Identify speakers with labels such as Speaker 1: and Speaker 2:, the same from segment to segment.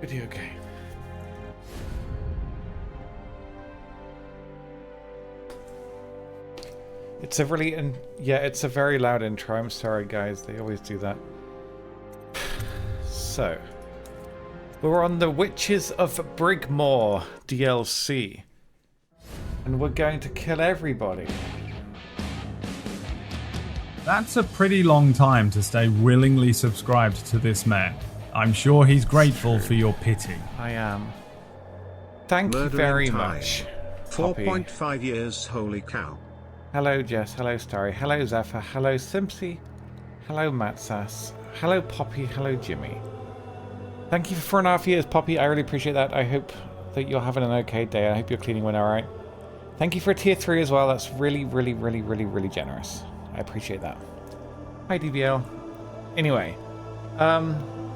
Speaker 1: Video game. It's a really, it's a very loud intro. I'm sorry, guys. They always do that. So, we're on the Witches of Brigmore DLC. And we're going to kill everybody.
Speaker 2: That's a pretty long time to stay willingly subscribed to this man. I'm sure he's grateful for your pity.
Speaker 1: I am. Thank you very much.
Speaker 3: 4.5 years, holy cow.
Speaker 1: Hello, Jess. Hello, Starry. Hello, Zephyr. Hello, Simpsy. Hello, Matsas. Hello, Poppy. Hello, Jimmy. Thank you for 4.5 years, Poppy. I really appreciate that. I hope that you're having an okay day. I hope your cleaning went alright. Thank you for tier 3 as well. That's really, really, really, really, really generous. I appreciate that. Hi, DBL. Anyway.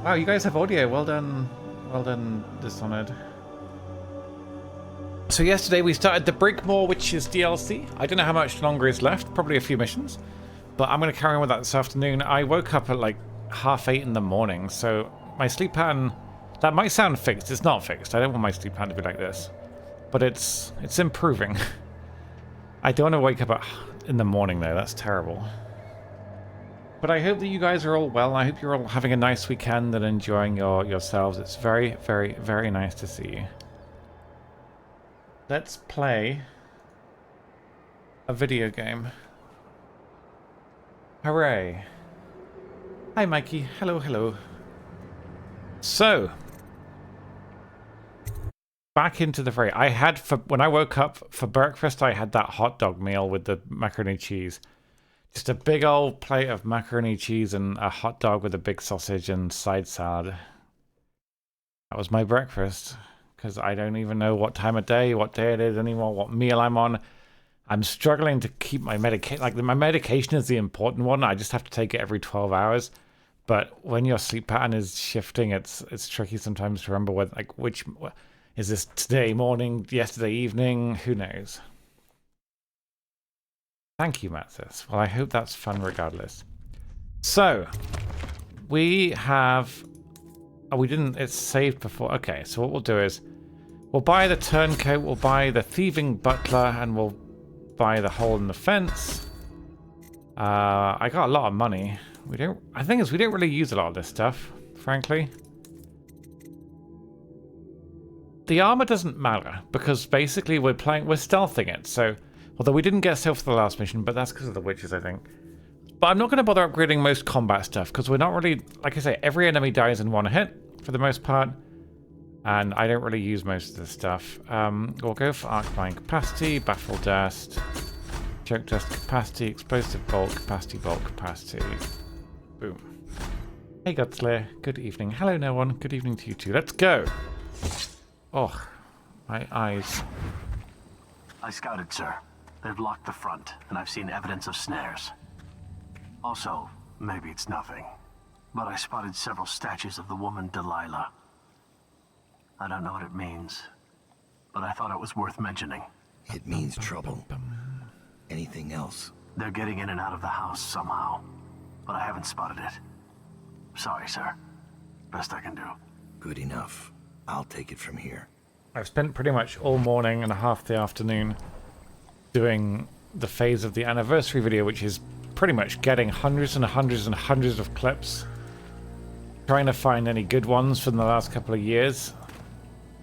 Speaker 1: Wow, you guys have audio. Well done. Well done, Dishonored. So yesterday we started the Brigmore Witches DLC. I don't know how much longer is left. Probably a few missions. But I'm going to carry on with that this afternoon. I woke up at like 8:30 in the morning. So my sleep pattern... That might sound fixed. It's not fixed. I don't want my sleep pattern to be like this. But it's improving. I don't want to wake up in the morning though. That's terrible. But I hope that you guys are all well. I hope you're all having a nice weekend and enjoying yourselves. It's very, very, very nice to see you. Let's play a video game. Hooray. Hi, Mikey. Hello, hello. So, back into the fray. When I woke up for breakfast, I had that hot dog meal with the macaroni cheese. Just a big old plate of macaroni cheese and a hot dog with a big sausage and side salad. That was my breakfast. Because I don't even know what time of day, what day it is anymore, what meal I'm on. I'm struggling to keep my medication. Like, my medication is the important one. I just have to take it every 12 hours. But when your sleep pattern is shifting, it's tricky sometimes to remember which is this today morning, yesterday evening, who knows. Thank you, Matsis. Well, I hope that's fun regardless. So, we have... Oh, we didn't... It's saved before. Okay, so what we'll do is... We'll buy the turncoat, we'll buy the thieving butler, and we'll buy the hole in the fence. I got a lot of money. I think we don't really use a lot of this stuff, frankly. The armor doesn't matter, because basically we're stealthing it, so... Although we didn't get stealth for the last mission, but that's because of the witches, I think. But I'm not going to bother upgrading most combat stuff, because we're not really... Like I say, every enemy dies in one hit, for the most part. And I don't really use most of this stuff. We'll go for Arcline Capacity, Baffle Dust, Choke Dust Capacity, Explosive Bolt Capacity, Boom. Hey Godslayer, good evening. Hello no one, good evening to you too. Let's go! Oh, my eyes.
Speaker 4: I scouted, sir. They've locked the front, and I've seen evidence of snares. Also, maybe it's nothing, but I spotted several statues of the woman Delilah. I don't know what it means, but I thought it was worth mentioning.
Speaker 5: It means trouble. Anything else?
Speaker 4: They're getting in and out of the house somehow, but I haven't spotted it. Sorry, sir. Best I can do.
Speaker 5: Good enough. I'll take it from here.
Speaker 1: I've spent pretty much all morning and half the afternoon doing the phase of the anniversary video, which is pretty much getting hundreds and hundreds and hundreds of clips, trying to find any good ones from the last couple of years,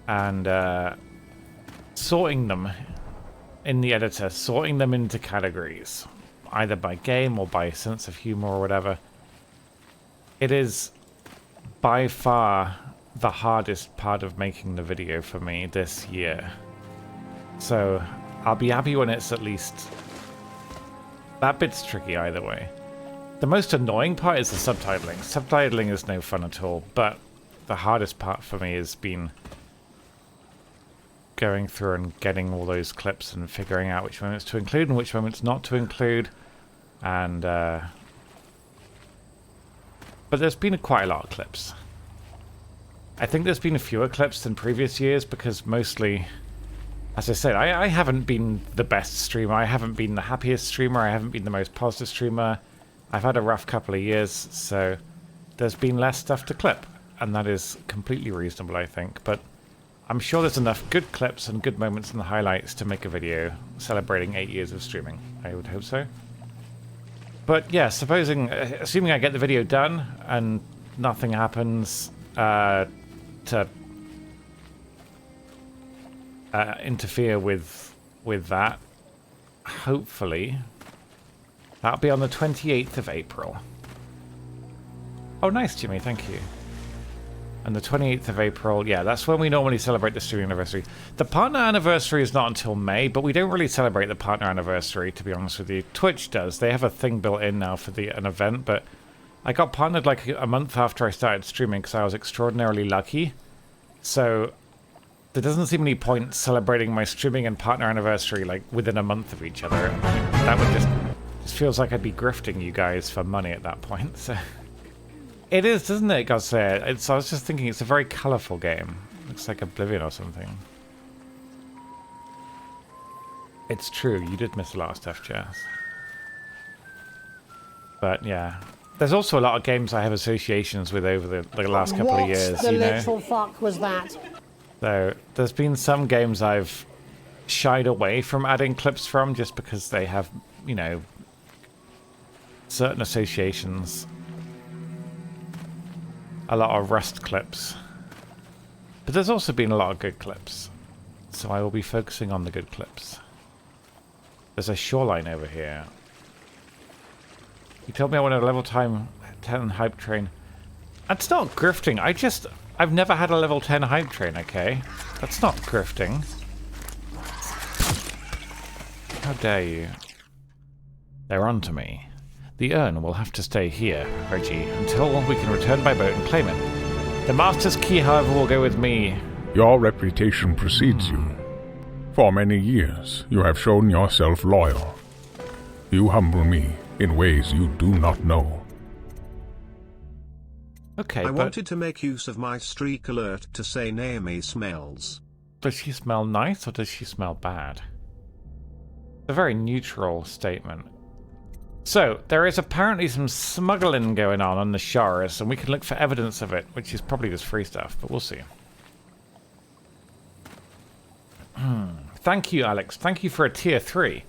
Speaker 1: and sorting them in the editor, sorting them into categories, either by game or by sense of humor or whatever. It is by far the hardest part of making the video for me this year. So I'll be happy when it's at least... That bit's tricky either way. The most annoying part is the subtitling. Subtitling is no fun at all, but the hardest part for me has been going through and getting all those clips and figuring out which moments to include and which moments not to include. And, but there's been quite a lot of clips. I think there's been fewer clips than previous years because mostly, as I said, I haven't been the best streamer. I haven't been the happiest streamer. I haven't been the most positive streamer. I've had a rough couple of years, so there's been less stuff to clip. and that is completely reasonable, I think. But I'm sure there's enough good clips and good moments in the highlights to make a video celebrating 8 years of streaming. I would hope so. But yeah, assuming I get the video done and nothing happens to interfere with that, hopefully that'll be on the 28th of April. Oh, nice, Jimmy, thank you. And the 28th of April, yeah, that's when we normally celebrate the streaming anniversary. The partner anniversary is not until May, but we don't really celebrate the partner anniversary, to be honest with you. Twitch does. They have a thing built in now for an event, but I got partnered like a month after I started streaming because I was extraordinarily lucky. So there doesn't seem any point celebrating my streaming and partner anniversary like within a month of each other. That would just feels like I'd be grifting you guys for money at that point. So it is, doesn't it? Gotta say it. I was just thinking it's a very colourful game. Looks like Oblivion or something. It's true. You did miss a lot of stuff, Jess. But yeah. There's also a lot of games I have associations with over the last couple of years,
Speaker 6: What the literal fuck was that?
Speaker 1: So there's been some games I've shied away from adding clips from just because they have, you know, certain associations. A lot of Rust clips. But there's also been a lot of good clips. So I will be focusing on the good clips. There's a shoreline over here. You told me I wanted a level 10 hype train. That's not grifting. I've never had a level 10 hype train, okay? That's not grifting. How dare you? They're on to me. The urn will have to stay here, Reggie, until we can return by boat and claim it. The Master's Key, however, will go with me.
Speaker 7: Your reputation precedes you. For many years, you have shown yourself loyal. You humble me in ways you do not know.
Speaker 1: Okay,
Speaker 3: I wanted to make use of my streak alert to say Naomi smells.
Speaker 1: Does she smell nice or does she smell bad? It's a very neutral statement. So, there is apparently some smuggling going on the shores, and we can look for evidence of it, which is probably just free stuff, but we'll see. Thank you, Alex. Thank you for a tier 3.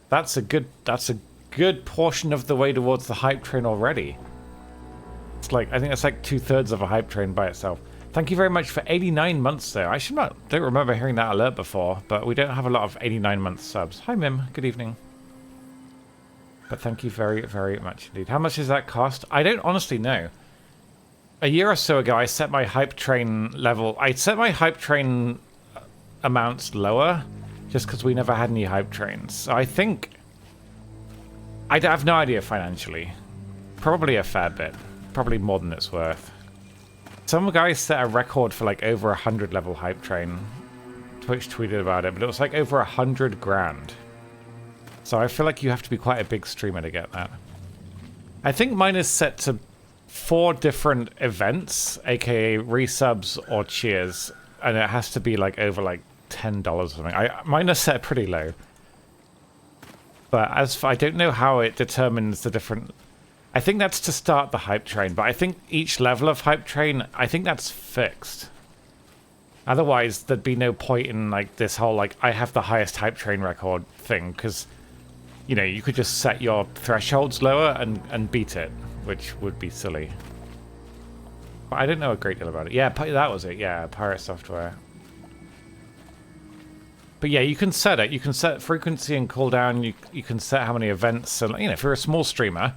Speaker 1: That's a good portion of the way towards the hype train already. It's like, I think that's like 2/3 of a hype train by itself. Thank you very much for 89 months there. I don't remember hearing that alert before, but we don't have a lot of 89-month subs. Hi, Mim. Good evening. But thank you very, very much indeed. How much does that cost? I don't honestly know. A year or so ago, I set my hype train level... I set my hype train amounts lower, just because we never had any hype trains. So I think... I have no idea financially. Probably a fair bit. Probably more than it's worth. Some guy set a record for like over 100 level hype train. Twitch tweeted about it, but it was like over 100 grand. So I feel like you have to be quite a big streamer to get that. I think mine is set to 4 different events, aka resubs or cheers, and it has to be like over like $10 or something. Mine is set pretty low. But I don't know how it determines the different... I think that's to start the hype train, but I think each level of hype train, I think that's fixed. Otherwise, there'd be no point in like this whole like, I have the highest hype train record thing, because, you know, you could just set your thresholds lower and beat it, which would be silly. But I don't know a great deal about it. Yeah, that was it. Yeah, Pirate Software. But yeah, you can set it. You can set frequency and cooldown. You can set how many events. And, you know, if you're a small streamer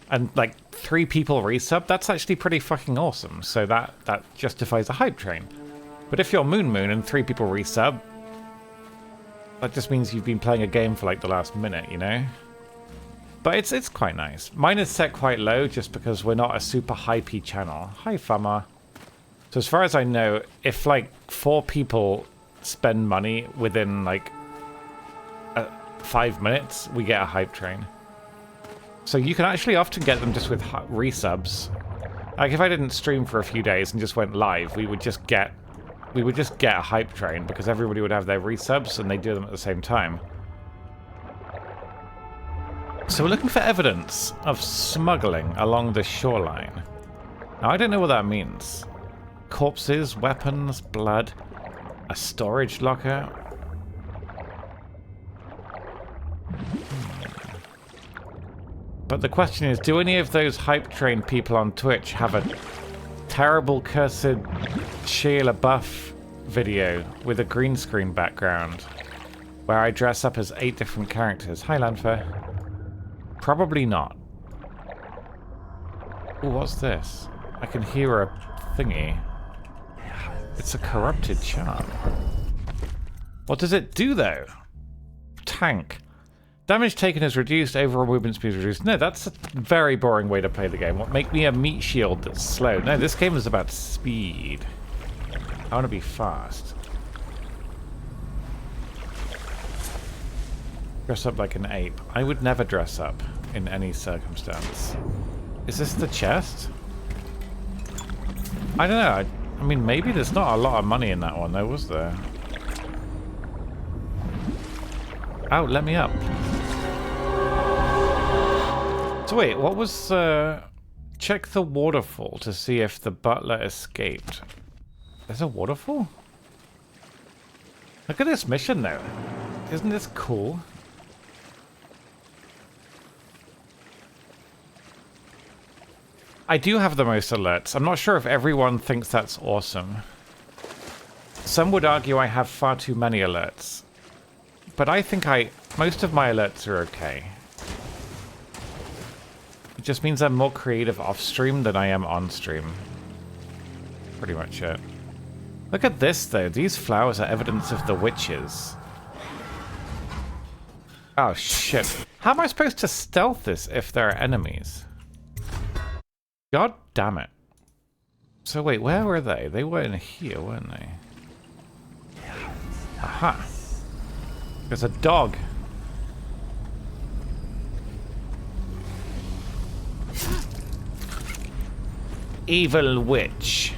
Speaker 1: and like 3 people resub, that's actually pretty fucking awesome. So that justifies a hype train. But if you're Moon and 3 people resub, that just means you've been playing a game for like the last minute, you know? But it's quite nice. Mine is set quite low just because we're not a super hypey channel. Hi, Fama. So as far as I know, if like 4 people spend money within like 5 minutes, we get a hype train. So you can actually often get them just with resubs. Like if I didn't stream for a few days and just went live, we would just get a hype train because everybody would have their resubs and they do them at the same time. So we're looking for evidence of smuggling along the shoreline. Now I don't know what that means. Corpses, weapons, blood, a storage locker. But the question is, do any of those hype train people on Twitch have a terrible cursed Shia LaBeouf video with a green screen background where I dress up as 8 different characters? Hi, Lanfair. Probably not. Ooh, what's this? I can hear a thingy. It's a corrupted charm. What does it do, though? Tank. Damage taken is reduced, overall movement speed is reduced. No, that's a very boring way to play the game. What, make me a meat shield that's slow? No, this game is about speed. I want to be fast. Dress up like an ape. I would never dress up in any circumstance. Is this the chest? I don't know. I mean, maybe there's not a lot of money in that one, though, was there? Oh, let me up. So wait, what was... check the waterfall to see if the butler escaped. There's a waterfall? Look at this mission, though. Isn't this cool? I do have the most alerts. I'm not sure if everyone thinks that's awesome. Some would argue I have far too many alerts. But I think most of my alerts are okay. It just means I'm more creative off-stream than I am on-stream. Pretty much it. Look at this, though. These flowers are evidence of the witches. Oh, shit. How am I supposed to stealth this if there are enemies? God damn it. So wait, where were they? They were in here, weren't they? Aha. There's a dog. Evil witch.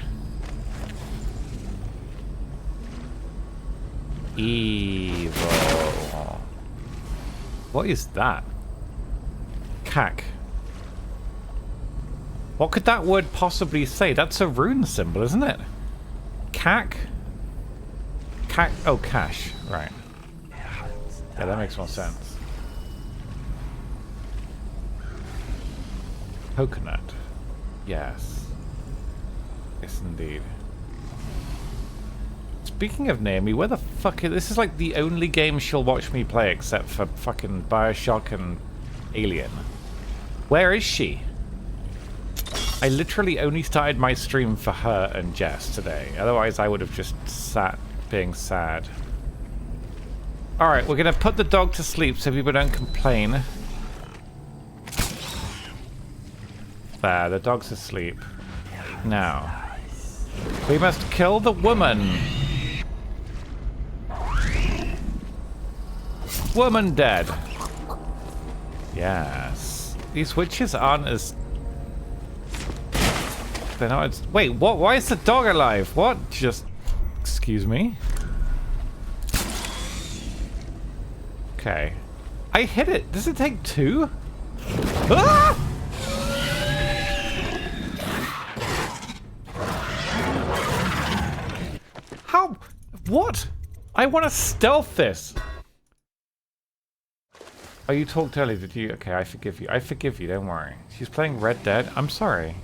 Speaker 1: Evil. What is that? Cack. What could that word possibly say? That's a rune symbol, isn't it? Cack? Cack? Oh, cash. Right. Yeah, that makes more sense. Coconut. Yes. Yes, indeed. Speaking of Naomi, where the fuck is... This is like the only game she'll watch me play except for fucking Bioshock and Alien. Where is she? I literally only started my stream for her and Jess today. Otherwise, I would have just sat being sad. Alright, we're gonna put the dog to sleep so people don't complain. There, the dog's asleep. Now, we must kill the woman. Woman dead. Yes. These witches aren't as... They're not as... Wait, what? Why is the dog alive? What? Just... Excuse me? Okay. I hit it. Does it take 2? Ah! How? What? I want to stealth this. Oh, you talked earlier, did you? Okay, I forgive you. I forgive you, don't worry. She's playing Red Dead. I'm sorry.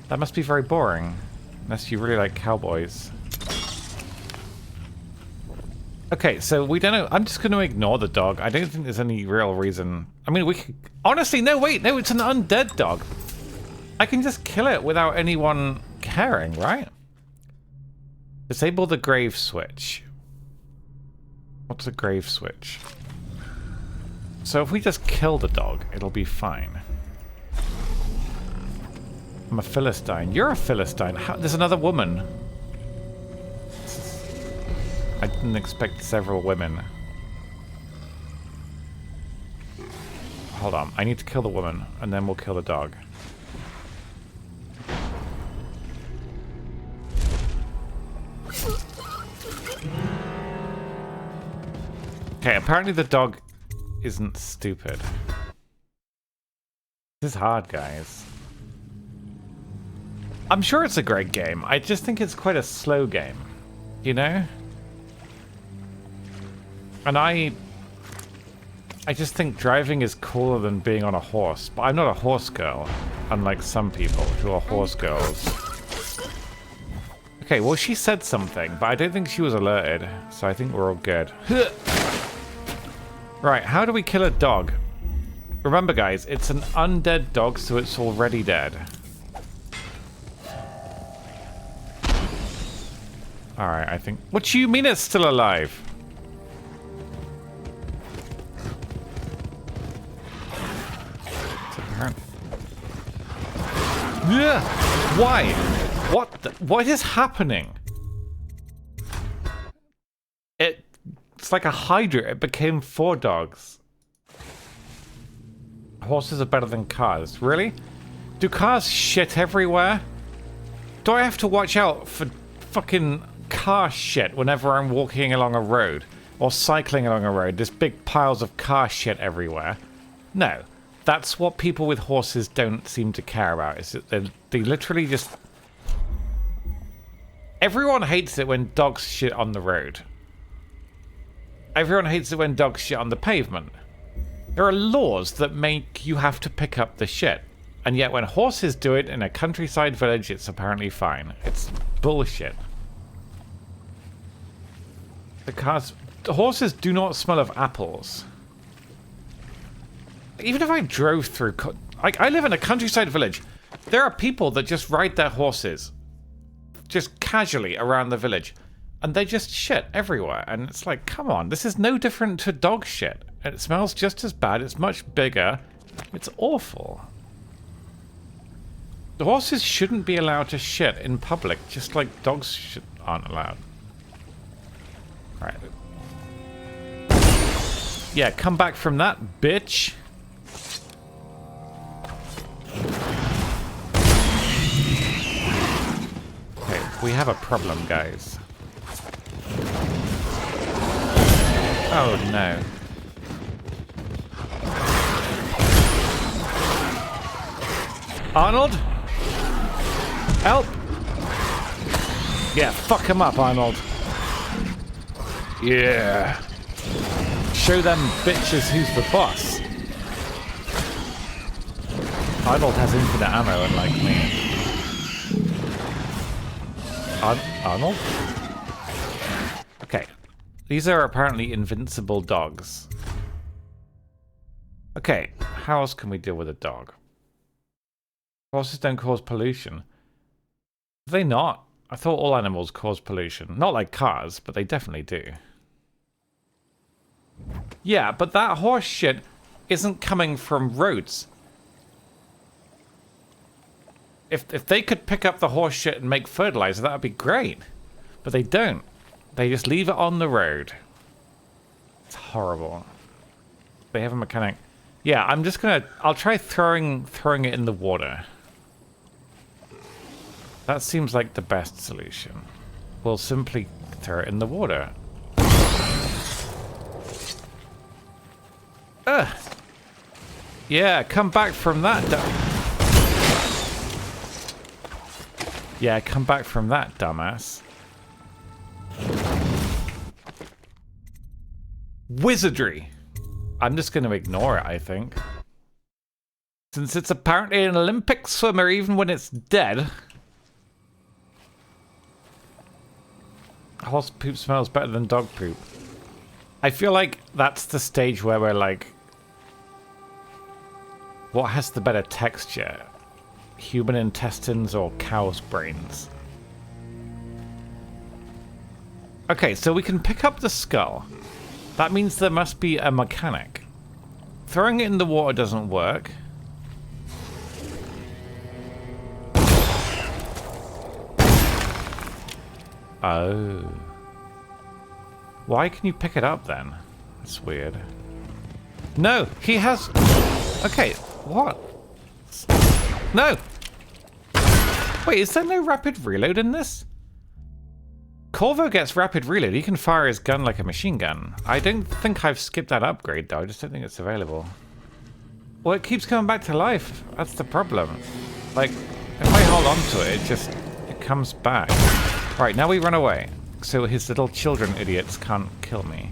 Speaker 1: That must be very boring. Unless you really like cowboys. Okay, so we don't know. I'm just going to ignore the dog. I don't think there's any real reason. I mean, we could... Honestly, no, wait. No, it's an undead dog. I can just kill it without anyone caring, right? Disable the grave switch. What's a grave switch? So if we just kill the dog, it'll be fine. I'm a Philistine. You're a Philistine. How, there's another woman. I didn't expect several women. Hold on. I need to kill the woman, and then we'll kill the dog. Okay, apparently the dog isn't stupid. This is hard, guys. I'm sure it's a great game. I just think it's quite a slow game, you know? And I just think driving is cooler than being on a horse. But I'm not a horse girl, unlike some people who are horse girls. Okay, well, she said something, but I don't think she was alerted, so I think we're all good. Right, how do we kill a dog? Remember, guys, it's an undead dog, so it's already dead. Alright, I think... What do you mean it's still alive? It's apparent. Yeah! Why? What is happening? It's like a hydra. It became 4 dogs. Horses are better than cars. Really? Do cars shit everywhere? Do I have to watch out for fucking car shit whenever I'm walking along a road? Or cycling along a road? There's big piles of car shit everywhere. No. That's what people with horses don't seem to care about. Is that they literally just... Everyone hates it when dogs shit on the road. Everyone hates it when dogs shit on the pavement. There are laws that make you have to pick up the shit. And yet when horses do it in a countryside village, it's apparently fine. It's bullshit. The horses do not smell of apples. Even if I drove through... Like, I live in a countryside village. There are people that just ride their horses just casually around the village. And they just shit everywhere. And it's like, come on, this is no different to dog shit. It smells just as bad. It's much bigger. It's awful. The horses shouldn't be allowed to shit in public, just like dogs aren't allowed. Alright. Yeah, come back from that, bitch. Okay, we have a problem, guys. Oh no. Arnold? Help! Yeah, fuck him up, Arnold. Yeah. Show them bitches who's the boss. Arnold has infinite ammo, unlike me. Arnold? Okay. These are apparently invincible dogs. Okay, how else can we deal with a dog? Horses don't cause pollution. Do they not? I thought all animals cause pollution. Not like cars, but they definitely do. Yeah, but that horse shit isn't coming from roads. If they could pick up the horse shit and make fertilizer, that would be great. But they don't. They just leave it on the road. It's horrible. They have a mechanic. Yeah, I'm just gonna... I'll try throwing it in the water. That seems like the best solution. We'll simply throw it in the water. Ugh! Yeah, come back from that, yeah, come back from that, dumbass. Wizardry! I'm just going to ignore it, I think. Since it's apparently an Olympic swimmer even when it's dead. Horse poop smells better than dog poop. I feel like that's the stage where we're like... What has the better texture? Human intestines or cow's brains? Okay, so we can pick up the skull. That means there must be a mechanic. Throwing it in the water doesn't work. Oh. Why can you pick it up then? That's weird. No, he has... Okay, what? No! Wait, is there no rapid reload in this? Corvo gets rapid reload. He can fire his gun like a machine gun. I don't think I've skipped that upgrade though. I just don't think it's available. Well, it keeps coming back to life. That's the problem. Like, if I hold on to it, it comes back. Right, now we run away. So his little children idiots can't kill me.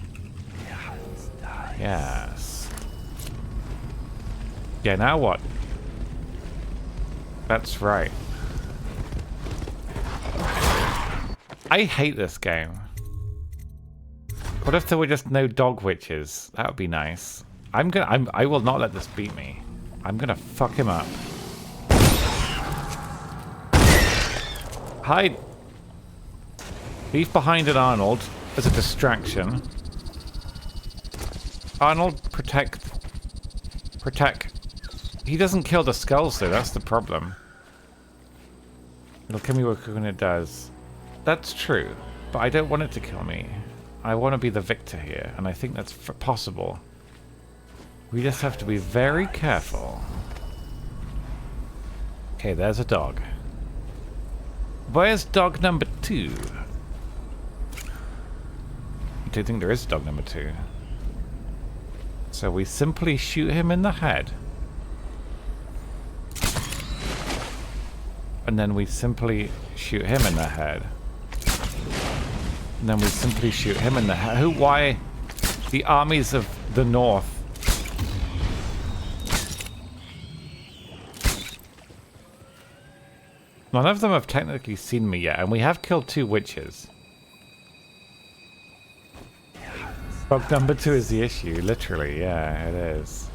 Speaker 1: Yes. Yeah, now what? That's right. I hate this game. What if there were just no dog witches? That would be nice. I will not let this beat me. I'm gonna fuck him up. Hide. Leave behind an Arnold as a distraction. Arnold, protect. He doesn't kill the skulls though, that's the problem. It'll kill me when it does. That's true, but I don't want it to kill me. I want to be the victor here, and I think that's possible. We just have to be very careful. Okay, there's a dog. Where's dog number 2? I don't think there is dog number 2. So we simply shoot him in the head. And then we simply shoot him in the head. And then we simply shoot him in the head. Why? The armies of the north. None of them have technically seen me yet, and we have killed 2 witches. Bug number 2 is the issue, literally, yeah, it is.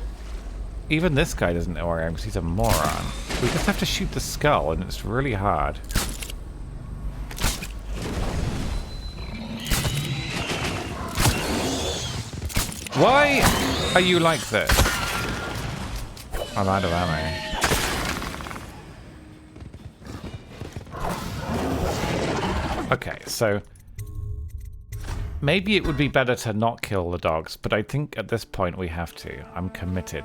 Speaker 1: Even this guy doesn't know where I am because he's a moron. We just have to shoot the skull, and it's really hard. Why are you like this? I'm out of ammo. Okay, so maybe it would be better to not kill the dogs, but I think at this point we have to. I'm committed.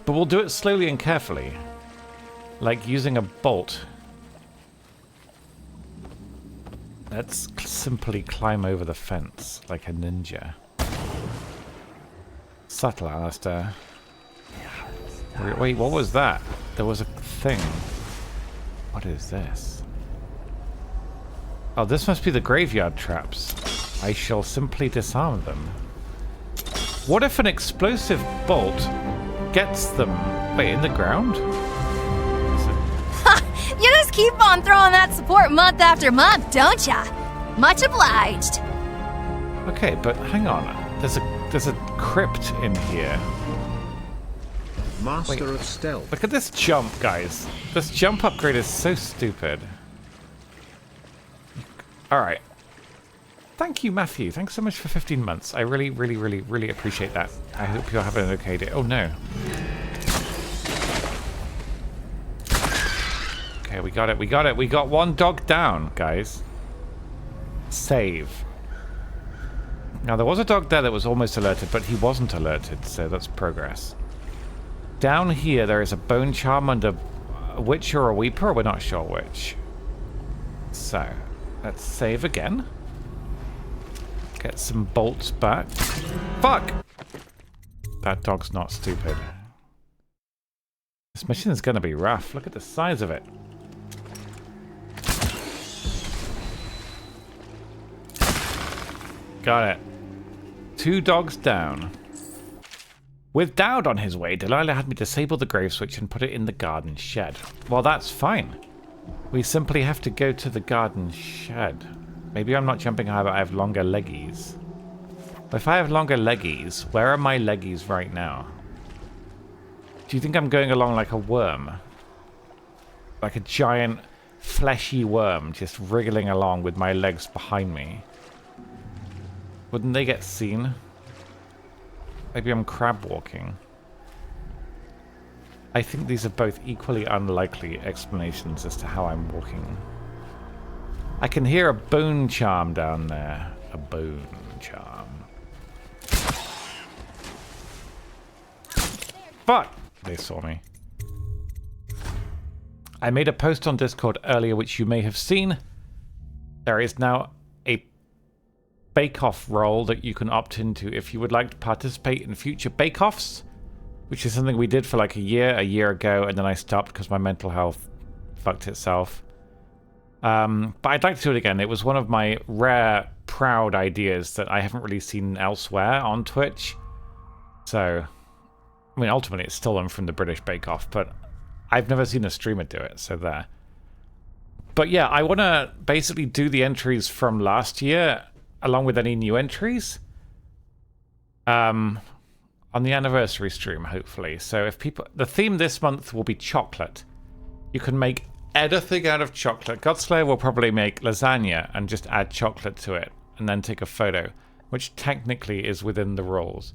Speaker 1: But we'll do it slowly and carefully. Like using a bolt. Let's simply climb over the fence like a ninja. Subtle, Alistair. Wait, what was that? There was a thing. What is this? Oh, this must be the graveyard traps. I shall simply disarm them. What if an explosive bolt gets them... Wait, in the ground?
Speaker 8: Ha! You just keep on throwing that support month after month, don't ya? Much obliged.
Speaker 1: Okay, but hang on. There's a crypt in here.
Speaker 3: Master of Stealth.
Speaker 1: Look at this jump, guys. This jump upgrade is so stupid. Alright. Thank you, Matthew. Thanks so much for 15 months. I really, really, really, really appreciate that. I hope you're having an okay day. Oh, no. Okay, we got it. We got it. We got 1 dog down, guys. Save. Now, there was a dog there that was almost alerted, but he wasn't alerted, so that's progress. Down here, there is a bone charm and a witch or a weeper. We're not sure which. So... let's save again. Get some bolts back. Fuck! That dog's not stupid. This mission is going to be rough. Look at the size of it. Got it. 2 dogs down. With Dowd on his way, Delilah had me disable the grave switch and put it in the garden shed. Well, that's fine. We simply have to go to the garden shed. Maybe I'm not jumping high, but I have longer leggies. If I have longer leggies, where are my leggies right now? Do you think I'm going along like a worm? Like a giant fleshy worm just wriggling along with my legs behind me? Wouldn't they get seen? Maybe I'm crab walking. I think these are both equally unlikely explanations as to how I'm walking. I can hear a bone charm down there. A bone charm. Fuck! They saw me. I made a post on Discord earlier which you may have seen. There is now a bake-off role that you can opt into if you would like to participate in future bake-offs. which is something we did for like a year ago, and then I stopped because my mental health fucked itself. But I'd like to do it again. It was one of my rare, proud ideas that I haven't really seen elsewhere on Twitch. So, I mean, ultimately it's stolen from the British Bake Off, but I've never seen a streamer do it, so there. But yeah, I want to basically do the entries from last year, along with any new entries, on the anniversary stream, hopefully. So if people... The theme this month will be chocolate. You can make anything out of chocolate. Godslayer will probably make lasagna and just add chocolate to it, and then take a photo, which technically is within the rules.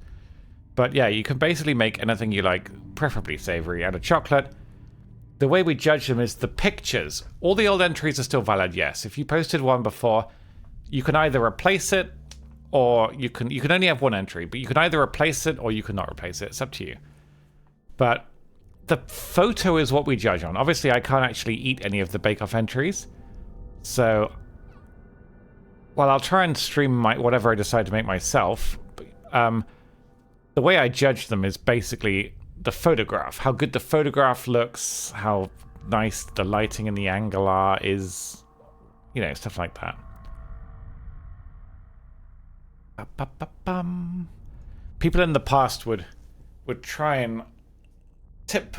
Speaker 1: But yeah, you can basically make anything you like, preferably savory, out of chocolate. The way we judge them is the pictures. All the old entries are still valid, yes. If you posted one before, you can either replace it, or you can only have one entry, but you can either replace it or you can not replace it. It's up to you. But the photo is what we judge on. Obviously, I can't actually eat any of the Bake Off entries. So, well, I'll try and stream whatever I decide to make myself. The way I judge them is basically the photograph. How good the photograph looks, how nice the lighting and the angle is, you know, stuff like that. People in the past would try and tip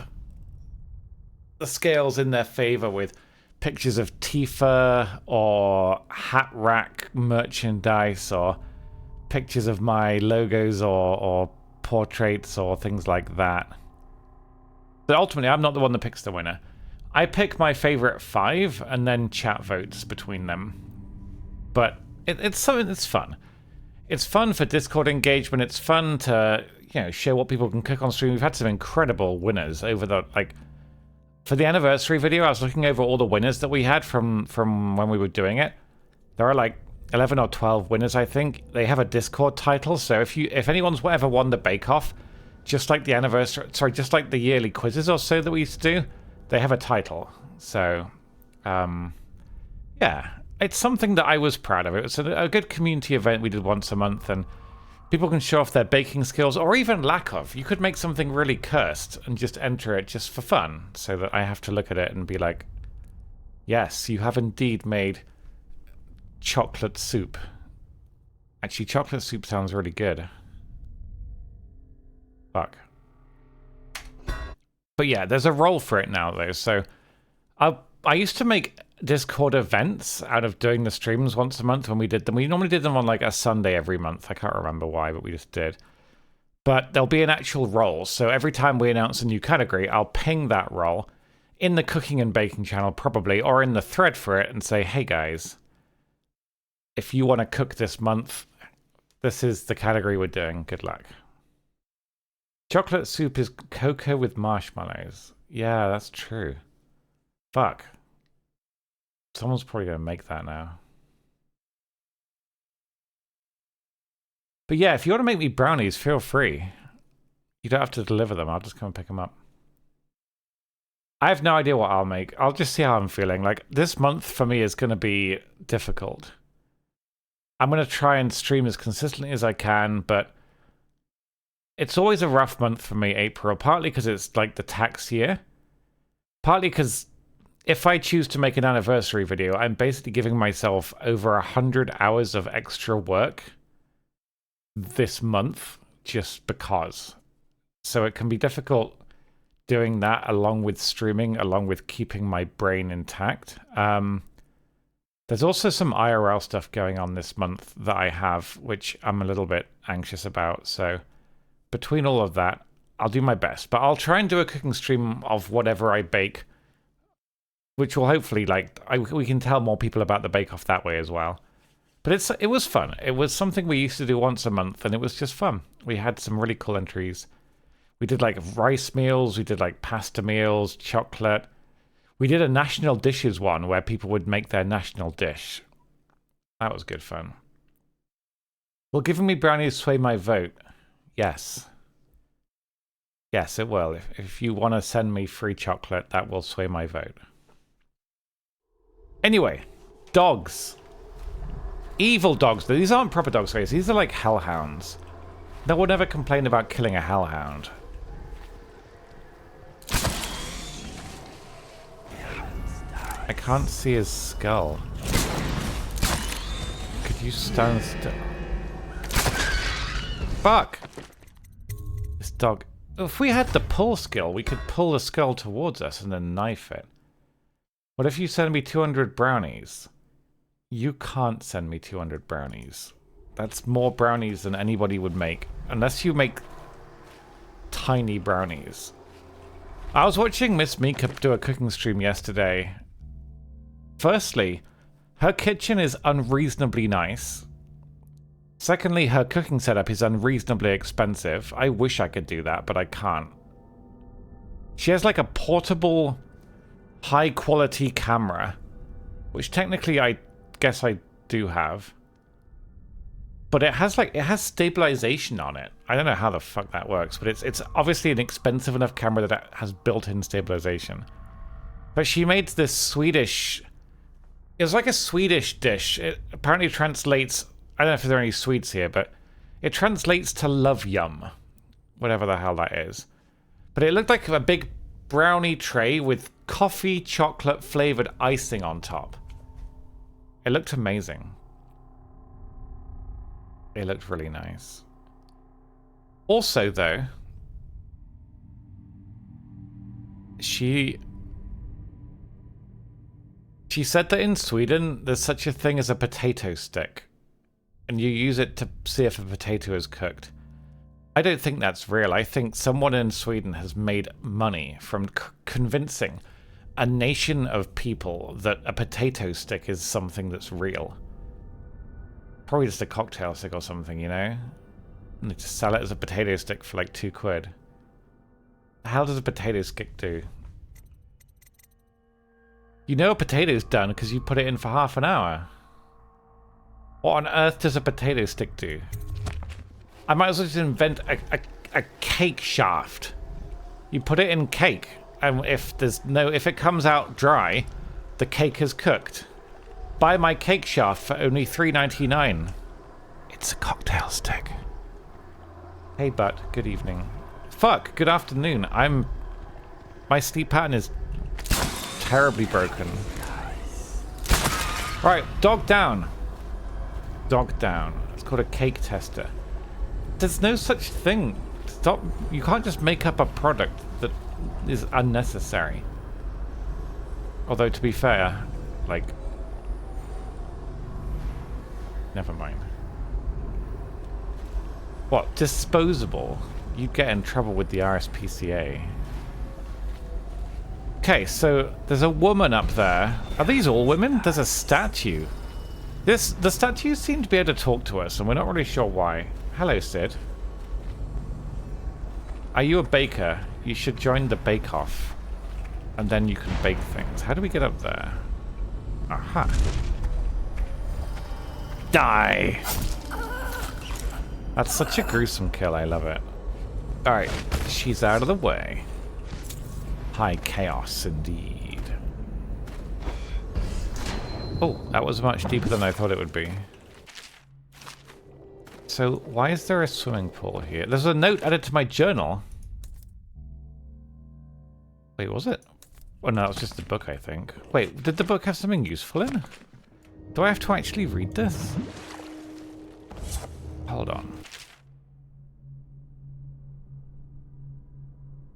Speaker 1: the scales in their favor with pictures of Tifa or hat rack merchandise or pictures of my logos or portraits or things like that. But ultimately, I'm not the one that picks the winner. I pick my favorite 5 and then chat votes between them. But it's something that's fun. It's fun for Discord engagement. It's fun to, you know, show what people can cook on stream. We've had some incredible winners over the, like, for the anniversary video, I was looking over all the winners that we had from when we were doing it. There are like 11 or 12 winners, I think. They have a Discord title, so if anyone's ever won the Bake Off, just like the anniversary, sorry, just like the yearly quizzes or so that we used to do, they have a title. So, yeah. It's something that I was proud of. It was a good community event we did once a month, and people can show off their baking skills, or even lack of. You could make something really cursed and just enter it just for fun, so that I have to look at it and be like, yes, you have indeed made chocolate soup. Actually, chocolate soup sounds really good. Fuck. But yeah, there's a role for it now, though, so I used to make Discord events out of doing the streams once a month when we did them. We normally did them on like a Sunday every month. I can't remember why, but we just did. But there'll be an actual role. So every time we announce a new category, I'll ping that role in the cooking and baking channel probably, or in the thread for it, and say, hey guys, if you want to cook this month, this is the category we're doing. Good luck. Chocolate soup is cocoa with marshmallows. Yeah, that's true. Fuck. Someone's probably going to make that now. But yeah, if you want to make me brownies, feel free. You don't have to deliver them. I'll just come and pick them up. I have no idea what I'll make. I'll just see how I'm feeling. Like, this month for me is going to be difficult. I'm going to try and stream as consistently as I can, but it's always a rough month for me, April. Partly because it's like the tax year. Partly because if I choose to make an anniversary video, I'm basically giving myself over 100 hours of extra work this month just because. So it can be difficult doing that along with streaming, along with keeping my brain intact. There's also some IRL stuff going on this month that I have, which I'm a little bit anxious about. So between all of that, I'll do my best. But I'll try and do a cooking stream of whatever I bake, which will hopefully, like, we can tell more people about the Bake Off that way as well. But it was fun. It was something we used to do once a month, and it was just fun. We had some really cool entries. We did, like, rice meals. We did, like, pasta meals, chocolate. We did a national dishes one where people would make their national dish. That was good fun. Will giving me brownies sway my vote? Yes. Yes, it will. If you want to send me free chocolate, that will sway my vote. Anyway, dogs. Evil dogs. These aren't proper dogs, guys. These are like hellhounds. No one ever complained about killing a hellhound. I can't see his skull. Could you stand still? Fuck! This dog... If we had the pull skill, we could pull the skull towards us and then knife it. What if you send me 200 brownies? You can't send me 200 brownies. That's more brownies than anybody would make. Unless you make tiny brownies. I was watching Miss Mika do a cooking stream yesterday. Firstly, her kitchen is unreasonably nice. Secondly, her cooking setup is unreasonably expensive. I wish I could do that, but I can't. She has like a portable, high-quality camera, which technically I guess I do have. But it has stabilization on it. I don't know how the fuck that works, but it's obviously an expensive enough camera that it has built-in stabilization. But she made this Swedish... It was like a Swedish dish. It apparently translates... I don't know if there are any Swedes here, but it translates to love yum. Whatever the hell that is. But it looked like a big brownie tray with coffee chocolate flavored icing on top. It looked amazing. It looked really nice. Also, though, she said that in Sweden there's such a thing as a potato stick. And you use it to see if a potato is cooked. I don't think that's real. I think someone in Sweden has made money from convincing a nation of people that a potato stick is something that's real. Probably just a cocktail stick or something, you know? And they just sell it as a potato stick for like £2. How does a potato stick do? You know a potato's done because you put it in for half an hour. What on earth does a potato stick do? I might as well just invent a cake shaft. You put it in cake, and if it comes out dry, the cake is cooked. Buy my cake shaft for only $3.99. It's a cocktail stick. Hey, Butt. Good evening. Fuck. Good afternoon. My sleep pattern is terribly broken. Right, dog down. Dog down. It's called a cake tester. There's no such thing. Stop. You can't just make up a product that is unnecessary. Although, to be fair, like... Never mind. What? Disposable? You'd get in trouble with the RSPCA. Okay, so there's a woman up there. Are these all women? There's a statue. The statues seem to be able to talk to us, and we're not really sure why. Hello, Sid. Are you a baker? You should join the bake-off. And then you can bake things. How do we get up there? Aha. Die! That's such a gruesome kill, I love it. Alright, she's out of the way. High chaos, indeed. Oh, that was much deeper than I thought it would be. So, why is there a swimming pool here? There's a note added to my journal. Wait, was it? Oh no, it was just a book, I think. Wait, did the book have something useful in? Do I have to actually read this? Hold on.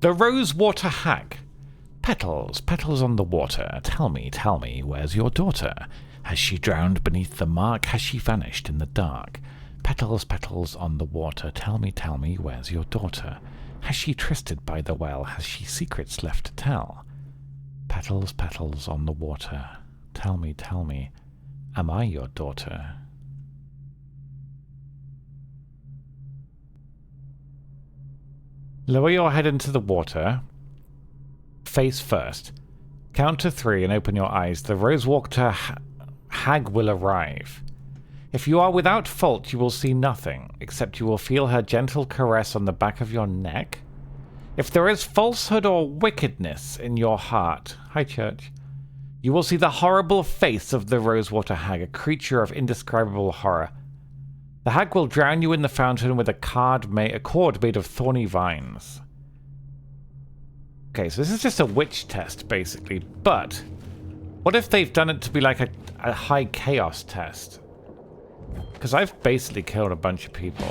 Speaker 1: The Rosewater Hag. Petals, petals on the water. Tell me, where's your daughter? Has she drowned beneath the mark? Has she vanished in the dark? Petals, petals on the water. Tell me, where's your daughter? Has she trysted by the well? Has she secrets left to tell? Petals, petals on the water. Tell me, am I your daughter? Lower your head into the water. Face first. Count to 3 and open your eyes. The Rosewater Hag will arrive. If you are without fault, you will see nothing, except you will feel her gentle caress on the back of your neck. If there is falsehood or wickedness in your heart, hi church, you will see the horrible face of the Rosewater Hag, a creature of indescribable horror. The hag will drown you in the fountain with a cord made of thorny vines. Okay, so this is just a witch test, basically, but What if they've done it to be like a high chaos test? Because I've basically killed a bunch of people.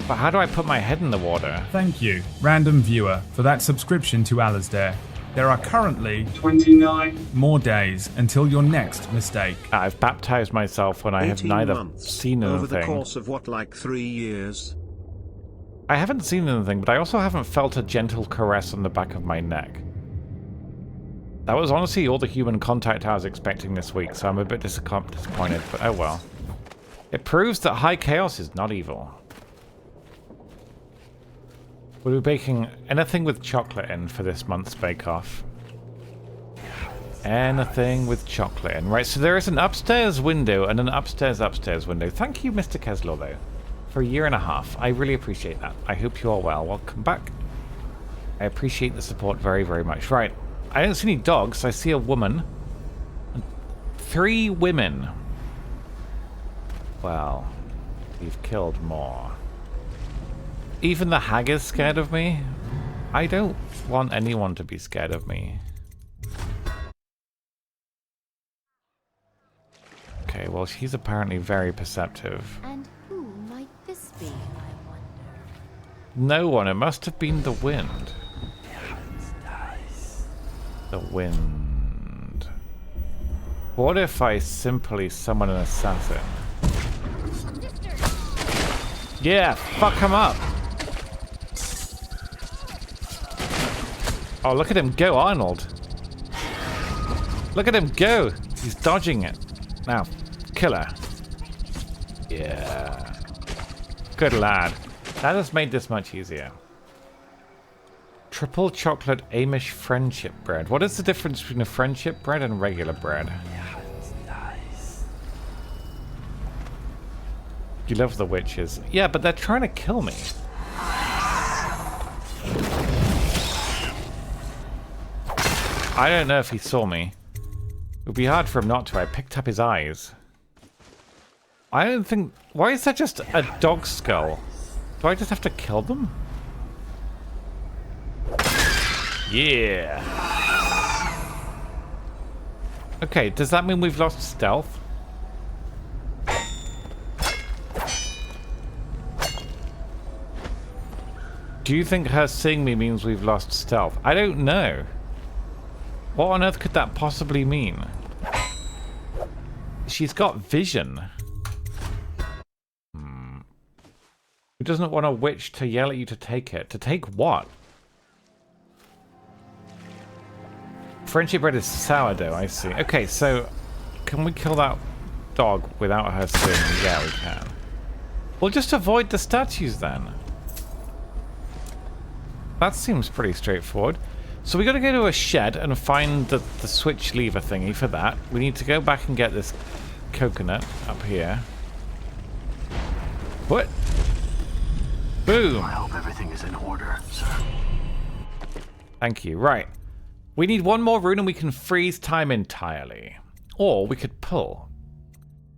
Speaker 1: But how do I put my head in the water?
Speaker 2: Thank you, random viewer, for that subscription to Alasdair. There are currently 29 more days until your next mistake.
Speaker 1: I've baptized myself when I have neither
Speaker 3: months,
Speaker 1: seen anything.
Speaker 3: over the course of what, like 3 years?
Speaker 1: I haven't seen anything, but I also haven't felt a gentle caress on the back of my neck. That was honestly all the human contact I was expecting this week, so I'm a bit disappointed, but oh well. It proves that high chaos is not evil. We'll be baking anything with chocolate in for this month's bake-off. Anything with chocolate in. Right, so there is an upstairs window and an upstairs window. Thank you, Mr. Keslow, though, for 1.5 years. I really appreciate that. I hope you are well. Welcome back. I appreciate the support very, very much. Right, I don't see any dogs. I see a woman. 3 women. Well, we've killed more. Even the hag is scared of me. I don't want anyone to be scared of me. Okay, well, she's apparently very perceptive.
Speaker 9: And who might this be, I wonder?
Speaker 1: No one. It must have been the wind. The wind. What if I simply summon an assassin? Yeah, fuck him up. Oh, look at him go, Arnold. Look at him go. He's dodging it. Now, kill her. Yeah. Good lad. That has made this much easier. Triple chocolate Amish friendship bread. What is the difference between a friendship bread and regular bread? You love the witches. Yeah, but they're trying to kill me. I don't know if he saw me. It would be hard for him not to. I picked up his eyes. I don't think... Why is that just a dog skull? Do I just have to kill them? Yeah. Okay, does that mean we've lost stealth? Do you think her seeing me means we've lost stealth? I don't know. What on earth could that possibly mean? She's got vision. Who doesn't want a witch to yell at you to take it? To take what? Friendship bread is sourdough, I see. Okay, so can we kill that dog without her seeing? Yeah, we can. We'll just avoid the statues then. That seems pretty straightforward. So we got to go to a shed and find the switch lever thingy for that. We need to go back and get this coconut up here. What? Boom.
Speaker 4: I hope everything is in order, sir.
Speaker 1: Thank you. Right. We need one more rune and we can freeze time entirely. Or we could pull.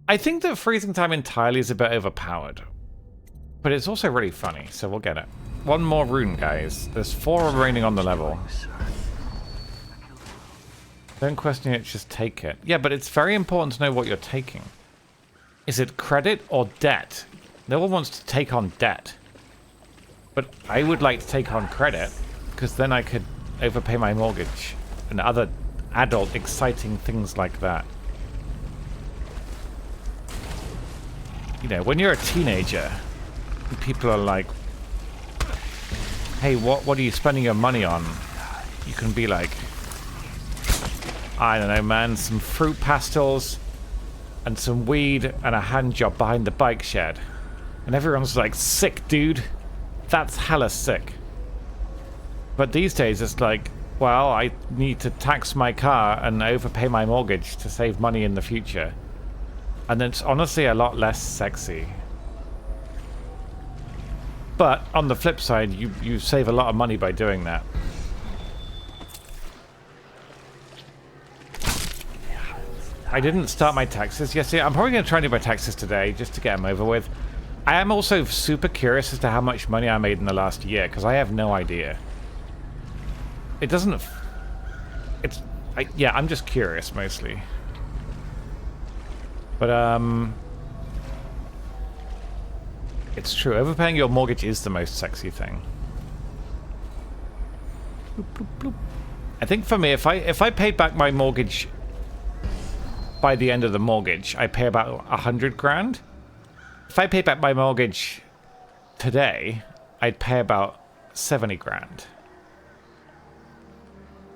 Speaker 1: I think that freezing time entirely is a bit overpowered. But it's also really funny, so we'll get it. One more rune, guys. There's 4 remaining on the level. Don't question it, just take it. Yeah, but it's very important to know what you're taking. Is it credit or debt? No one wants to take on debt. But I would like to take on credit, because then I could overpay my mortgage and other adult exciting things like that. You know, when you're a teenager, people are like, hey, what are you spending your money on? You can be like, I don't know, man, some fruit pastels and some weed and a hand job behind the bike shed. And everyone's like, sick, dude. That's hella sick. But these days it's like, well, I need to tax my car and overpay my mortgage to save money in the future. And it's honestly a lot less sexy. But on the flip side, you save a lot of money by doing that. I didn't start my taxes yesterday. I'm probably going to try and do my taxes today just to get them over with. I am also super curious as to how much money I made in the last year, because I have no idea. It doesn't... Yeah, I'm just curious mostly. But it's true. Overpaying your mortgage is the most sexy thing. Bloop, bloop, bloop. I think for me, if I paid back my mortgage by the end of the mortgage, I pay about 100 grand. If I paid back my mortgage today, I'd pay about 70 grand.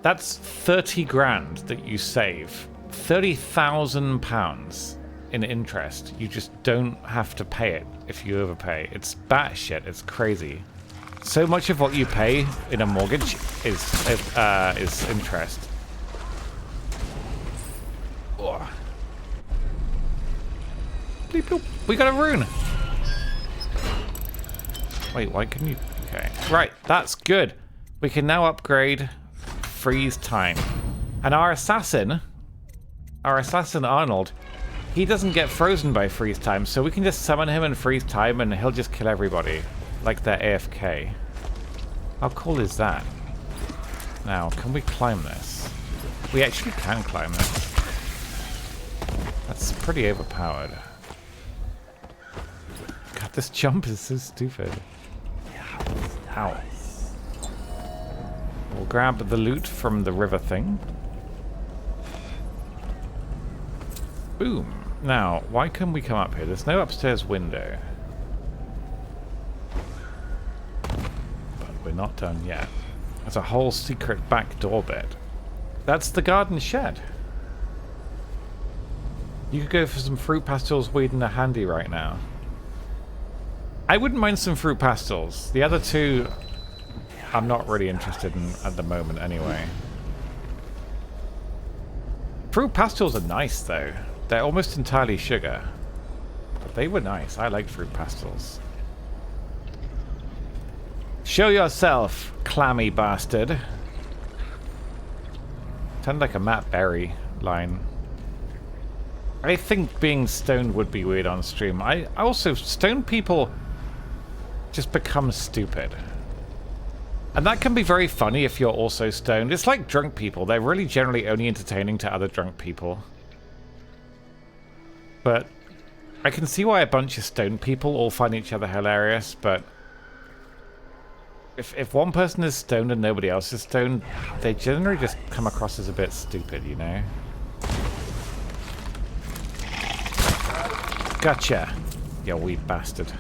Speaker 1: That's 30 grand that you save. £30,000 in interest. You just don't have to pay it if you overpay. It's batshit. It's crazy. So much of what you pay in a mortgage is interest. Oh. Bleep, bloop. We got a rune. Wait, why can you? Okay, right. That's good. We can now upgrade freeze time, and our assassin Arnold, he doesn't get frozen by freeze time, so we can just summon him and freeze time, and he'll just kill everybody like they're AFK. How cool is that? Now, can we climb this? We actually can climb this. That's pretty overpowered. God, this jump is so stupid. Ow. We'll grab the loot from the river thing. Boom. Now, why can we come up here? There's no upstairs window. But we're not done yet. There's a whole secret back door bit. That's the garden shed. You could go for some fruit pastels, weed, and a handy right now. I wouldn't mind some fruit pastels. The other two, I'm not really interested in at the moment anyway. Fruit pastels are nice though. They're almost entirely sugar. But they were nice. I like fruit pastels. Show yourself, clammy bastard. Sounded like a Matt Berry line. I think being stoned would be weird on stream. I also, stoned people just become stupid. And that can be very funny if you're also stoned. It's like drunk people. They're really generally only entertaining to other drunk people. But I can see why a bunch of stoned people all find each other hilarious, but if one person is stoned and nobody else is stoned, they generally just come across as a bit stupid, you know? Gotcha, you weed bastard.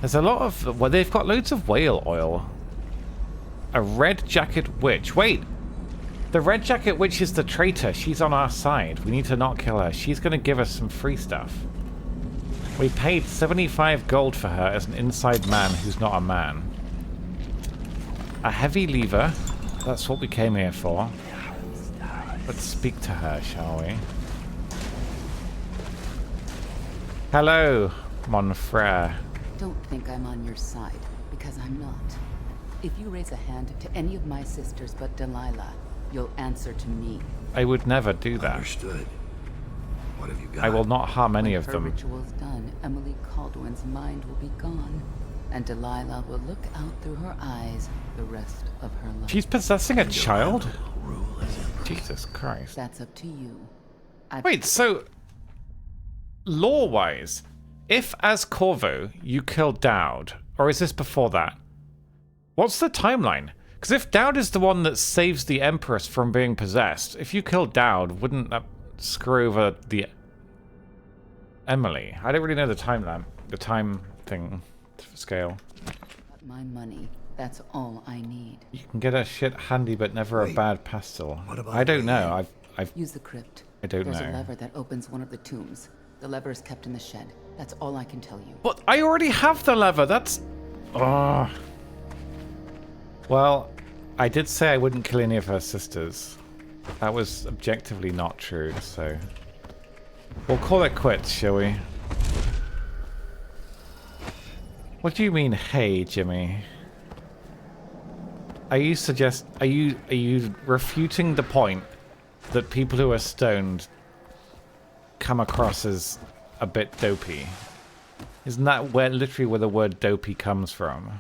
Speaker 1: There's a lot of... Well, they've got loads of whale oil. A red jacket witch. Wait! The red jacket witch is the traitor. She's on our side. We need to not kill her. She's going to give us some free stuff. We paid 75 gold for her as an inside man who's not a man. A heavy lever. That's what we came here for. Let's speak to her, shall we? Hello, mon frere.
Speaker 10: Don't think I'm on your side, because I'm not. If you raise a hand to any of my sisters but Delilah, you'll answer to me.
Speaker 1: I would never do that.
Speaker 5: Understood. What have you got?
Speaker 1: I will not harm any of them.
Speaker 10: When her ritual's done, Emily Caldwin's mind will be gone, and Delilah will look out through her eyes the rest of her life.
Speaker 1: She's possessing a child? Jesus Christ.
Speaker 10: That's up to you.
Speaker 1: Wait, so... Lore-wise, if as Corvo you kill Dowd, or is this before that? What's the timeline? Because if Dowd is the one that saves the Empress from being possessed, if you kill Dowd, wouldn't that screw over the Emily? I don't really know the timeline, the time thing scale.
Speaker 10: My money. That's all I need.
Speaker 1: You can get a shit handy, but never a bad pastel. I don't know. I've
Speaker 10: use the crypt.
Speaker 1: I don't know.
Speaker 10: There's a lever that opens one of the tombs. The lever is kept in the shed. That's all I can tell you.
Speaker 1: But I already have the lever. That's... Oh. Well, I did say I wouldn't kill any of her sisters. That was objectively not true, so... We'll call it quits, shall we? What do you mean, hey, Jimmy? Are you refuting the point that people who are stoned come across as a bit dopey? Isn't that literally where the word dopey comes from?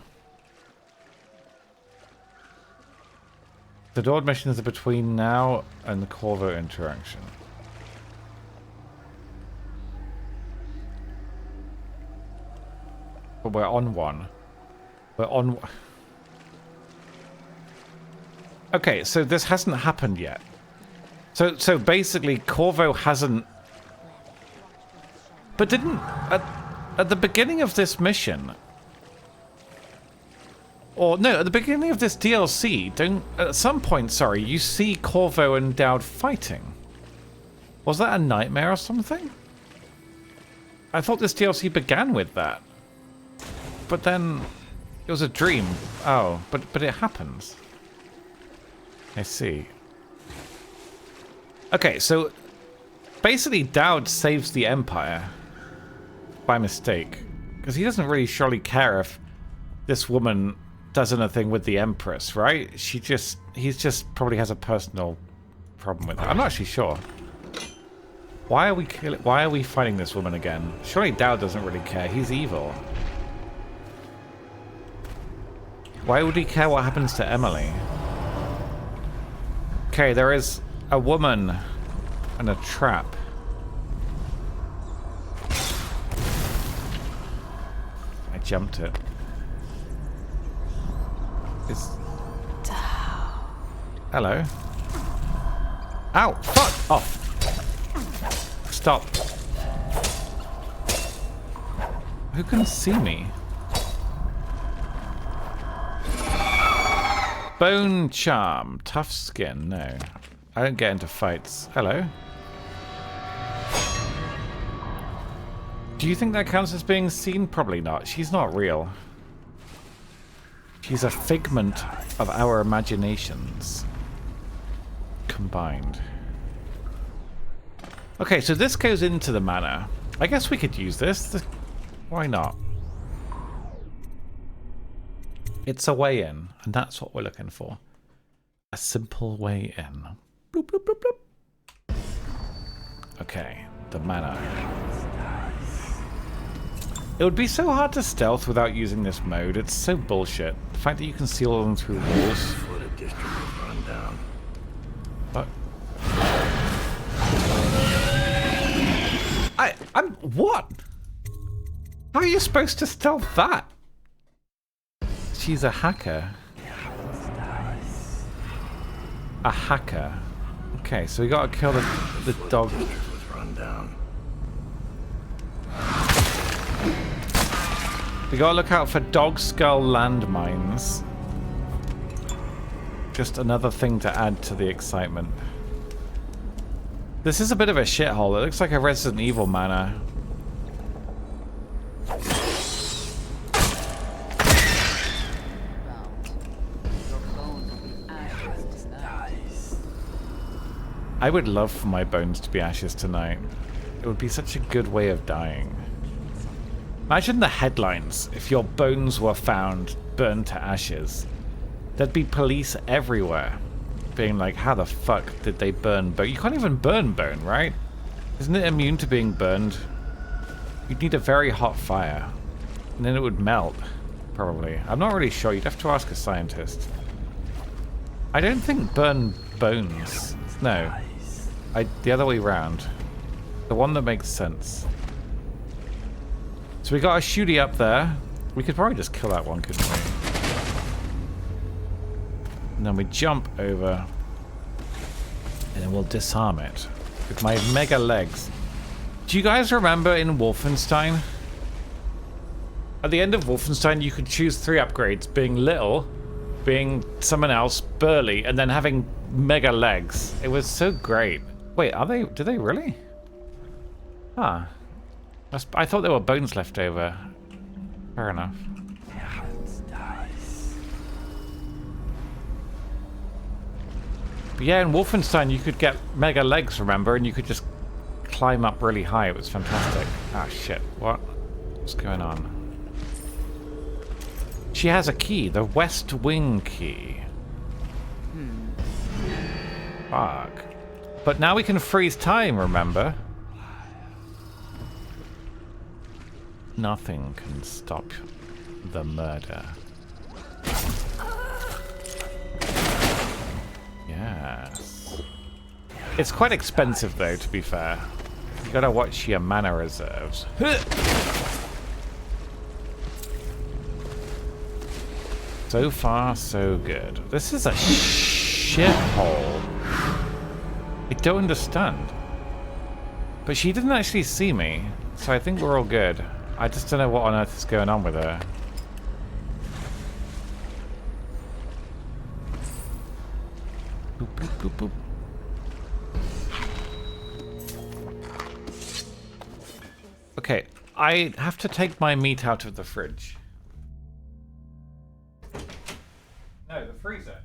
Speaker 1: The Dord missions are between now and the Corvo interaction. But we're on one. We're on... Okay, so this hasn't happened yet. So basically, Corvo hasn't... But didn't... At the beginning of this mission... Or, no, at the beginning of this DLC, at some point, sorry, you see Corvo and Dowd fighting. Was that a nightmare or something? I thought this DLC began with that. But then... It was a dream. Oh, but it happens. I see. Okay, so... Basically, Dowd saves the Empire. By mistake. Because he doesn't really surely care if this woman does anything with the Empress, right? He just probably has a personal problem with her. I'm not actually sure. Why are we fighting this woman again? Surely Dowd doesn't really care. He's evil. Why would he care what happens to Emily? Okay, there is a woman and a trap. I jumped it. Hello. Ow! Fuck off! Stop. Who can see me? Bone charm. Tough skin. No. I don't get into fights. Hello. Do you think that counts as being seen? Probably not. She's not real. She's a figment of our imaginations. Combined. Okay, so this goes into the manor. I guess we could use this. Why not? It's a way in, and that's what we're looking for. A simple way in. Bloop, bloop, bloop, bloop. Okay, the manor. It would be so hard to stealth without using this mode. It's so bullshit. The fact that you can seal them through walls. What? What? How are you supposed to stealth that? She's a hacker. A hacker. Okay, so we gotta kill the dog. We gotta look out for dog skull landmines. Just another thing to add to the excitement. This is a bit of a shithole. It looks like a Resident Evil manor. I would love for my bones to be ashes tonight. It would be such a good way of dying. Imagine the headlines if your bones were found burned to ashes. There'd be police everywhere being like, how the fuck did they burn bone? You can't even burn bone, right? Isn't it immune to being burned? You'd need a very hot fire. And then it would melt, probably. I'm not really sure. You'd have to ask a scientist. I don't think burn bones. No. The other way round. The one that makes sense. So we got a shooty up there. We could probably just kill that one, couldn't we? And then we jump over. And then we'll disarm it. With my mega legs. Do you guys remember in Wolfenstein? At the end of Wolfenstein, you could choose 3 upgrades. Being little, being someone else, burly, and then having mega legs. It was so great. Wait, are they? Do they really? Ah. I thought there were bones left over. Fair enough. But yeah, in Wolfenstein you could get mega legs, remember? And you could just climb up really high. It was fantastic. Ah, shit. What? What's going on? She has a key. The West Wing key. Fuck. But now we can freeze time, remember? Nothing can stop the murder. It's quite expensive though, to be fair. You gotta watch your mana reserves. So far, so good. This is a shithole. I don't understand. But she didn't actually see me, so I think we're all good. I just don't know what on earth is going on with her. Boop, boop, boop, boop. Okay, I have to take my meat out of the fridge. No, the freezer.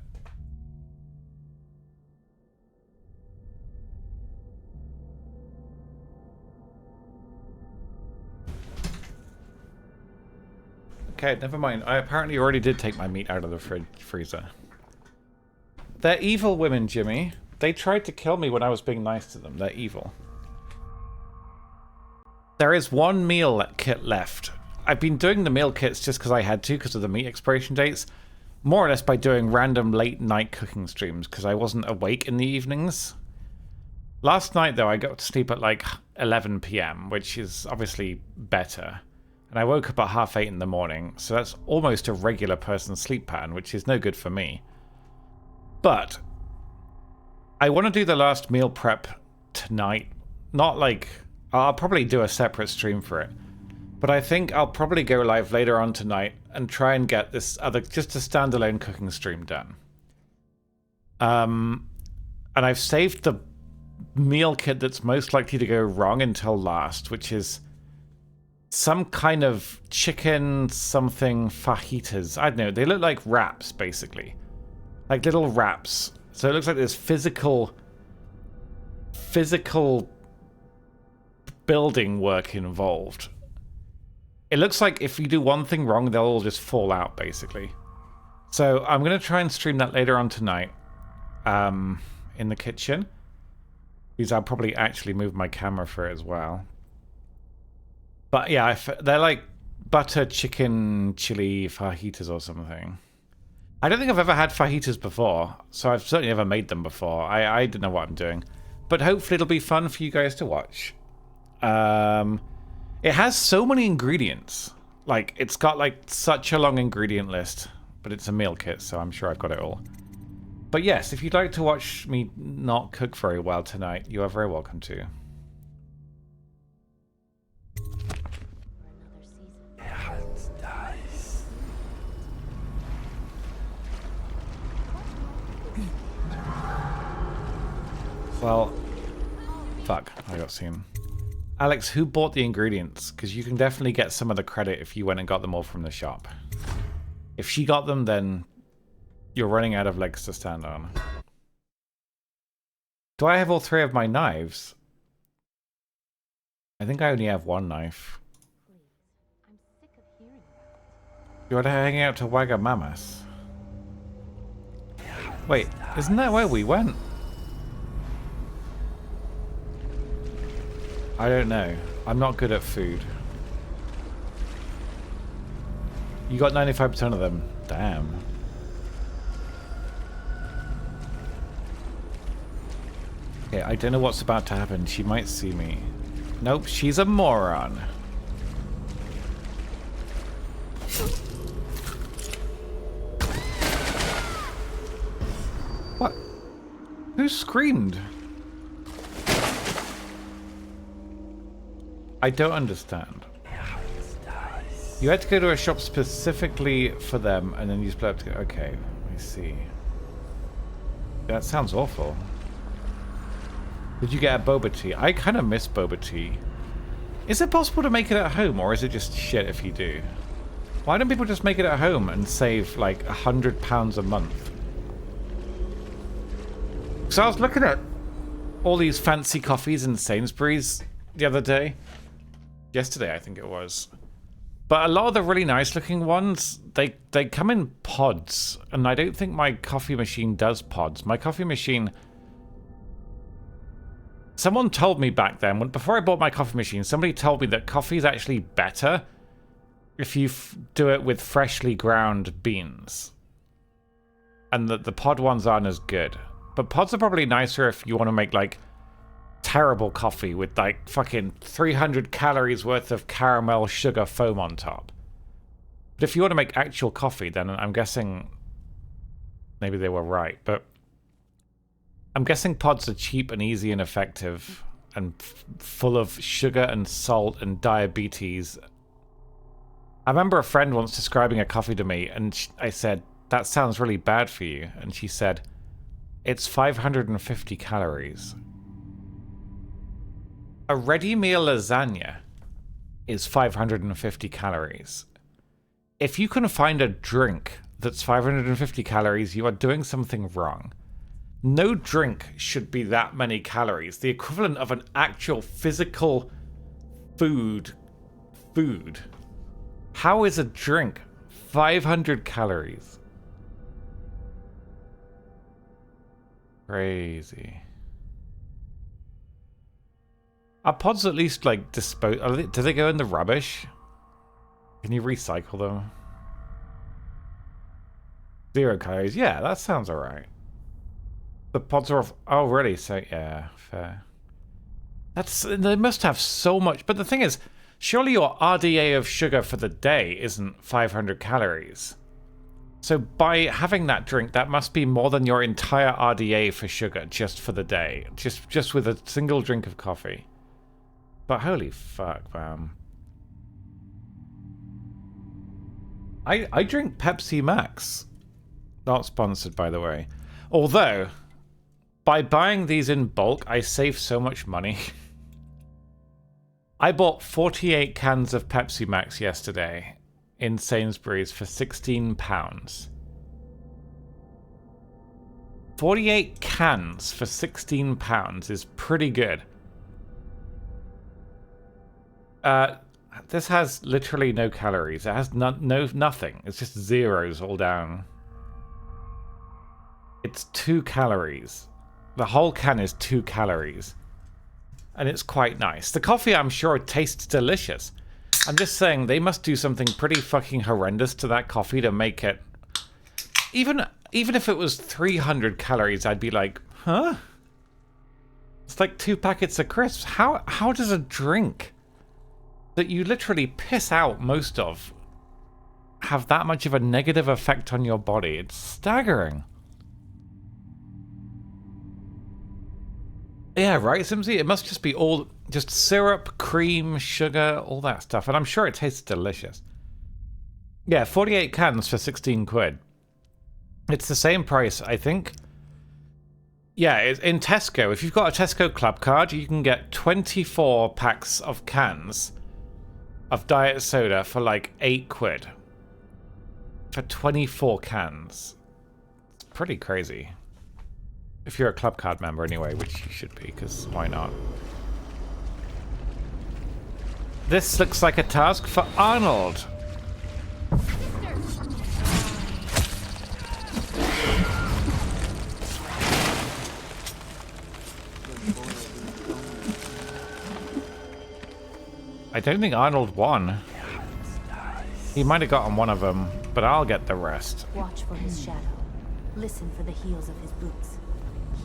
Speaker 1: Okay, never mind. I apparently already did take my meat out of the freezer. They're evil women, Jimmy. They tried to kill me when I was being nice to them. They're evil. There is one meal kit left. I've been doing the meal kits just because I had to, because of the meat expiration dates. More or less by doing random late night cooking streams, because I wasn't awake in the evenings. Last night, though, I got to sleep at like 11 PM, which is obviously better. And I woke up at 8:30 in the morning, so that's almost a regular person's sleep pattern, which is no good for me. But I want to do the last meal prep tonight. Not like... I'll probably do a separate stream for it. But I think I'll probably go live later on tonight and try and get this other... just a standalone cooking stream done. And I've saved the meal kit that's most likely to go wrong until last, which is some kind of chicken something fajitas. I don't know. They look like wraps, basically. Like little wraps. So it looks like there's physical building work involved. It looks like if you do one thing wrong, they'll all just fall out, basically. So I'm going to try and stream that later on tonight in the kitchen. Because I'll probably actually move my camera for it as well. But yeah, they're like butter chicken chili fajitas or something. I don't think I've ever had fajitas before, so I've certainly never made them before. I don't know what I'm doing. But hopefully it'll be fun for you guys to watch. It has so many ingredients. Like, it's got like such a long ingredient list. But it's a meal kit, so I'm sure I've got it all. But yes, if you'd like to watch me not cook very well tonight, you are very welcome to. Well, fuck, I got seen. Alex, who bought the ingredients? Because you can definitely get some of the credit if you went and got them all from the shop. If she got them, then you're running out of legs to stand on. Do I have all three of my knives? I think I only have one knife. You want to hang out to Wagamamas? Wait, isn't that where we went? I don't know. I'm not good at food. You got 95% of them. Damn. Okay, I don't know what's about to happen. She might see me. Nope, she's a moron. What? Who screamed? I don't understand. You had to go to a shop specifically for them, and then you split up together. Okay, I see. That sounds awful. Did you get a boba tea? I kind of miss boba tea. Is it possible to make it at home, or is it just shit if you do? Why don't people just make it at home and save like £100 a month? So I was looking at all these fancy coffees in Sainsbury's the other day. Yesterday, I think it was. But a lot of the really nice looking ones, they come in pods. And I don't think my coffee machine does pods. My coffee machine... Someone told me back then, before I bought my coffee machine, somebody told me that coffee is actually better if you do it with freshly ground beans. And that the pod ones aren't as good. But pods are probably nicer if you want to make like terrible coffee with like fucking 300 calories worth of caramel sugar foam on top. But if you want to make actual coffee, then I'm guessing maybe they were right. But I'm guessing pods are cheap and easy and effective and full of sugar and salt and diabetes. I remember a friend once describing a coffee to me, and I said, "That sounds really bad for you." And she said, "It's 550 calories. A ready meal lasagna is 550 calories. If you can find a drink that's 550 calories, you are doing something wrong. No drink should be that many calories. The equivalent of an actual physical food. How is a drink 500 calories? Crazy. Are pods at least like dispose? Do they go in the rubbish? Can you recycle them? 0 calories. Yeah, that sounds alright. The pods are off. Oh, really? So yeah, fair. They must have so much. But the thing is, surely your RDA of sugar for the day isn't 500 calories. So by having that drink, that must be more than your entire RDA for sugar just for the day. Just with a single drink of coffee. But holy fuck, man. I drink Pepsi Max. Not sponsored, by the way. Although, by buying these in bulk, I save so much money. I bought 48 cans of Pepsi Max yesterday in Sainsbury's for £16. 48 cans for £16 is pretty good. This has literally no calories. It has nothing. It's just zeros all down. It's 2 calories. The whole can is 2 calories. And it's quite nice. The coffee, I'm sure, tastes delicious. I'm just saying they must do something pretty fucking horrendous to that coffee to make it... Even if it was 300 calories, I'd be like, huh? It's like 2 packets of crisps. How does a drink that you literally piss out most of have that much of a negative effect on your body? It's staggering. Yeah, right, Simsy? It must just be all just syrup, cream, sugar, all that stuff. And I'm sure it tastes delicious. Yeah, 48 cans for 16 quid. It's the same price, I think. Yeah, in Tesco. If you've got a Tesco Club card, you can get 24 packs of cans of diet soda for like 8 quid. For 24 cans. It's pretty crazy. If you're a club card member anyway, which you should be, because why not? This looks like a task for Arnold. I don't think Arnold won. He might have gotten one of them, but I'll get the rest.
Speaker 9: Watch for his shadow. Listen for the heels of his boots.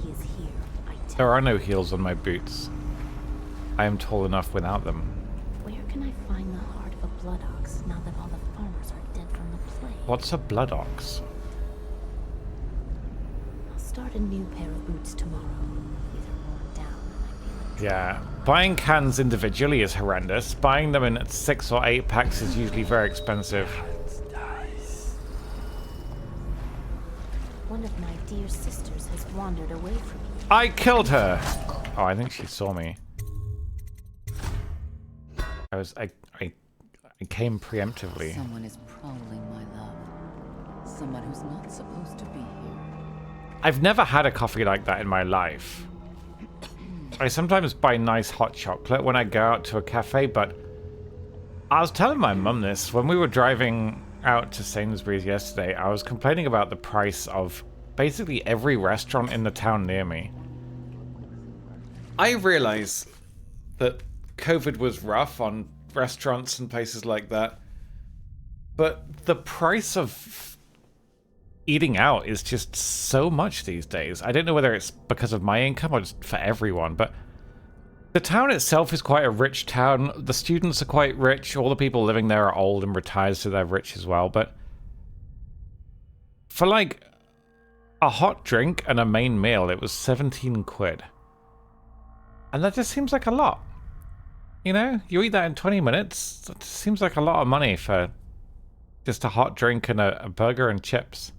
Speaker 9: He is here, I tell you.
Speaker 1: There are no heels on my boots. I am tall enough without them.
Speaker 9: Where can I find the heart of a blood ox now that all the farmers are dead from the plague?
Speaker 1: What's a blood ox?
Speaker 9: I'll start a new pair of boots tomorrow. These are worn down and I feel
Speaker 1: Yeah, buying cans individually is horrendous. Buying them in 6 or 8 packs is usually very expensive.
Speaker 9: One of my dear sisters has wandered away from me.
Speaker 1: I killed her! Oh, I think she saw me. I came preemptively.
Speaker 10: Someone is prowling my love. Someone who's not supposed to be here.
Speaker 1: I've never had a coffee like that in my life. I sometimes buy nice hot chocolate when I go out to a cafe, but I was telling my mum this when we were driving out to Sainsbury's yesterday. I was complaining about the price of basically every restaurant in the town near me. I realize that COVID was rough on restaurants and places like that, but the price of eating out is just so much these days. I don't know whether it's because of my income or just for everyone, but the town itself is quite a rich town. The students are quite rich. All the people living there are old and retired, so they're rich as well. But for like a hot drink and a main meal, it was 17 quid. And that just seems like a lot. You know, you eat that in 20 minutes. That just seems like a lot of money for just a hot drink and a burger and chips.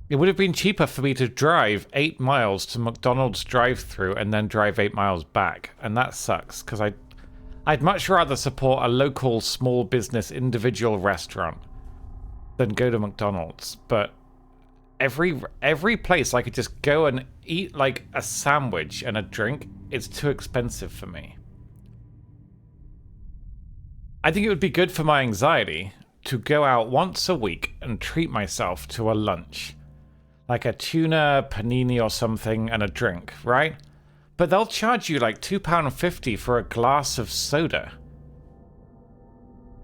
Speaker 1: It would have been cheaper for me to drive 8 miles to McDonald's drive-thru and then drive 8 miles back. And that sucks, because I'd much rather support a local small business individual restaurant than go to McDonald's. But every place I could just go and eat like a sandwich and a drink, it's too expensive for me. I think it would be good for my anxiety to go out once a week and treat myself to a lunch. Like a tuna, panini or something, and a drink, right? But they'll charge you like £2.50 for a glass of soda.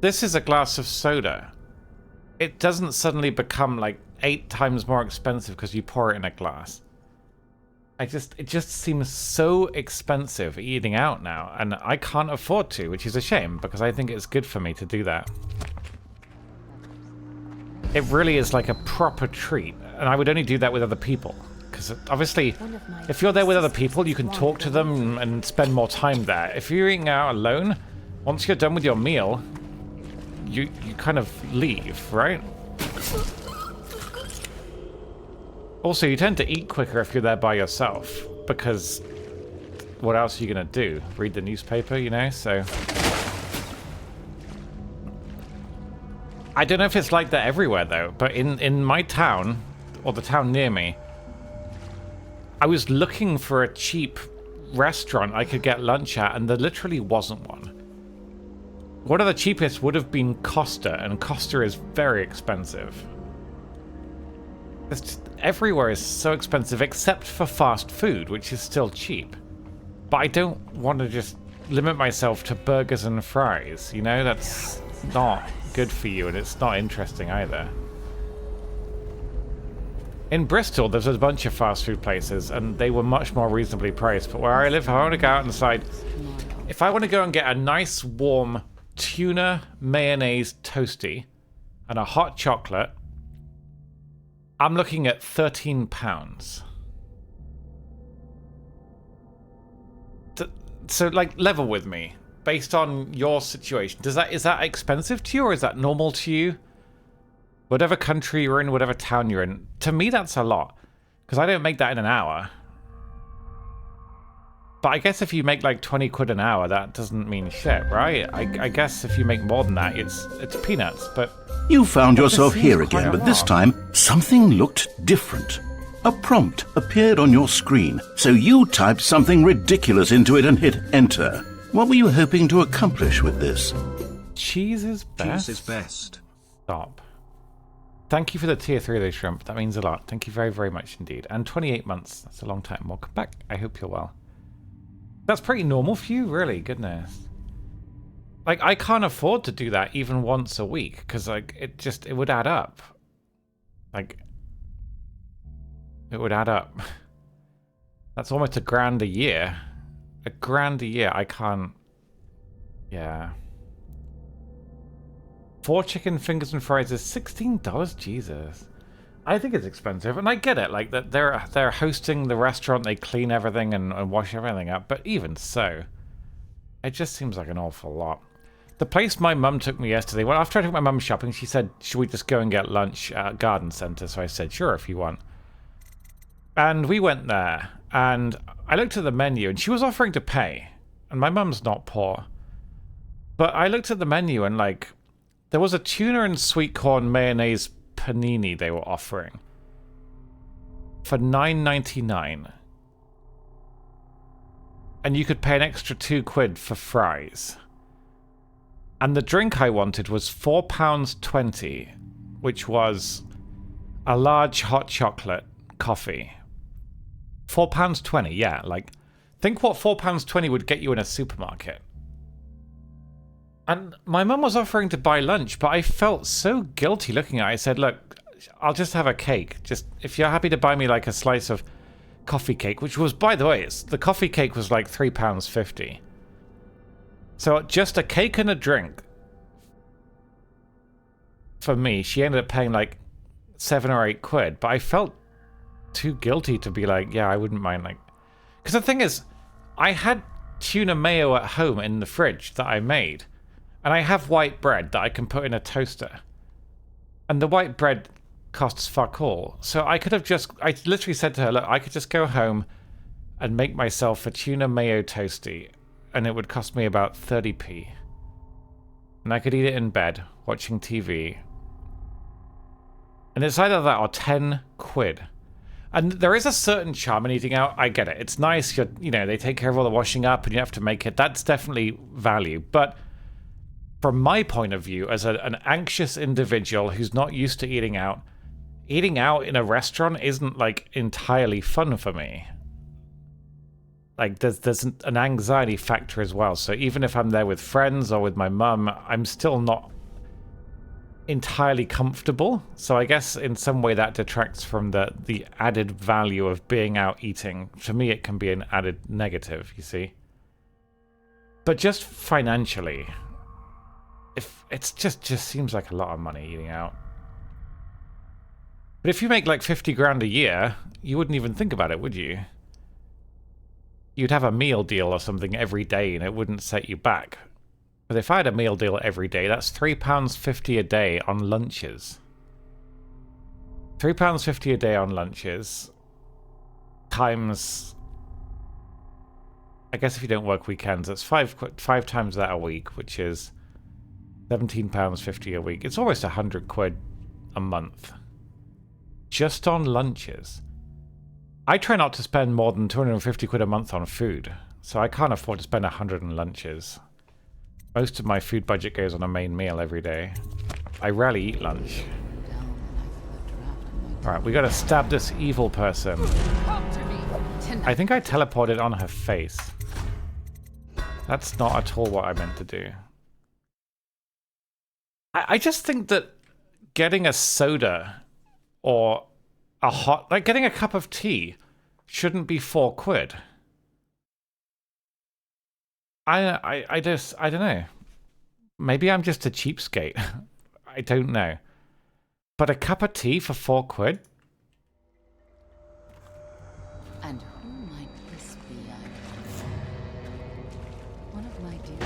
Speaker 1: This is a glass of soda. It doesn't suddenly become like 8 times more expensive because you pour it in a glass. It just seems so expensive eating out now, and I can't afford to, which is a shame because I think it's good for me to do that. It really is like a proper treat, and I would only do that with other people. Because obviously, if you're there with other people, you can talk to them and spend more time there. If you're eating out alone, once you're done with your meal, you kind of leave, right? Also, you tend to eat quicker if you're there by yourself, because what else are you going to do? Read the newspaper, you know? So I don't know if it's like that everywhere, though, but in my town, or the town near me, I was looking for a cheap restaurant I could get lunch at, and there literally wasn't one. One of the cheapest would have been Costa, and Costa is very expensive. It's just, everywhere is so expensive, except for fast food, which is still cheap. But I don't want to just limit myself to burgers and fries, you know? That's not good for you, and it's not interesting either. In Bristol, there's a bunch of fast food places, and they were much more reasonably priced. But where I live, if I want to go out inside, if I want to go and get a nice warm tuna mayonnaise toasty and a hot chocolate, I'm looking at £13. So, like, level with me. Based on your situation, is that expensive to you, or is that normal to you? Whatever country you're in, whatever town you're in, to me that's a lot, because I don't make that in an hour. But I guess if you make like 20 quid an hour, that doesn't mean shit, right? I guess if you make more than that, it's peanuts. But
Speaker 5: you found yourself here again, but this time something looked different. A prompt appeared on your screen, so you typed something ridiculous into it and hit enter. What were you hoping to accomplish with this?
Speaker 1: Cheese is best.
Speaker 3: Cheese is best.
Speaker 1: Stop. Thank you for the tier 3 of the shrimp. That means a lot. Thank you very, very much indeed. And 28 months. That's a long time. Welcome back. I hope you're well. That's pretty normal for you, really. Goodness. Like, I can't afford to do that even once a week, because, like, it would add up. Like, it would add up. That's almost $1,000 a year. $1,000 a year. I can't. Yeah. 4 chicken fingers and fries is $16. Jesus. I think it's expensive, and I get it. Like that, they're hosting the restaurant, they clean everything and wash everything up. But even so, it just seems like an awful lot. The place my mum took me yesterday. Well, after I took my mum shopping, she said, "Should we just go and get lunch at Garden Centre?" So I said, "Sure, if you want." And we went there, and I looked at the menu, and she was offering to pay. And my mum's not poor, but I looked at the menu, and like, there was a tuna and sweet corn mayonnaise panini they were offering for $9.99, and you could pay an extra 2 quid for fries. And the drink I wanted was £4.20, which was a large hot chocolate coffee. £4.20, yeah. Like, think what £4.20 would get you in a supermarket. And my mum was offering to buy lunch, but I felt so guilty looking at it. I said, "Look, I'll just have a cake. Just if you're happy to buy me like a slice of coffee cake, which was, by the way, the coffee cake was like £3.50. So just a cake and a drink. For me, she ended up paying like £7 or £8, but I felt too guilty to be like, yeah, I wouldn't mind, like, because the thing is, I had tuna mayo at home in the fridge that I made, and I have white bread that I can put in a toaster, and the white bread costs fuck all. So I could have just, I literally said to her, look, I could just go home and make myself a tuna mayo toasty, and it would cost me about 30p, and I could eat it in bed watching TV. And it's either that or £10. And there is a certain charm in eating out. I get it. It's nice. You know, they take care of all the washing up and you have to make it. That's definitely value. But from my point of view, as an anxious individual who's not used to eating out in a restaurant isn't like entirely fun for me. Like there's an anxiety factor as well. So even if I'm there with friends or with my mum, I'm still not entirely comfortable. So I guess in some way that detracts from the added value of being out eating. To me, it can be an added negative, you see. But just financially, if it's just seems like a lot of money eating out. But if you make like 50 grand a year, you wouldn't even think about it, would you? You'd have a meal deal or something every day and it wouldn't set you back. But if I had a meal deal every day, that's £3.50 a day on lunches. £3.50 a day on lunches times, I guess if you don't work weekends, that's five times that a week, which is £17.50 a week. It's almost £100 a month. Just on lunches. I try not to spend more than £250 a month on food, so I can't afford to spend 100 on lunches. Most of my food budget goes on a main meal every day. I rarely eat lunch. Alright, we gotta stab this evil person. I think I teleported on her face. That's not at all what I meant to do. I just think that getting a soda or a hot, like getting a cup of tea shouldn't be £4. I don't know. Maybe I'm just a cheapskate. I don't know. But a cup of tea for £4?
Speaker 10: And who might this be? One of my dear.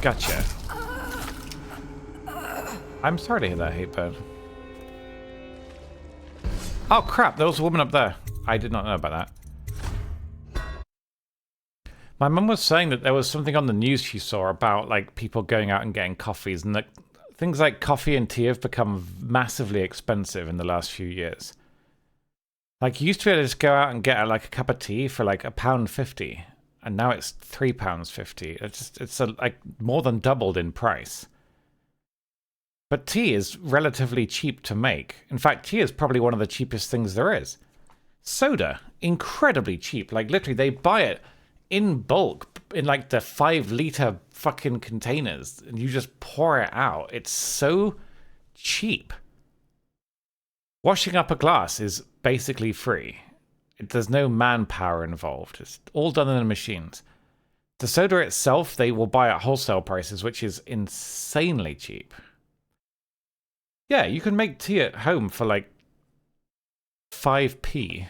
Speaker 1: Gotcha. I'm sorry to hear that, Hatebird. Oh crap, there was a woman up there. I did not know about that. My mum was saying that there was something on the news she saw about like people going out and getting coffees, and that things like coffee and tea have become massively expensive in the last few years. Like you used to be able to just go out and get like a cup of tea for like £1.50, and now it's £3.50. It's like more than doubled in price. But tea is relatively cheap to make. In fact, tea is probably one of the cheapest things there is. Soda, incredibly cheap. Like literally, they buy it in bulk in like the 5-litre fucking containers, and you just pour it out. It's so cheap. Washing up a glass is basically free. There's no manpower involved. It's all done in the machines. The soda itself, they will buy at wholesale prices, which is insanely cheap. Yeah, you can make tea at home for like 5p.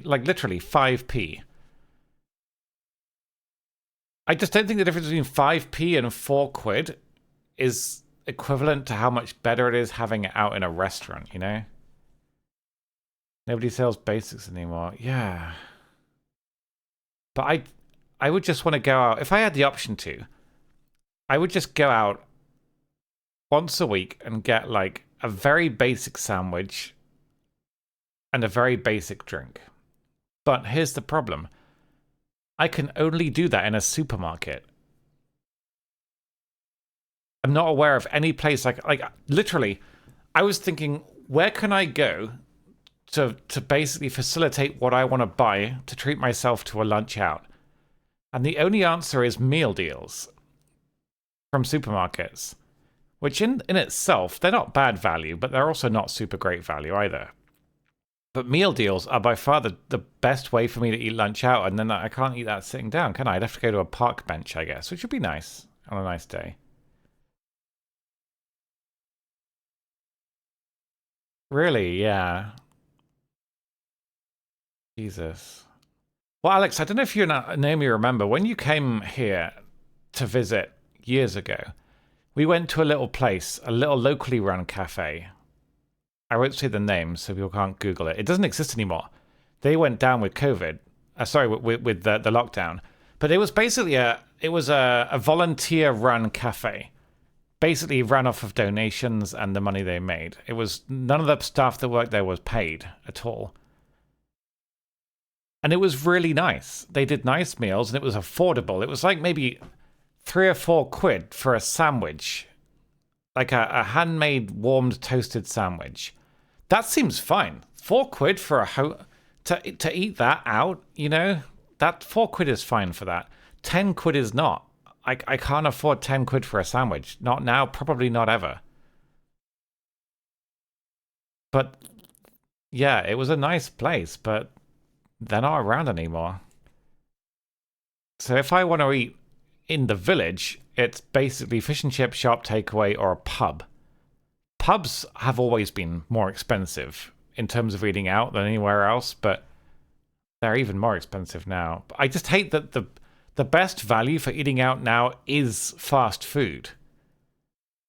Speaker 1: Like literally 5p. I just don't think the difference between 5p and £4 is equivalent to how much better it is having it out in a restaurant, you know? Nobody sells basics anymore. Yeah. But I would just want to go out. If I had the option to, I would just go out once a week and get like a very basic sandwich and a very basic drink. But here's the problem. I can only do that in a supermarket. I'm not aware of any place like literally, I was thinking, where can I go to basically facilitate what I want to buy to treat myself to a lunch out? And the only answer is meal deals from supermarkets, which in itself, they're not bad value, but they're also not super great value either. But meal deals are by far the best way for me to eat lunch out, and then I can't eat that sitting down, can I? I'd have to go to a park bench, I guess, which would be nice on a nice day. Really, yeah. Jesus. Well, Alex, I don't know if you and Naomi remember, when you came here to visit years ago, we went to a little place, a little locally run cafe. I won't say the name so people can't Google it. It doesn't exist anymore. They went down with COVID. With the lockdown. But it was basically a volunteer-run cafe. Basically ran off of donations and the money they made. It was none of the staff that worked there was paid at all. And it was really nice. They did nice meals and it was affordable. It was like maybe 3 or 4 quid for a sandwich. Like a handmade, warmed, toasted sandwich. That seems fine. 4 quid for to eat that out, you know? That 4 quid is fine for that. 10 quid is not. I can't afford 10 quid for a sandwich. Not now, probably not ever. But, yeah, it was a nice place, but they're not around anymore. So if I want to eat in the village, it's basically fish and chip shop, takeaway, or a pub. Pubs have always been more expensive in terms of eating out than anywhere else, but they're even more expensive now. I just hate that the best value for eating out now is fast food.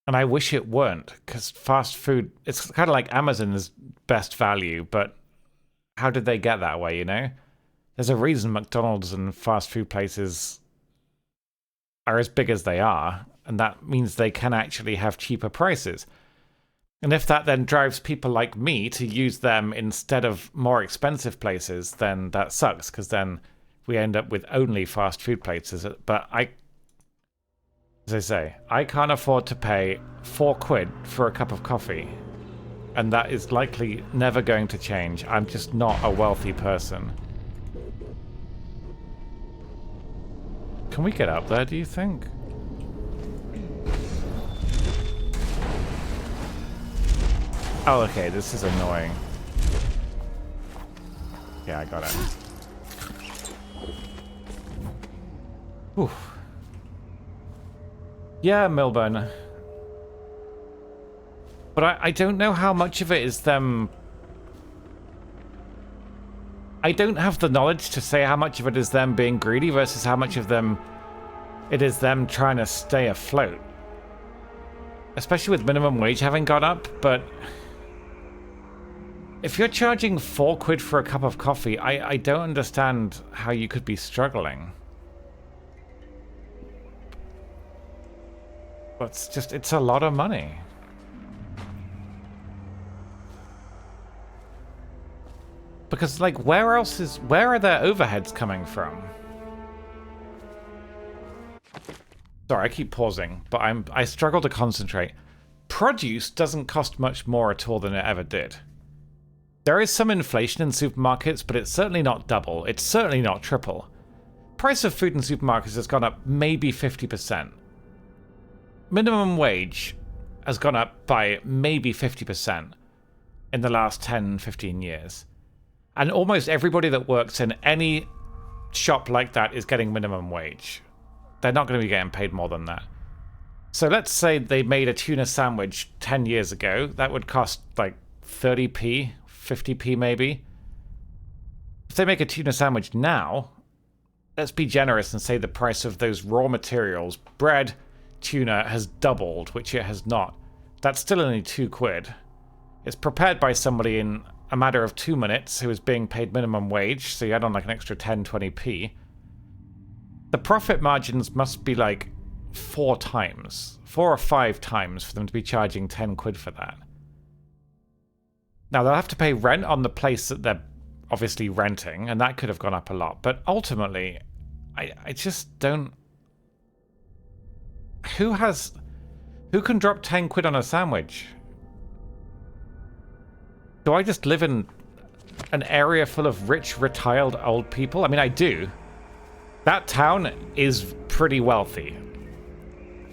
Speaker 1: And I wish it weren't, because fast food, it's kind of like Amazon's best value, but how did they get that way, you know? There's a reason McDonald's and fast food places are as big as they are, and that means they can actually have cheaper prices. And if that then drives people like me to use them instead of more expensive places, then that sucks, because then we end up with only fast food places. But as I say, I can't afford to pay 4 quid for a cup of coffee. And that is likely never going to change. I'm just not a wealthy person. Can we get up there, do you think? Oh, okay, this is annoying. Yeah, I got it. Oof. Yeah, Milburn. But I don't know how much of it is them... I don't have the knowledge to say how much of it is them being greedy versus how much of them it is them trying to stay afloat. Especially with minimum wage having gone up, but... if you're charging 4 quid for a cup of coffee, I don't understand how you could be struggling. But it's a lot of money. Because, like, where are their overheads coming from? Sorry, I keep pausing, but I struggle to concentrate. Produce doesn't cost much more at all than it ever did. There is some inflation in supermarkets, but it's certainly not double. It's certainly not triple. Price of food in supermarkets has gone up maybe 50%. Minimum wage has gone up by maybe 50% in the last 10, 15 years. And almost everybody that works in any shop like that is getting minimum wage. They're not going to be getting paid more than that. So let's say they made a tuna sandwich 10 years ago. That would cost like 30p, 50p maybe. If they make a tuna sandwich now, let's be generous and say the price of those raw materials, bread, tuna, has doubled, which it has not. That's still only 2 quid. It's prepared by somebody in a matter of 2 minutes who is being paid minimum wage, so you add on like an extra 10, 20p. The profit margins must be like 4 or 5 times for them to be charging 10 quid for that. Now, they'll have to pay rent on the place that they're obviously renting, and that could have gone up a lot. But ultimately, I just don't... Who can drop 10 quid on a sandwich? Do I just live in an area full of rich, retired old people? I mean, I do. That town is pretty wealthy.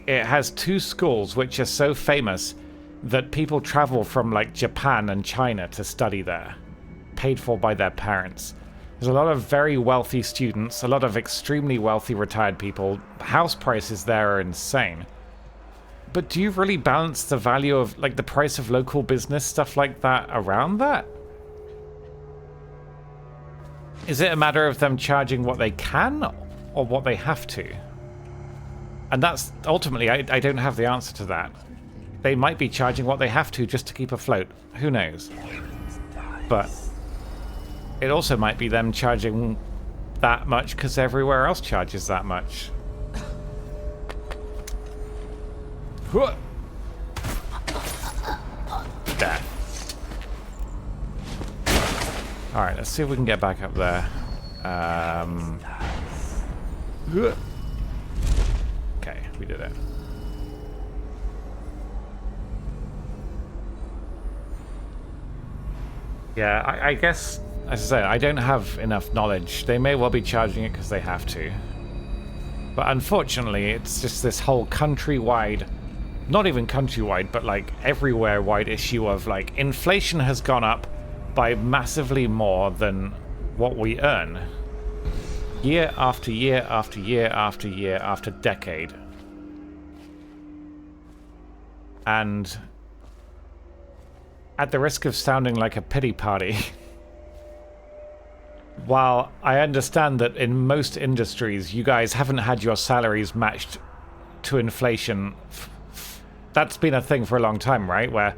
Speaker 1: it has 2 schools which are so famous that people travel from like Japan and China to study there, paid for by their parents. There's a lot of very wealthy students, a lot of extremely wealthy retired people. House prices there are insane. But do you really balance the value of, like, the price of local business, stuff like that, around that? Is it a matter of them charging what they can or what they have to? And that's ultimately, I don't have the answer to that. They might be charging what they have to just to keep afloat. Who knows? But it also might be them charging that much because everywhere else charges that much. There. Alright, let's see if we can get back up there. Okay, we did it. Yeah, I guess, as I said, I don't have enough knowledge. They may well be charging it because they have to. But unfortunately, it's just this whole countrywide, not even countrywide, but like everywhere-wide issue of like inflation has gone up by massively more than what we earn. Year after year after year after year after decade. And at the risk of sounding like a pity party, while I understand that in most industries you guys haven't had your salaries matched to inflation, that's been a thing for a long time, right? Where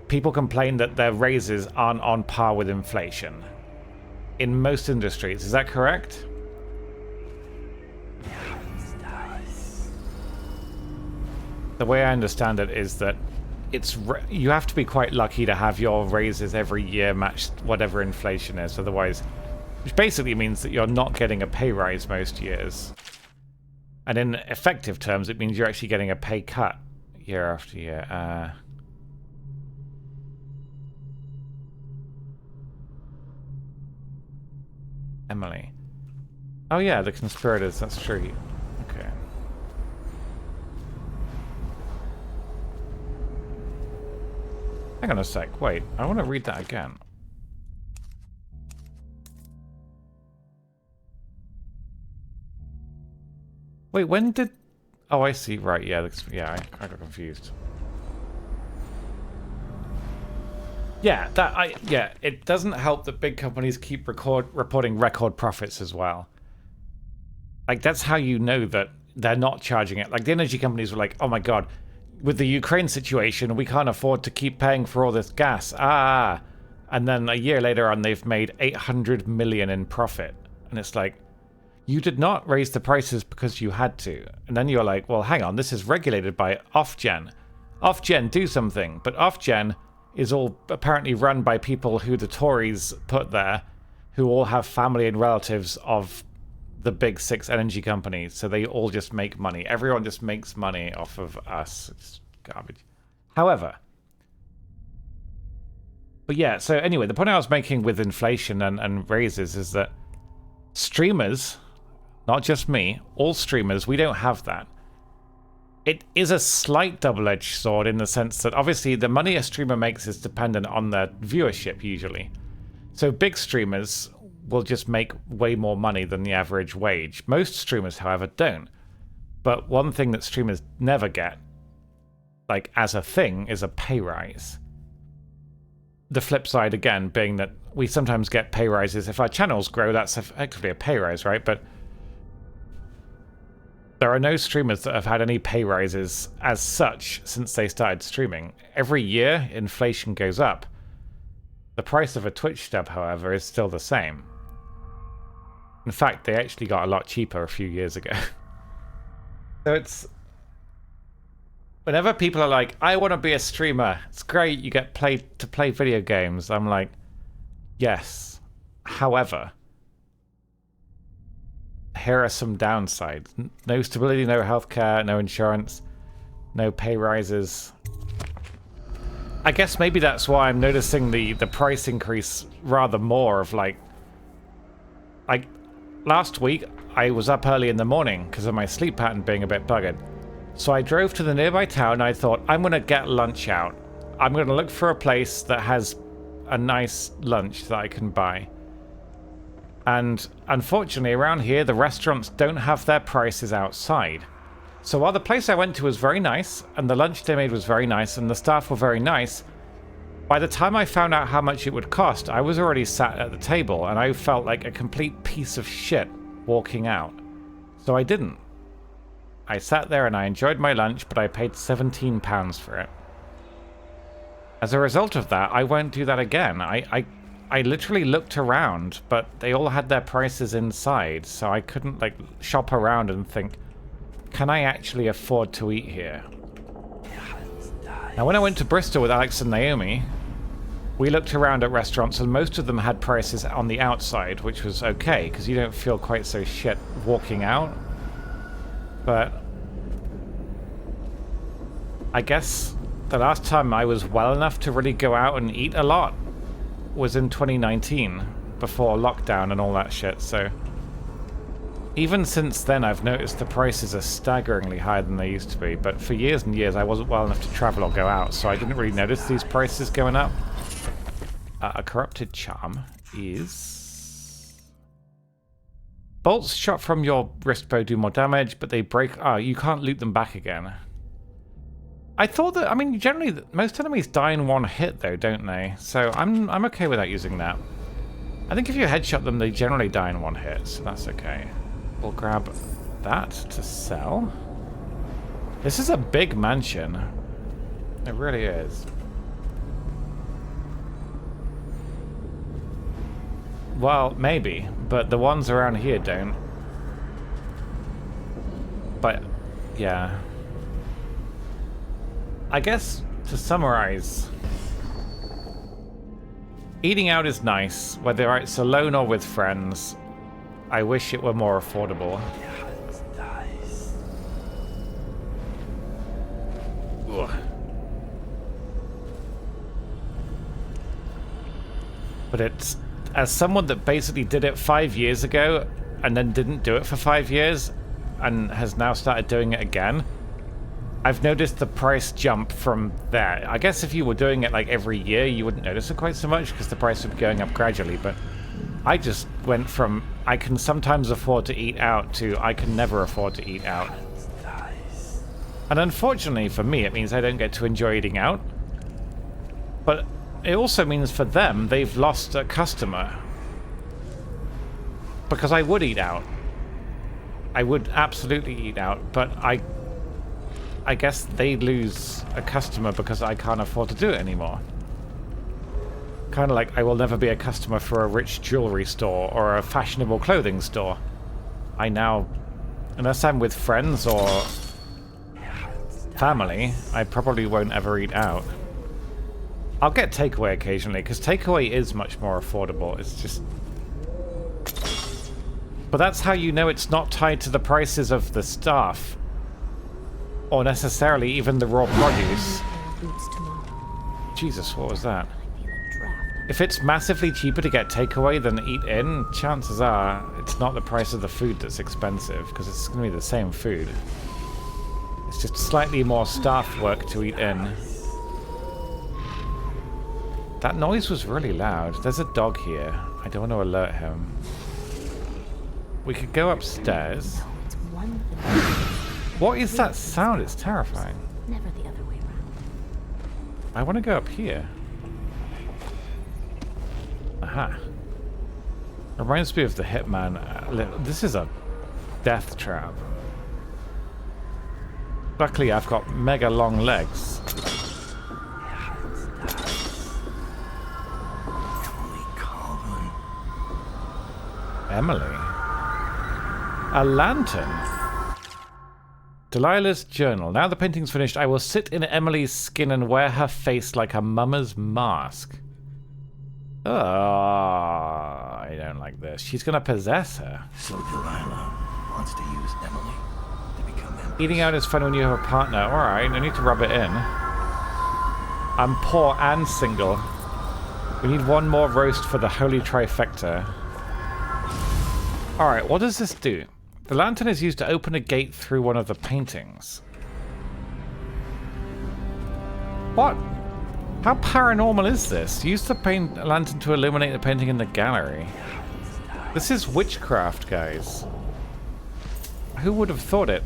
Speaker 1: people complain that their raises aren't on par with inflation. In most industries, is that correct? The way I understand it is that you have to be quite lucky to have your raises every year match whatever inflation is, otherwise, which basically means that you're not getting a pay rise most years. And in effective terms, it means you're actually getting a pay cut year after year. Emily. Oh yeah, the conspirators, that's true. Okay. Hang on a sec, wait, I want to read that again. Wait, when did... Oh, I see, right, yeah, I got confused. Yeah, it doesn't help that big companies keep reporting record profits as well. Like, that's how you know that they're not charging it. Like, the energy companies were like, oh my god, with the Ukraine situation, we can't afford to keep paying for all this gas. And then a year later on, they've made 800 million in profit. And it's like, you did not raise the prices because you had to. And then you're like, well, hang on, this is regulated by Ofgem. Ofgem, do something. But Ofgem is all apparently run by people who the Tories put there, who all have family and relatives of the big 6 energy companies, so they all just make money. Everyone just makes money off of us. It's garbage. However, but yeah, so anyway, the point I was making with inflation and raises is that streamers, not just me, all streamers, we don't have that. It is a slight double-edged sword in the sense that obviously the money a streamer makes is dependent on their viewership usually. So big streamers will just make way more money than the average wage. Most streamers, however, don't. But one thing that streamers never get, like as a thing, is a pay rise. The flip side, again, being that we sometimes get pay rises. If our channels grow, that's effectively a pay rise, right? But there are no streamers that have had any pay rises as such since they started streaming. Every year, inflation goes up. The price of a Twitch sub, however, is still the same. In fact, they actually got a lot cheaper a few years ago. So it's... Whenever people are like, I want to be a streamer, it's great, you get to play video games. I'm like, yes. However, here are some downsides. No stability, no healthcare, no insurance, no pay rises. I guess maybe that's why I'm noticing the price increase rather more of like last week I was up early in the morning because of my sleep pattern being a bit buggered. So I drove to the nearby town and I thought, I'm going to get lunch out. I'm going to look for a place that has a nice lunch that I can buy. And unfortunately, around here, the restaurants don't have their prices outside. So while the place I went to was very nice, and the lunch they made was very nice, and the staff were very nice, by the time I found out how much it would cost, I was already sat at the table, and I felt like a complete piece of shit walking out. So I didn't. I sat there and I enjoyed my lunch, but I paid £17 for it. As a result of that, I won't do that again. I literally looked around, but they all had their prices inside, so I couldn't, like, shop around and think, can I actually afford to eat here? Now, when I went to Bristol with Alex and Naomi, we looked around at restaurants, and most of them had prices on the outside, which was okay, because you don't feel quite so shit walking out. But I guess the last time I was well enough to really go out and eat a lot was in 2019, before lockdown and all that shit, so even since then I've noticed the prices are staggeringly higher than they used to be, but for years and years I wasn't well enough to travel or go out, so I didn't really notice these prices going up. A corrupted charm is... Bolts shot from your wrist bow do more damage, but they break... Oh, you can't loot them back again. I thought that, I mean, generally, most enemies die in one hit, though, don't they? So I'm okay without using that. I think if you headshot them, they generally die in one hit, so that's okay. We'll grab that to sell. This is a big mansion. It really is. Well, maybe, but the ones around here don't. But, yeah. I guess, to summarize, eating out is nice, whether it's alone or with friends. I wish it were more affordable. Ugh. But it's, as someone that basically did it 5 years ago and then didn't do it for 5 years and has now started doing it again, I've noticed the price jump from there. I guess if you were doing it like every year, you wouldn't notice it quite so much because the price would be going up gradually, but I just went from I can sometimes afford to eat out to I can never afford to eat out. And unfortunately for me, it means I don't get to enjoy eating out. But it also means for them, they've lost a customer. Because I would eat out. I would absolutely eat out, but I guess they lose a customer because I can't afford to do it anymore. Kind of like I will never be a customer for a rich jewelry store or a fashionable clothing store. I now, unless I'm with friends or family, I probably won't ever eat out. I'll get takeaway occasionally, because takeaway is much more affordable. It's just... But that's how you know it's not tied to the prices of the staff. Or necessarily even the raw produce. Jesus, what was that? If it's massively cheaper to get takeaway than eat in, chances are it's not the price of the food that's expensive, because it's going to be the same food. It's just slightly more staff work to eat in. That noise was really loud. There's a dog here. I don't want to alert him. We could go upstairs. What is that sound? It's terrifying.
Speaker 9: Never the other way around.
Speaker 1: I want to go up here. Aha. Reminds me of the Hitman. This is a death trap. Luckily, I've got mega long legs. Emily. A lantern. Delilah's journal. Now the painting's finished, I will sit in Emily's skin and wear her face like a mama's mask. Oh, I don't like this. She's gonna possess her.
Speaker 11: So Delilah wants to use Emily to become Empress.
Speaker 1: Eating out is fun when you have a partner. Alright, no need to rub it in. I'm poor and single. We need one more roast for the holy trifecta. Alright, what does this do? The lantern is used to open a gate through one of the paintings. What? How paranormal is this? Use the lantern to illuminate the painting in the gallery. This is witchcraft, guys. Who would have thought it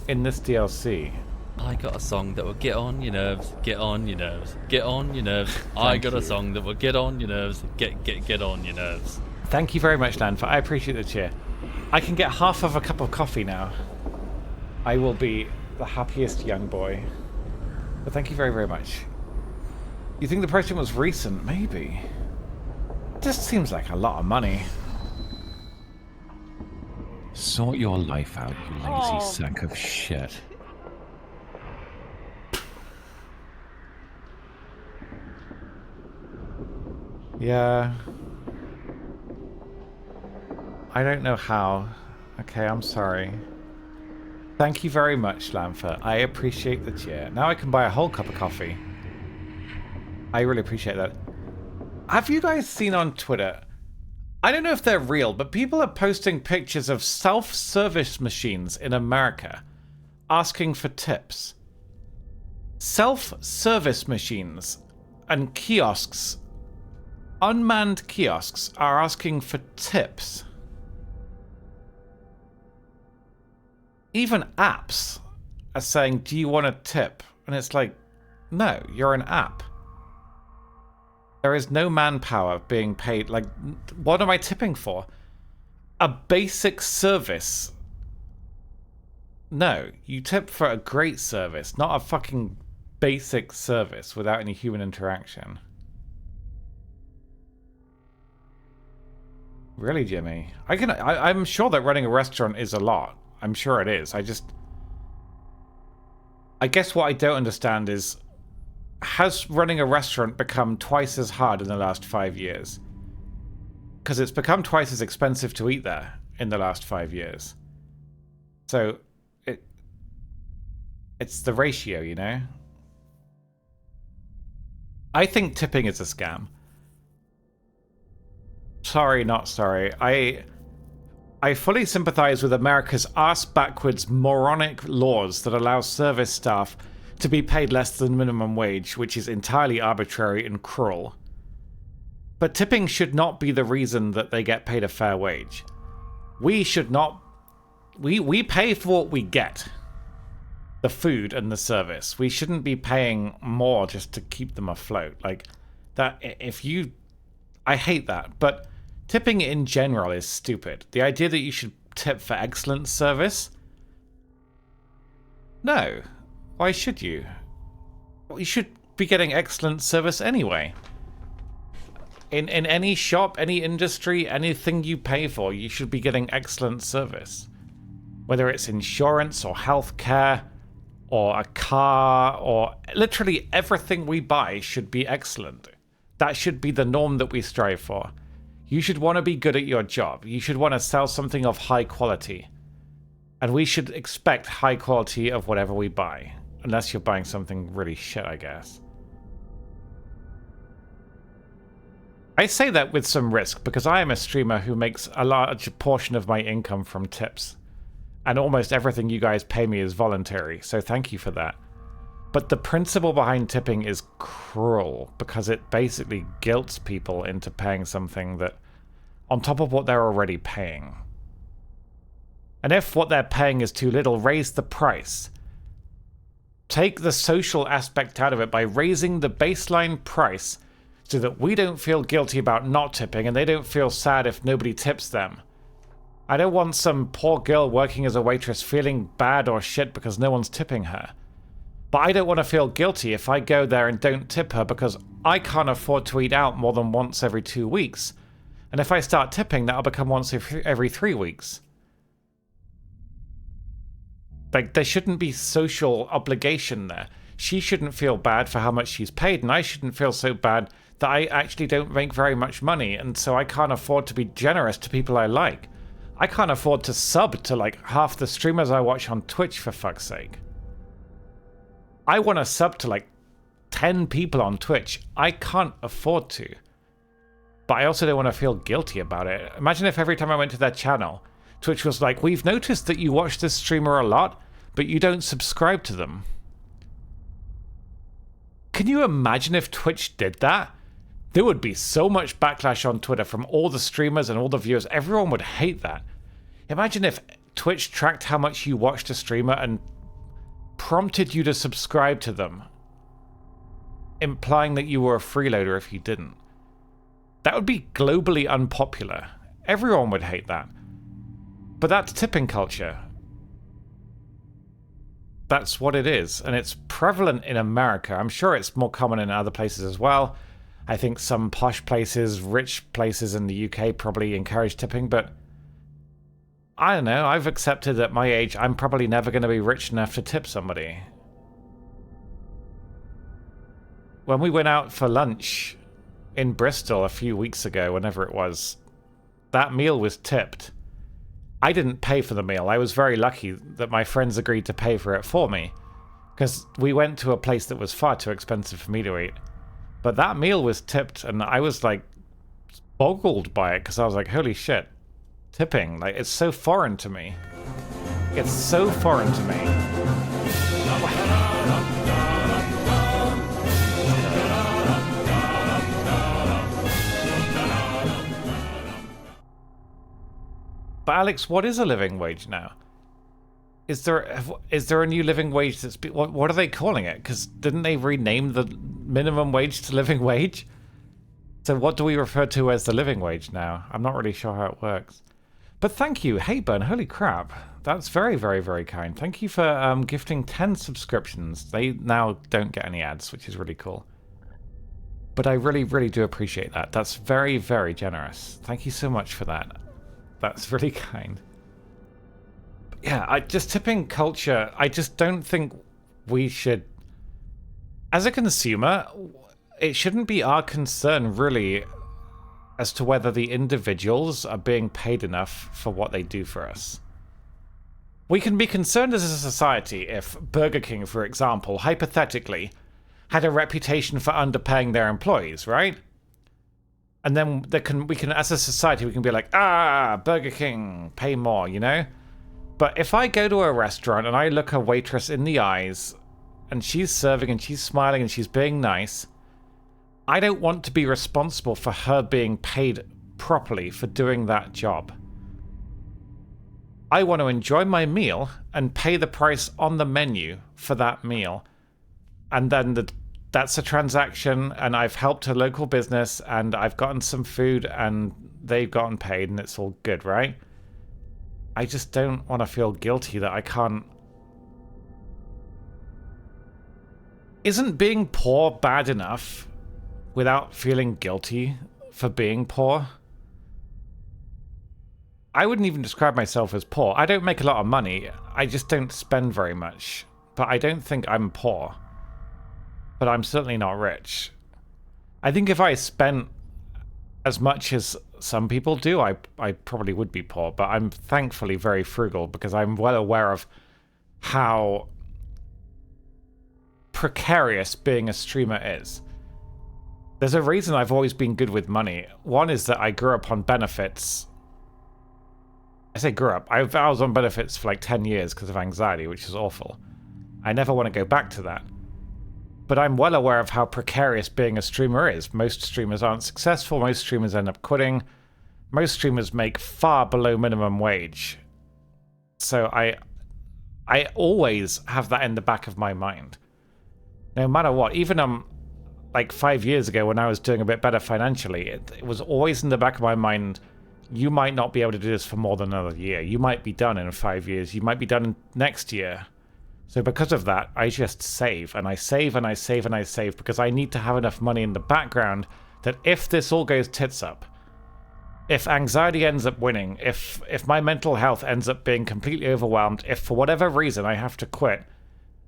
Speaker 1: in this DLC?
Speaker 12: I got a song that will get on your nerves, get on your nerves, get on your nerves. I got a song that will get on your nerves, get on your nerves.
Speaker 1: Thank you very much, Lanfa. I appreciate the cheer. I can get half of a cup of coffee now. I will be the happiest young boy. But thank you very, very much. You think the project was recent? Maybe. It just seems like a lot of money. Sort your life out, you lazy sack of shit. Yeah. I don't know how. Okay, I'm sorry. Thank you very much, Lanfa. I appreciate the cheer. Now I can buy a whole cup of coffee. I really appreciate that. Have you guys seen on Twitter? I don't know if they're real, but people are posting pictures of self-service machines in America asking for tips. Self-service machines and kiosks, unmanned kiosks, are asking for tips. Even apps are saying, do you want a tip? And it's like, no, you're an app. There is no manpower being paid. Like, what am I tipping for? A basic service. No, you tip for a great service, not a fucking basic service without any human interaction. Really, Jimmy? I'm sure that running a restaurant is a lot. I'm sure it is. I guess what I don't understand is, has running a restaurant become twice as hard in the last 5 years? Because it's become twice as expensive to eat there in the last 5 years. So, it's the ratio, you know? I think tipping is a scam. Sorry, not sorry. I fully sympathize with America's ass-backwards moronic laws that allow service staff to be paid less than minimum wage, which is entirely arbitrary and cruel. But tipping should not be the reason that they get paid a fair wage. We should not... We pay for what we get. The food and the service. We shouldn't be paying more just to keep them afloat. Like, that, if you... I hate that, but tipping in general is stupid. The idea that you should tip for excellent service? No. Why should you? Well, you should be getting excellent service anyway. In any shop, any industry, anything you pay for, you should be getting excellent service. Whether it's insurance or healthcare or a car or literally everything we buy should be excellent. That should be the norm that we strive for. You should want to be good at your job. You should want to sell something of high quality. And we should expect high quality of whatever we buy. Unless you're buying something really shit, I guess. I say that with some risk because I am a streamer who makes a large portion of my income from tips. And almost everything you guys pay me is voluntary, so thank you for that. But the principle behind tipping is cruel because it basically guilts people into paying something that, on top of what they're already paying. And if what they're paying is too little, raise the price. Take the social aspect out of it by raising the baseline price so that we don't feel guilty about not tipping and they don't feel sad if nobody tips them. I don't want some poor girl working as a waitress feeling bad or shit because no one's tipping her. But I don't want to feel guilty if I go there and don't tip her because I can't afford to eat out more than once every 2 weeks. And if I start tipping, that'll become once every 3 weeks. Like, there shouldn't be social obligation there. She shouldn't feel bad for how much she's paid, and I shouldn't feel so bad that I actually don't make very much money, and so I can't afford to be generous to people I like. I can't afford to sub to, like, half the streamers I watch on Twitch, for fuck's sake. I want to sub to, like, 10 people on Twitch. I can't afford to. But I also don't want to feel guilty about it. Imagine if every time I went to their channel, Twitch was like, we've noticed that you watch this streamer a lot, but you don't subscribe to them. Can you imagine if Twitch did that? There would be so much backlash on Twitter from all the streamers and all the viewers. Everyone would hate that. Imagine if Twitch tracked how much you watched a streamer and prompted you to subscribe to them, implying that you were a freeloader if you didn't. That would be globally unpopular. Everyone would hate that. But that's tipping culture. That's what it is, and it's prevalent in America. I'm sure it's more common in other places as well. I think some posh places, rich places in the UK probably encourage tipping, but I don't know. I've accepted at my age I'm probably never going to be rich enough to tip somebody. When we went out for lunch in Bristol a few weeks ago, whenever it was, that meal was tipped. I didn't pay for the meal. I was very lucky that my friends agreed to pay for it for me, because we went to a place that was far too expensive for me to eat. But that meal was tipped, and I was like boggled by it, because I was like, holy shit, tipping, like, it's so foreign to me. It's so foreign to me. But Alex, what is a living wage now? Is there a new living wage that's... What are they calling it? Because didn't they rename the minimum wage to living wage? So what do we refer to as the living wage now? I'm not really sure how it works. But thank you, Hayburn. Holy crap. That's very, very, very kind. Thank you for gifting 10 subscriptions. They now don't get any ads, which is really cool. But I really, really do appreciate that. That's very, very generous. Thank you so much for that. That's really kind. Yeah, just tipping culture, I just don't think we should... As a consumer, it shouldn't be our concern, really, as to whether the individuals are being paid enough for what they do for us. We can be concerned as a society if Burger King, for example, hypothetically, had a reputation for underpaying their employees, right? And then we can, as a society, we can be like, Burger King, pay more, you know? But if I go to a restaurant and I look a waitress in the eyes and she's serving and she's smiling and she's being nice, I don't want to be responsible for her being paid properly for doing that job. I want to enjoy my meal and pay the price on the menu for that meal. And then that's a transaction, and I've helped a local business and I've gotten some food and they've gotten paid and it's all good, right? I just don't want to feel guilty that I can't... Isn't being poor bad enough without feeling guilty for being poor? I wouldn't even describe myself as poor. I don't make a lot of money. I just don't spend very much. But I don't think I'm poor. But I'm certainly not rich. I think if I spent as much as some people do, I probably would be poor. But I'm thankfully very frugal because I'm well aware of how precarious being a streamer is. There's a reason I've always been good with money. One is that I grew up on benefits. I say grew up. I was on benefits for like 10 years because of anxiety, which is awful. I never want to go back to that. But I'm well aware of how precarious being a streamer is. Most streamers aren't successful. Most streamers end up quitting. Most streamers make far below minimum wage. So I always have that in the back of my mind. No matter what. Even like 5 years ago when I was doing a bit better financially, it was always in the back of my mind, you might not be able to do this for more than another year. You might be done in 5 years. You might be done next year. So because of that, I just save, and I save, and I save, and I save, because I need to have enough money in the background that if this all goes tits up, if anxiety ends up winning, if my mental health ends up being completely overwhelmed, if for whatever reason I have to quit,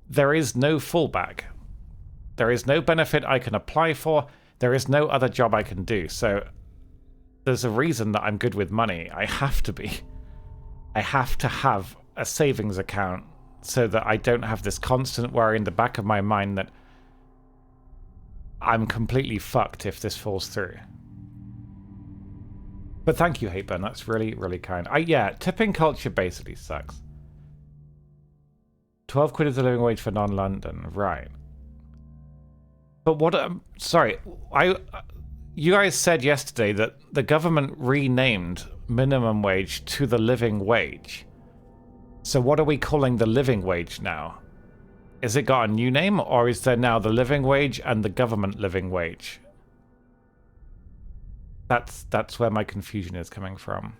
Speaker 1: there is no fallback. There is no benefit I can apply for. There is no other job I can do. So there's a reason that I'm good with money. I have to be. I have to have a savings account so that I don't have this constant worry in the back of my mind that I'm completely fucked if this falls through. But thank you, Hayburn. That's really, really kind. Yeah, tipping culture basically sucks. 12 quid is the living wage for non-London. Right. But what? Sorry, you guys said yesterday that the government renamed minimum wage to the living wage. So what are we calling the living wage now? Is it got a new name, or is there now the living wage and the government living wage? That's where my confusion is coming from.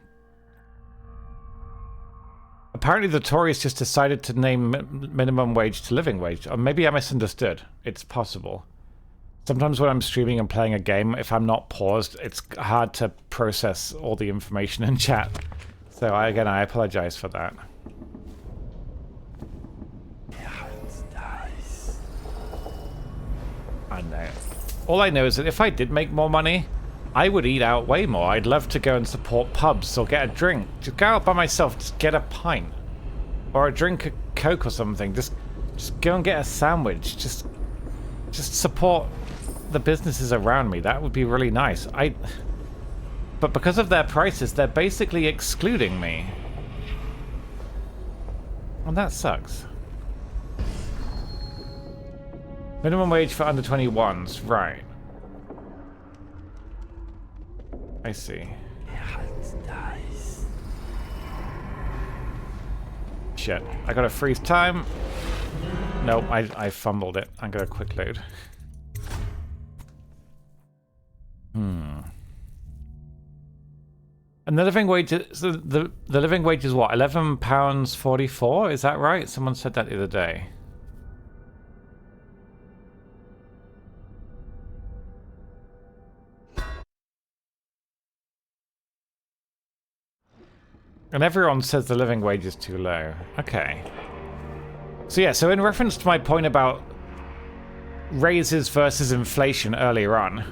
Speaker 1: Apparently the Tories just decided to name minimum wage to living wage. Or maybe I misunderstood. It's possible. Sometimes when I'm streaming and playing a game, if I'm not paused, it's hard to process all the information in chat. So again, I apologize for that. I know. All I know is that if I did make more money, I would eat out way more. I'd love to go and support pubs or get a drink. Just go out by myself, just get a pint. Or a drink of Coke or something. Just go and get a sandwich. Just support the businesses around me. That would be really nice. But because of their prices, they're basically excluding me. And that sucks. Minimum wage for under 21s, right. I see. Shit, I gotta freeze time. Nope, I fumbled it. I'm gonna quick load. And the living wage is, the living wage is what, £11.44? Is that right? Someone said that the other day. And everyone says the living wage is too low. Okay. So yeah, so in reference to my point about raises versus inflation earlier on,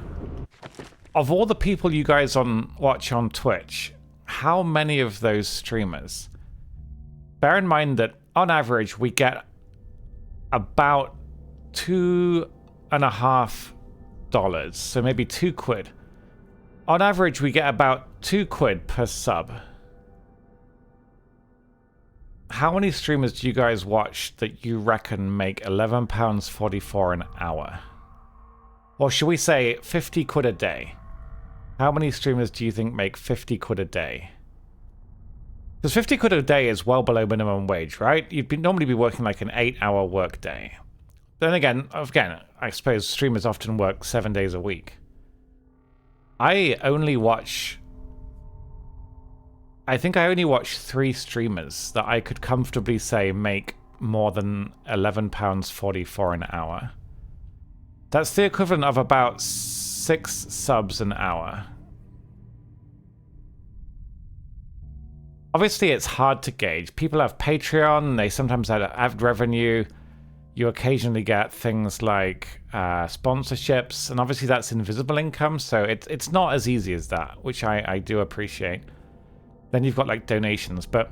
Speaker 1: of all the people you guys watch on Twitch, how many of those streamers? Bear in mind that on average we get about $2.50, so maybe £2. On average we get about £2 per sub. How many streamers do you guys watch that you reckon make £11.44 an hour? Or should we say £50 a day? How many streamers do you think make £50 a day? Because £50 a day is well below minimum wage, right? You'd normally be working like an 8-hour work day. Then again, I suppose streamers often work 7 days a week. I think I only watch 3 streamers that I could comfortably say make more than £11.44 an hour. That's the equivalent of about 6 subs an hour. Obviously, it's hard to gauge. People have Patreon, they sometimes have revenue. You occasionally get things like sponsorships, and obviously that's invisible income, so it's not as easy as that, which I do appreciate. Then you've got like donations, but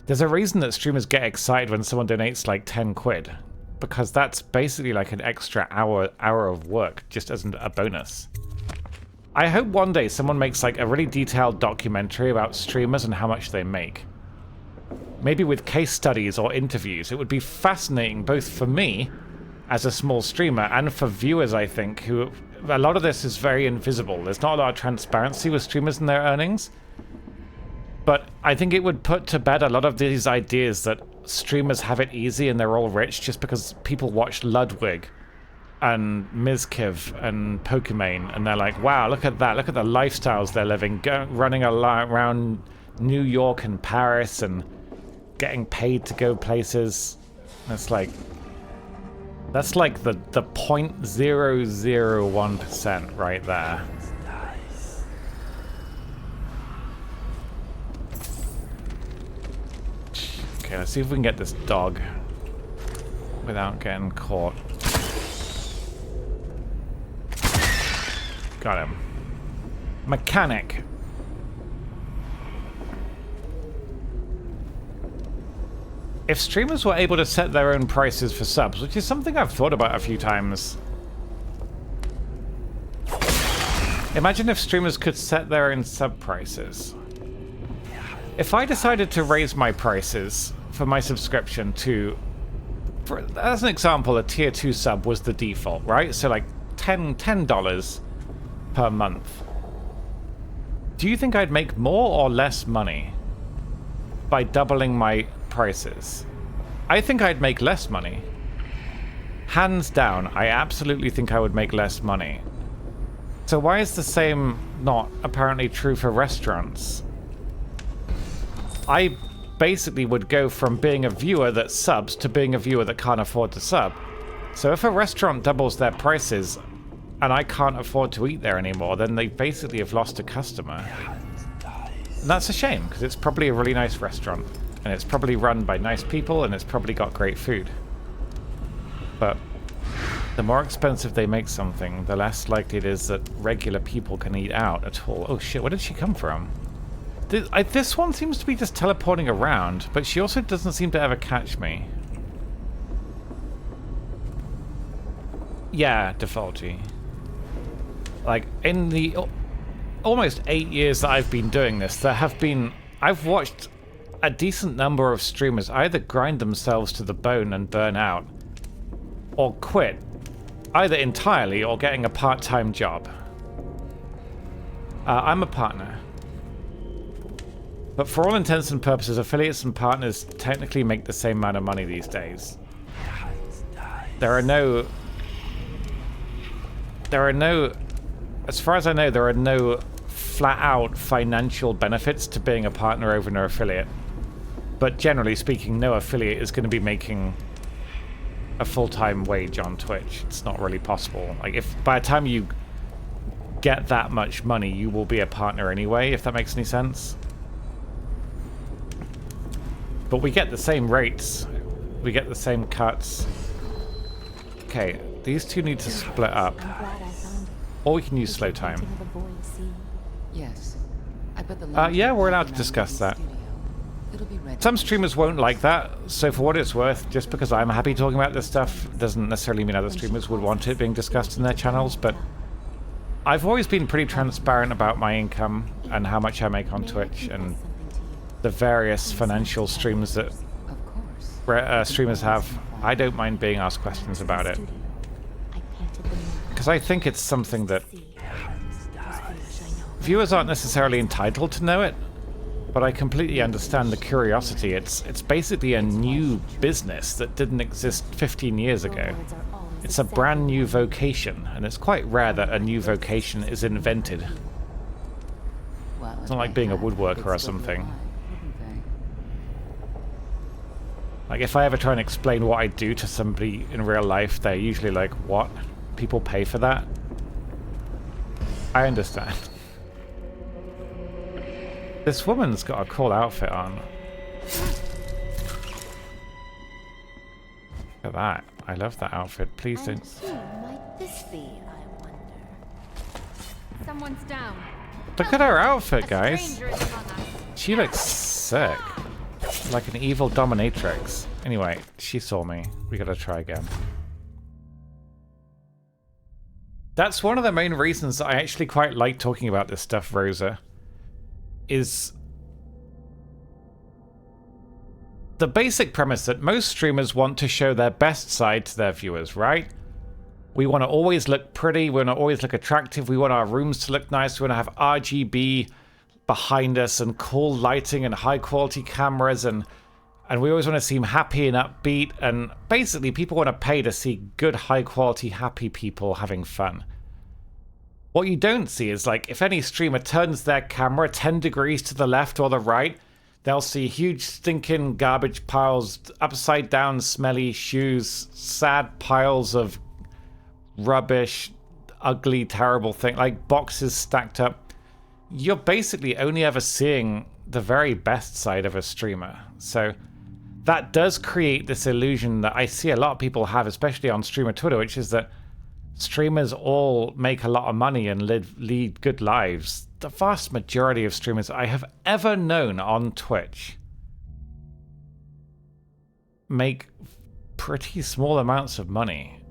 Speaker 1: there's a reason that streamers get excited when someone donates like £10, because that's basically like an extra hour of work just as a bonus. I hope one day someone makes like a really detailed documentary about streamers and how much they make. Maybe with case studies or interviews. It would be fascinating both for me as a small streamer and for viewers, I think, who a lot of this is very invisible. There's not a lot of transparency with streamers and their earnings. But I think it would put to bed a lot of these ideas that streamers have it easy and they're all rich just because people watch Ludwig and Mizkiv and Pokimane and they're like, wow, look at that, look at the lifestyles they're living, running around New York and Paris and getting paid to go places. That's like the 0.001% right there. Okay, let's see if we can get this dog without getting caught. Got him. Mechanic. If streamers were able to set their own prices for subs, which is something I've thought about a few times. Imagine if streamers could set their own sub prices. If I decided to raise my prices for my subscription to, as an example, a tier 2 sub was the default, right? So like $10 per month. Do you think I'd make more or less money by doubling my prices? I think I'd make less money. Hands down, I absolutely think I would make less money. So why is the same not apparently true for restaurants? I basically would go from being a viewer that subs to being a viewer that can't afford to sub. So if a restaurant doubles their prices and I can't afford to eat there anymore, then they basically have lost a customer. And that's a shame, because it's probably a really nice restaurant. And it's probably run by nice people, and it's probably got great food. But the more expensive they make something, the less likely it is that regular people can eat out at all. Oh shit, where did she come from? This one seems to be just teleporting around, but she also doesn't seem to ever catch me. Yeah, Defaulty. Like, in the almost 8 years that I've been doing this, I've watched a decent number of streamers either grind themselves to the bone and burn out, or quit, either entirely or getting a part-time job. I'm a partner. But for all intents and purposes, affiliates and partners technically make the same amount of money these days. There are no, as far as I know, there are no flat-out financial benefits to being a partner over an affiliate. But generally speaking, no affiliate is going to be making a full-time wage on Twitch. It's not really possible. Like, if by the time you get that much money, you will be a partner anyway, if that makes any sense. But we get the same rates. We get the same cuts. Okay, these two need to split up. Or we can use slow time.
Speaker 10: Yes.
Speaker 1: Yeah, we're allowed to discuss that. Some streamers won't like that, so for what it's worth, just because I'm happy talking about this stuff doesn't necessarily mean other streamers would want it being discussed in their channels, but I've always been pretty transparent about my income and how much I make on Twitch and the various financial streams that streamers have. I don't mind being asked questions about it, because I think it's something that viewers aren't necessarily entitled to know it, but I completely understand the curiosity. It's basically a new business that didn't exist 15 years ago. It's a brand new vocation, and it's quite rare that a new vocation is invented. It's not like being a woodworker or something. Like, if I ever try and explain what I do to somebody in real life, they're usually like, what? People pay for that? I understand. This woman's got a cool outfit on. Look at that. I love that outfit. Please don't...
Speaker 9: Might this be, I wonder?
Speaker 8: Someone's down.
Speaker 1: Look at her outfit, guys. She looks sick. Like an evil dominatrix. Anyway, she saw me. We gotta try again. That's one of the main reasons that I actually quite like talking about this stuff, Rosa. Is the basic premise that most streamers want to show their best side to their viewers, right? We want to always look pretty, we want to always look attractive, we want our rooms to look nice, we want to have RGB behind us and cool lighting and high quality cameras, and we always want to seem happy and upbeat, and basically people want to pay to see good, high quality, happy people having fun. What you don't see is, like, if any streamer turns their camera 10 degrees to the left or the right, they'll see huge stinking garbage piles, upside down smelly shoes, sad piles of rubbish, ugly, terrible thing, like boxes stacked up. You're basically only ever seeing the very best side of a streamer. So that does create this illusion that I see a lot of people have, especially on streamer Twitter, which is that streamers all make a lot of money and lead good lives. The vast majority of streamers I have ever known on Twitch make pretty small amounts of money.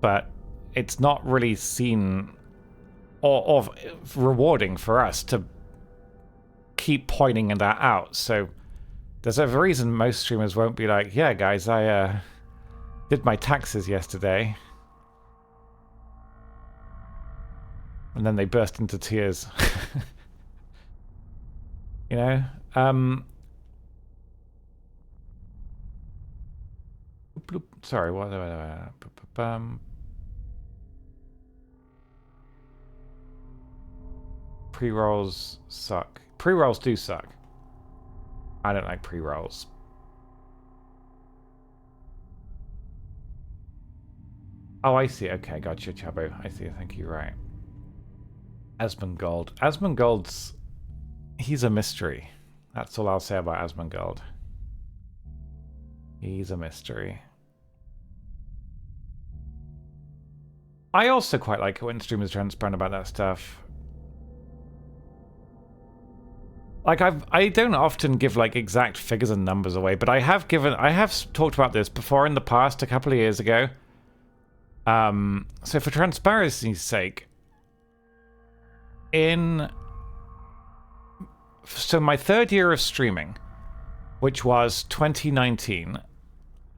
Speaker 1: But it's not really seen or rewarding for us to keep pointing that out. So there's a reason most streamers won't be like, yeah guys, I did my taxes yesterday. And then they burst into tears. You know? Sorry, what? Pre-rolls suck. Pre-rolls do suck. I don't like pre-rolls. Oh, I see. Okay, gotcha, Chabo. I see. Thank you. Right. Asmongold. Asmongold's... He's a mystery. That's all I'll say about Asmongold. He's a mystery. I also quite like it when streamers are transparent about that stuff. Like, I don't often give, like, exact figures and numbers away, but I have talked about this before in the past, a couple of years ago. So for transparency's sake, so my third year of streaming, which was 2019,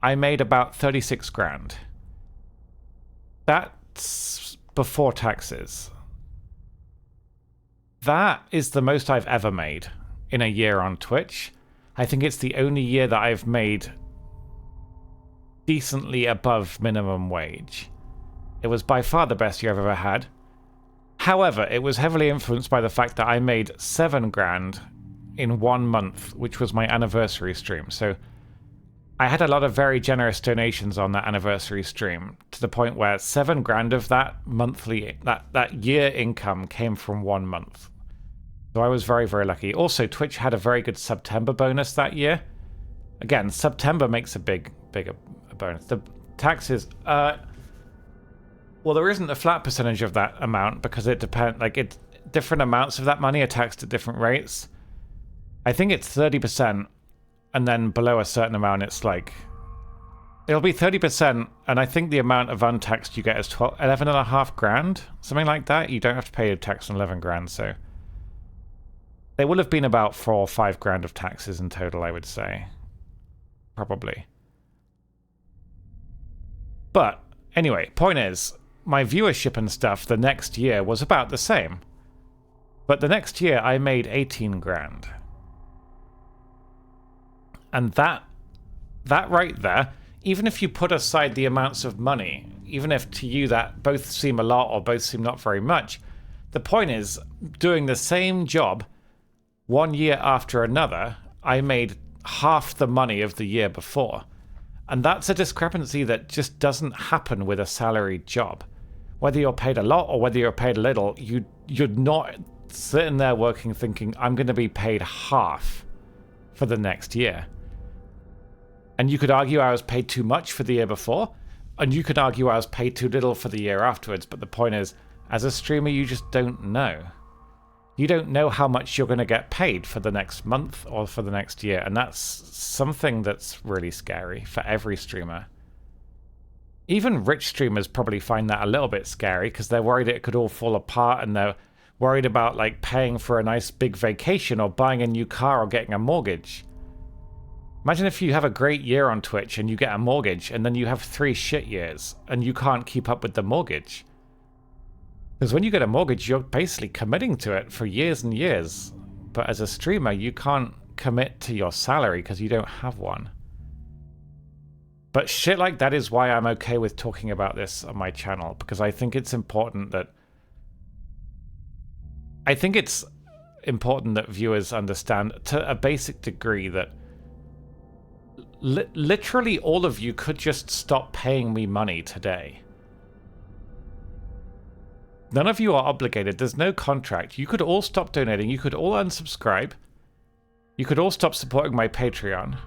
Speaker 1: I made about 36 grand. That's before taxes. That is the most I've ever made in a year on Twitch. I think it's the only year that I've made decently above minimum wage. It was by far the best year I've ever had. However, it was heavily influenced by the fact that I made 7 grand in 1 month, which was my anniversary stream. So I had a lot of very generous donations on that anniversary stream, to the point where 7 grand of that monthly, that year income came from 1 month. So I was very, very lucky. Also, Twitch had a very good September bonus that year. Again, September makes a big bonus. The taxes, well, there isn't a flat percentage of that amount because it depends. Like, different amounts of that money are taxed at different rates. I think it's 30%, and then below a certain amount, it's like it'll be 30%, and I think the amount of untaxed you get is 11.5 grand, something like that. You don't have to pay a tax on 11 grand, so there will have been about 4 or 5 grand of taxes in total, I would say, probably. But anyway, point is, my viewership and stuff the next year was about the same. But the next year I made 18 grand. And that right there, even if you put aside the amounts of money, even if to you that both seem a lot or both seem not very much, the point is, doing the same job 1 year after another, I made half the money of the year before. And that's a discrepancy that just doesn't happen with a salaried job. Whether you're paid a lot or whether you're paid a little, you're not sitting there working thinking, I'm going to be paid half for the next year. And you could argue I was paid too much for the year before, and you could argue I was paid too little for the year afterwards, but the point is, as a streamer, you just don't know. You don't know how much you're going to get paid for the next month or for the next year, and that's something that's really scary for every streamer. Even rich streamers probably find that a little bit scary because they're worried it could all fall apart, and they're worried about like paying for a nice big vacation or buying a new car or getting a mortgage. Imagine if you have a great year on Twitch and you get a mortgage, and then you have 3 shit years and you can't keep up with the mortgage. Because when you get a mortgage, you're basically committing to it for years and years. But as a streamer, you can't commit to your salary because you don't have one. But shit like that is why I'm okay with talking about this on my channel, because I think it's important that viewers understand to a basic degree that literally all of you could just stop paying me money today. None of you are obligated. There's no contract. You could all stop donating. You could all unsubscribe. You could all stop supporting my Patreon.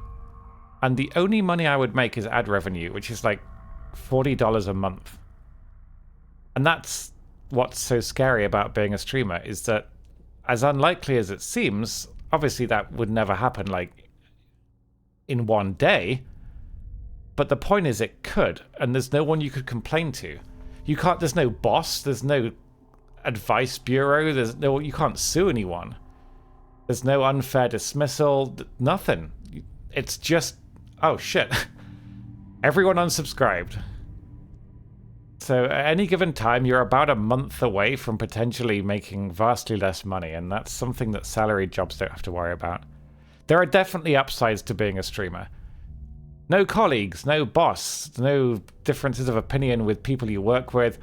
Speaker 1: And the only money I would make is ad revenue, which is like $40 a month. And that's what's so scary about being a streamer, is that as unlikely as it seems, obviously that would never happen like in one day. But the point is it could, and there's no one you could complain to. You can't, there's no boss, there's no advice bureau, you can't sue anyone. There's no unfair dismissal, nothing. It's just, oh shit. Everyone unsubscribed. So at any given time, you're about a month away from potentially making vastly less money, and that's something that salaried jobs don't have to worry about. There are definitely upsides to being a streamer. No colleagues, no boss, no differences of opinion with people you work with,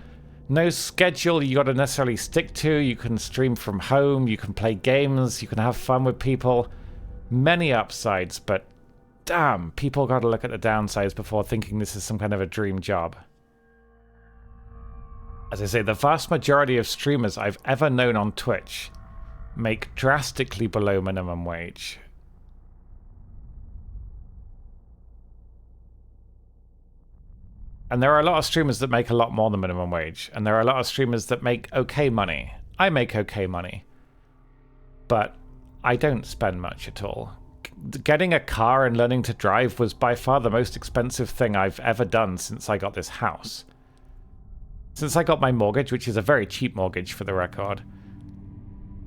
Speaker 1: no schedule you got to necessarily stick to. You can stream from home, you can play games, you can have fun with people. Many upsides, but damn, people got to look at the downsides before thinking this is some kind of a dream job. As I say, the vast majority of streamers I've ever known on Twitch make drastically below minimum wage. And there are a lot of streamers that make a lot more than minimum wage. And there are a lot of streamers that make okay money. I make okay money. But I don't spend much at all. Getting a car and learning to drive was by far the most expensive thing I've ever done since I got this house. Since I got my mortgage, which is a very cheap mortgage for the record,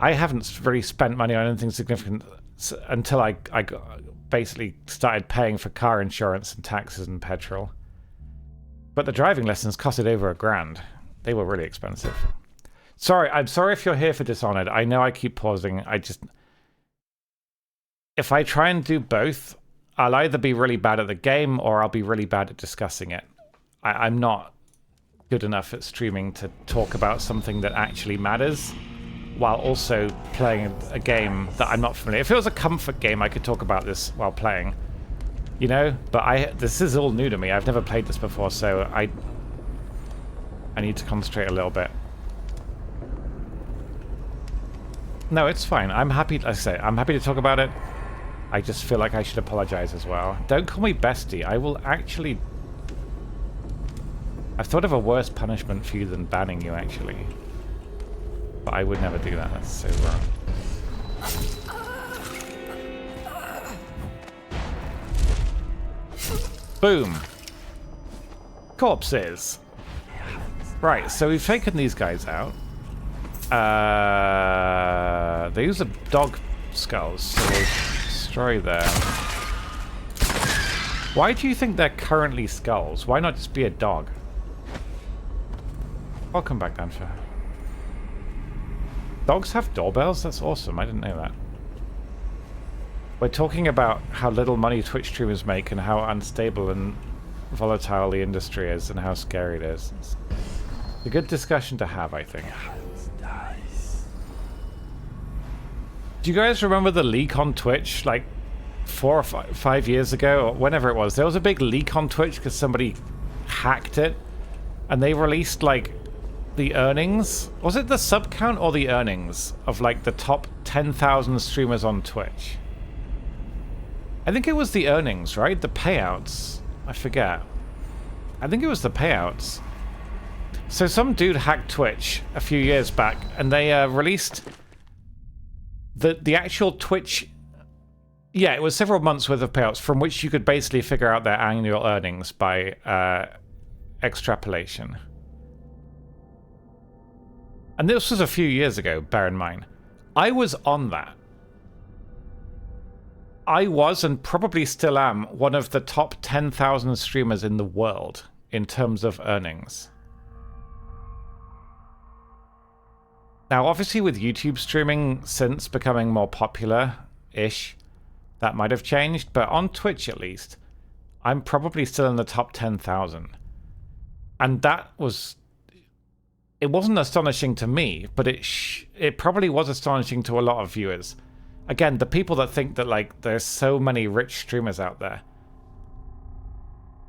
Speaker 1: I haven't really spent money on anything significant until I basically started paying for car insurance and taxes and petrol. But the driving lessons costed over $1,000. They were really expensive. Sorry, I'm sorry if you're here for Dishonored. I know I keep pausing. If I try and do both, I'll either be really bad at the game or I'll be really bad at discussing it. I'm not good enough at streaming to talk about something that actually matters while also playing a game that I'm not familiar. If it was a comfort game, I could talk about this while playing. You know, but this is all new to me. I've never played this before, so I need to concentrate a little bit. No, it's fine. I'm happy, like I say, I'm happy to talk about it. I just feel like I should apologize as well. Don't call me bestie. I will actually... I've thought of a worse punishment for you than banning you, actually. But I would never do that. That's so wrong. Boom. Corpses. Right, so we've taken these guys out. These are dog skulls, so we'll destroy them. Why do you think they're currently skulls? Why not just be a dog? Welcome back, Danfer. Dogs have doorbells? That's awesome. I didn't know that. We're talking about how little money Twitch streamers make and how unstable and volatile the industry is and how scary it is. It's a good discussion to have, I think. Do you guys remember the leak on Twitch like 4 or 5 years ago, or whenever it was? There was a big leak on Twitch because somebody hacked it and they released like the earnings. Was it the sub count or the earnings of like the top 10,000 streamers on Twitch? I think it was the earnings, right? The payouts. I forget. I think it was the payouts. So some dude hacked Twitch a few years back, and they released the actual Twitch... Yeah, it was several months worth of payouts from which you could basically figure out their annual earnings by extrapolation. And this was a few years ago, bear in mind. I was on that. I was, and probably still am, one of the top 10,000 streamers in the world in terms of earnings. Now, obviously with YouTube streaming since becoming more popular-ish, that might have changed, but on Twitch at least, I'm probably still in the top 10,000. And that was... It wasn't astonishing to me, but it probably was astonishing to a lot of viewers. Again, the people that think that like there's so many rich streamers out there.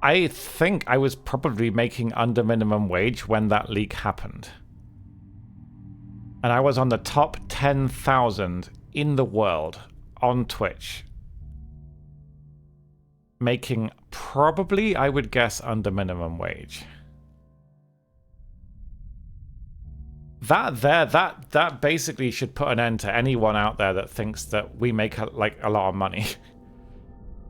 Speaker 1: I think I was probably making under minimum wage when that leak happened. And I was on the top 10,000 in the world on Twitch. Making probably, I would guess, under minimum wage. That basically should put an end to anyone out there that thinks that we make a lot of money.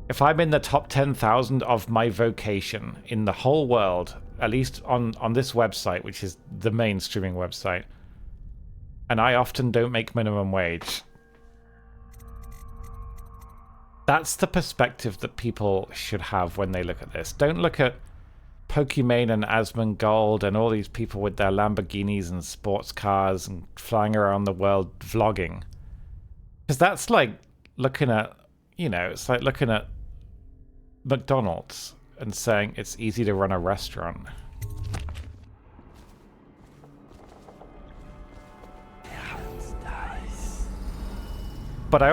Speaker 1: If I'm in the top 10,000 of my vocation in the whole world, at least on this website, which is the main streaming website, and I often don't make minimum wage, that's the perspective that people should have when they look at this. Don't look at Pokimane and Asmongold and all these people with their Lamborghinis and sports cars and flying around the world vlogging. Because that's like looking at, it's like looking at McDonald's and saying it's easy to run a restaurant. But I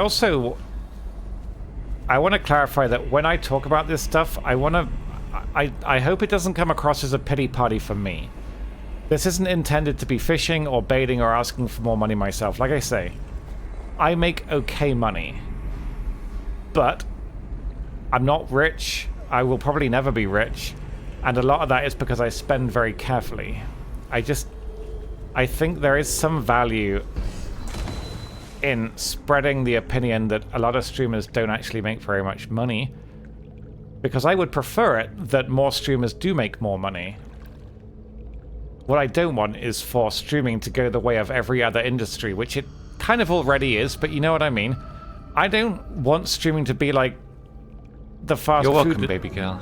Speaker 1: want to clarify that when I talk about this stuff, I hope it doesn't come across as a pity party for me. This isn't intended to be fishing or baiting or asking for more money myself. Like I say, I make okay money. But I'm not rich. I will probably never be rich. And a lot of that is because I spend very carefully. I think there is some value in spreading the opinion that a lot of streamers don't actually make very much money. Because I would prefer it that more streamers do make more money. What I don't want is for streaming to go the way of every other industry, which it kind of already is, but you know what I mean? I don't want streaming to be like the fast food...
Speaker 13: You're welcome, baby girl.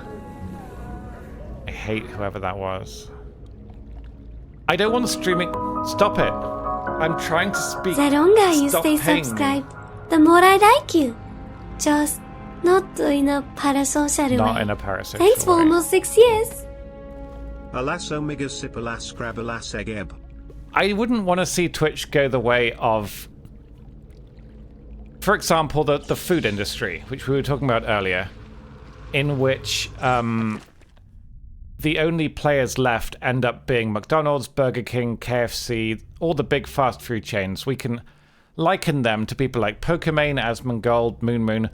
Speaker 1: I hate whoever that was. I don't want streaming... Stop it. I'm trying to speak.
Speaker 14: The longer you
Speaker 1: Stop
Speaker 14: stay
Speaker 1: paying
Speaker 14: subscribed, the more I like you. Just not in a parasocial way.
Speaker 1: Not in a parasocial
Speaker 14: Thanks for
Speaker 1: way.
Speaker 14: almost 6 years.
Speaker 3: Alas omega sip alas crab alas egeb.
Speaker 1: I wouldn't want to see Twitch go the way of, for example, the food industry, which we were talking about earlier, in which the only players left end up being McDonald's, Burger King, KFC, all the big fast food chains. We can liken them to people like Pokimane, Asmongold, Moon.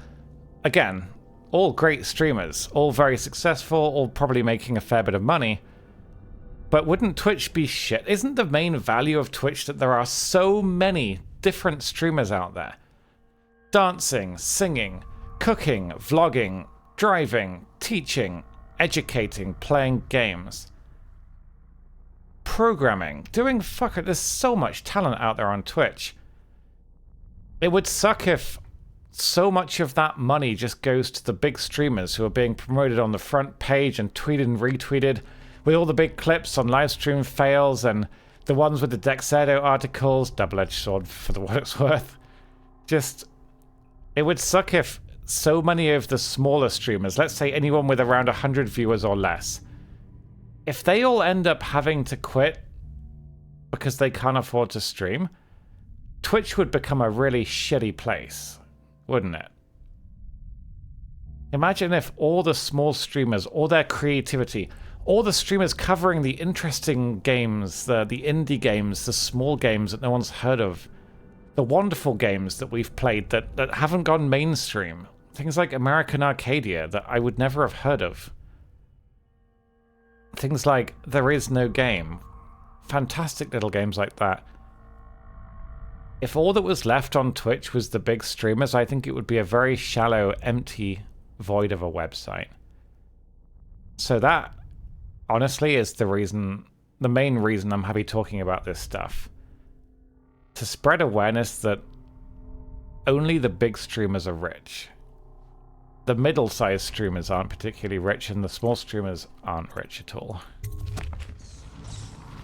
Speaker 1: Again, all great streamers, all very successful, all probably making a fair bit of money. But wouldn't Twitch be shit? Isn't the main value of Twitch that there are so many different streamers out there? Dancing, singing, cooking, vlogging, driving, teaching, educating, playing games, programming, doing fuck it. There's so much talent out there on Twitch. It would suck if so much of that money just goes to the big streamers who are being promoted on the front page and tweeted and retweeted with all the big clips on livestream fails and the ones with the Dexerto articles, double-edged sword for the what it's worth. Just, it would suck if so many of the smaller streamers, let's say anyone with around 100 viewers or less, if they all end up having to quit because they can't afford to stream, Twitch would become a really shitty place, wouldn't it? Imagine if all the small streamers, all their creativity, all the streamers covering the interesting games, the indie games, the small games that no one's heard of, the wonderful games that we've played that haven't gone mainstream, things like American Arcadia that I would never have heard of. Things like There Is No Game. Fantastic little games like that. If all that was left on Twitch was the big streamers, I think it would be a very shallow, empty void of a website. So that, honestly, is the main reason I'm happy talking about this stuff. To spread awareness that only the big streamers are rich. The middle-sized streamers aren't particularly rich, and the small streamers aren't rich at all.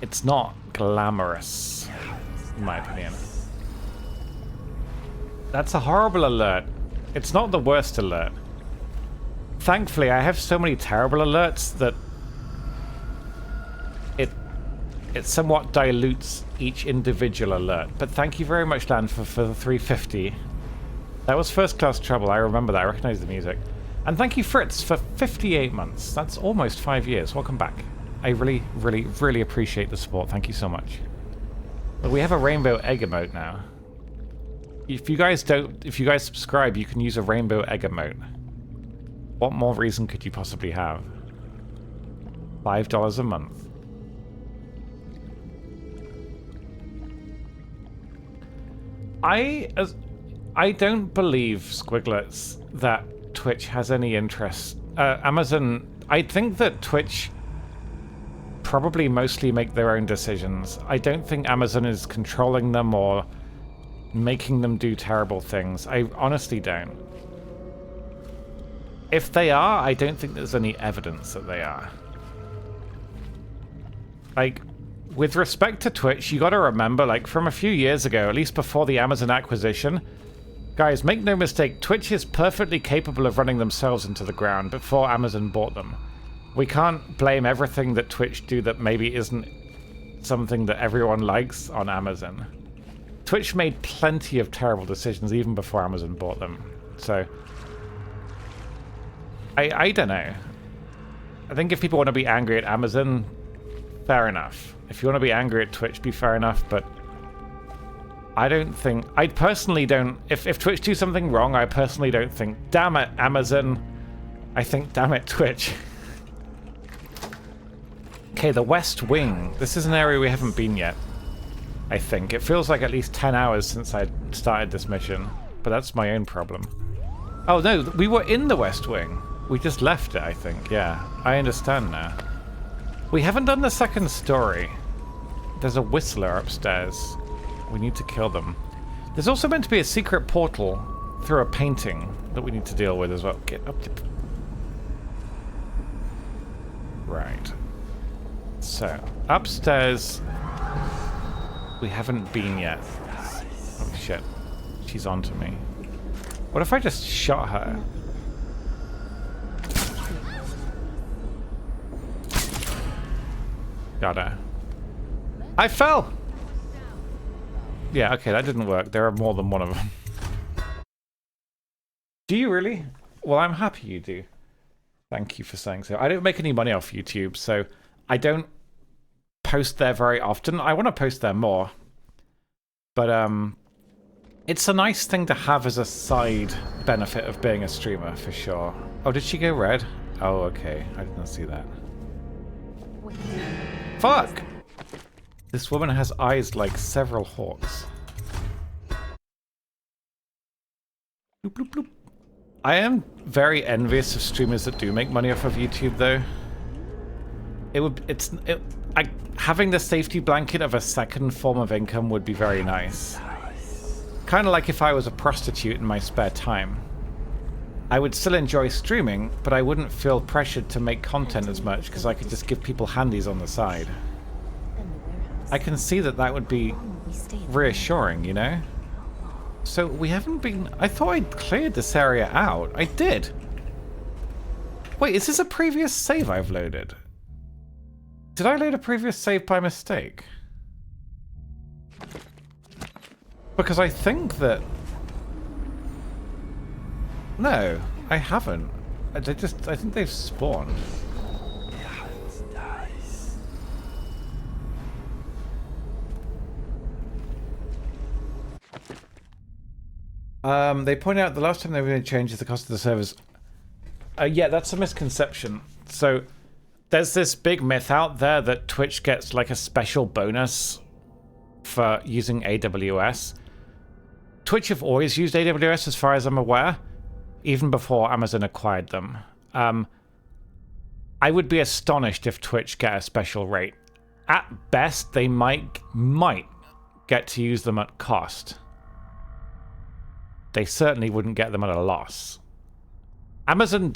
Speaker 1: It's not glamorous, in my opinion. That's a horrible alert. It's not the worst alert. Thankfully, I have so many terrible alerts that it somewhat dilutes each individual alert. But thank you very much, Dan, for the 350. That was First Class Trouble. I remember that. I recognize the music. And thank you, Fritz, for 58 months. That's almost 5 years. Welcome back. I really, really, really appreciate the support. Thank you so much. But we have a rainbow egg emote now. If you guys subscribe, you can use a rainbow egg emote. What more reason could you possibly have? $5 a month. I don't believe, Squiglets, that Twitch has any interest. Amazon, I think that Twitch probably mostly make their own decisions. I don't think Amazon is controlling them or making them do terrible things. I honestly don't. If they are, I don't think there's any evidence that they are. like, with respect to Twitch, you gotta remember, like, from a few years ago, at least before the Amazon acquisition, guys, make no mistake, Twitch is perfectly capable of running themselves into the ground before Amazon bought them. We can't blame everything that Twitch do that maybe isn't something that everyone likes on Amazon. Twitch made plenty of terrible decisions even before Amazon bought them. So, I don't know. I think if people want to be angry at Amazon, fair enough. If you want to be angry at Twitch, be fair enough, but I don't think... I personally don't... If Twitch do something wrong, I personally don't think, damn it, Amazon. I think, damn it, Twitch. Okay, the West Wing. This is an area we haven't been yet, I think. It feels like at least 10 hours since I started this mission, but that's my own problem. Oh, no, we were in the West Wing. We just left it, I think. Yeah, I understand now. We haven't done the second story. There's a whistler upstairs. We need to kill them. There's also meant to be a secret portal through a painting that we need to deal with as well. Get up to... Right. So, upstairs... We haven't been yet. Oh shit. She's onto me. What if I just shot her? Got her. I fell! Yeah, okay, that didn't work. There are more than one of them. Do you really? Well, I'm happy you do. Thank you for saying so. I don't make any money off YouTube, so I don't post there very often. I want to post there more. But, it's a nice thing to have as a side benefit of being a streamer, for sure. Oh, did she go red? Oh, okay. I didn't see that. Fuck! This woman has eyes like several hawks. Bloop, bloop, bloop. I am very envious of streamers that do make money off of YouTube, though. Having the safety blanket of a second form of income would be very nice. Kind of like if I was a prostitute in my spare time. I would still enjoy streaming, but I wouldn't feel pressured to make content as much because I could just give people handies on the side. I can see that that would be reassuring, you know? So we haven't been... I thought I'd cleared this area out. I did. Wait, is this a previous save I've loaded? Did I load a previous save by mistake? Because I think that... No, I haven't. I think they've spawned. They point out the last time they made changes, the cost of the servers. Yeah, that's a misconception. So, there's this big myth out there that Twitch gets like a special bonus for using AWS. Twitch have always used AWS as far as I'm aware, even before Amazon acquired them. I would be astonished if Twitch get a special rate. At best, they might get to use them at cost. They certainly wouldn't get them at a loss. Amazon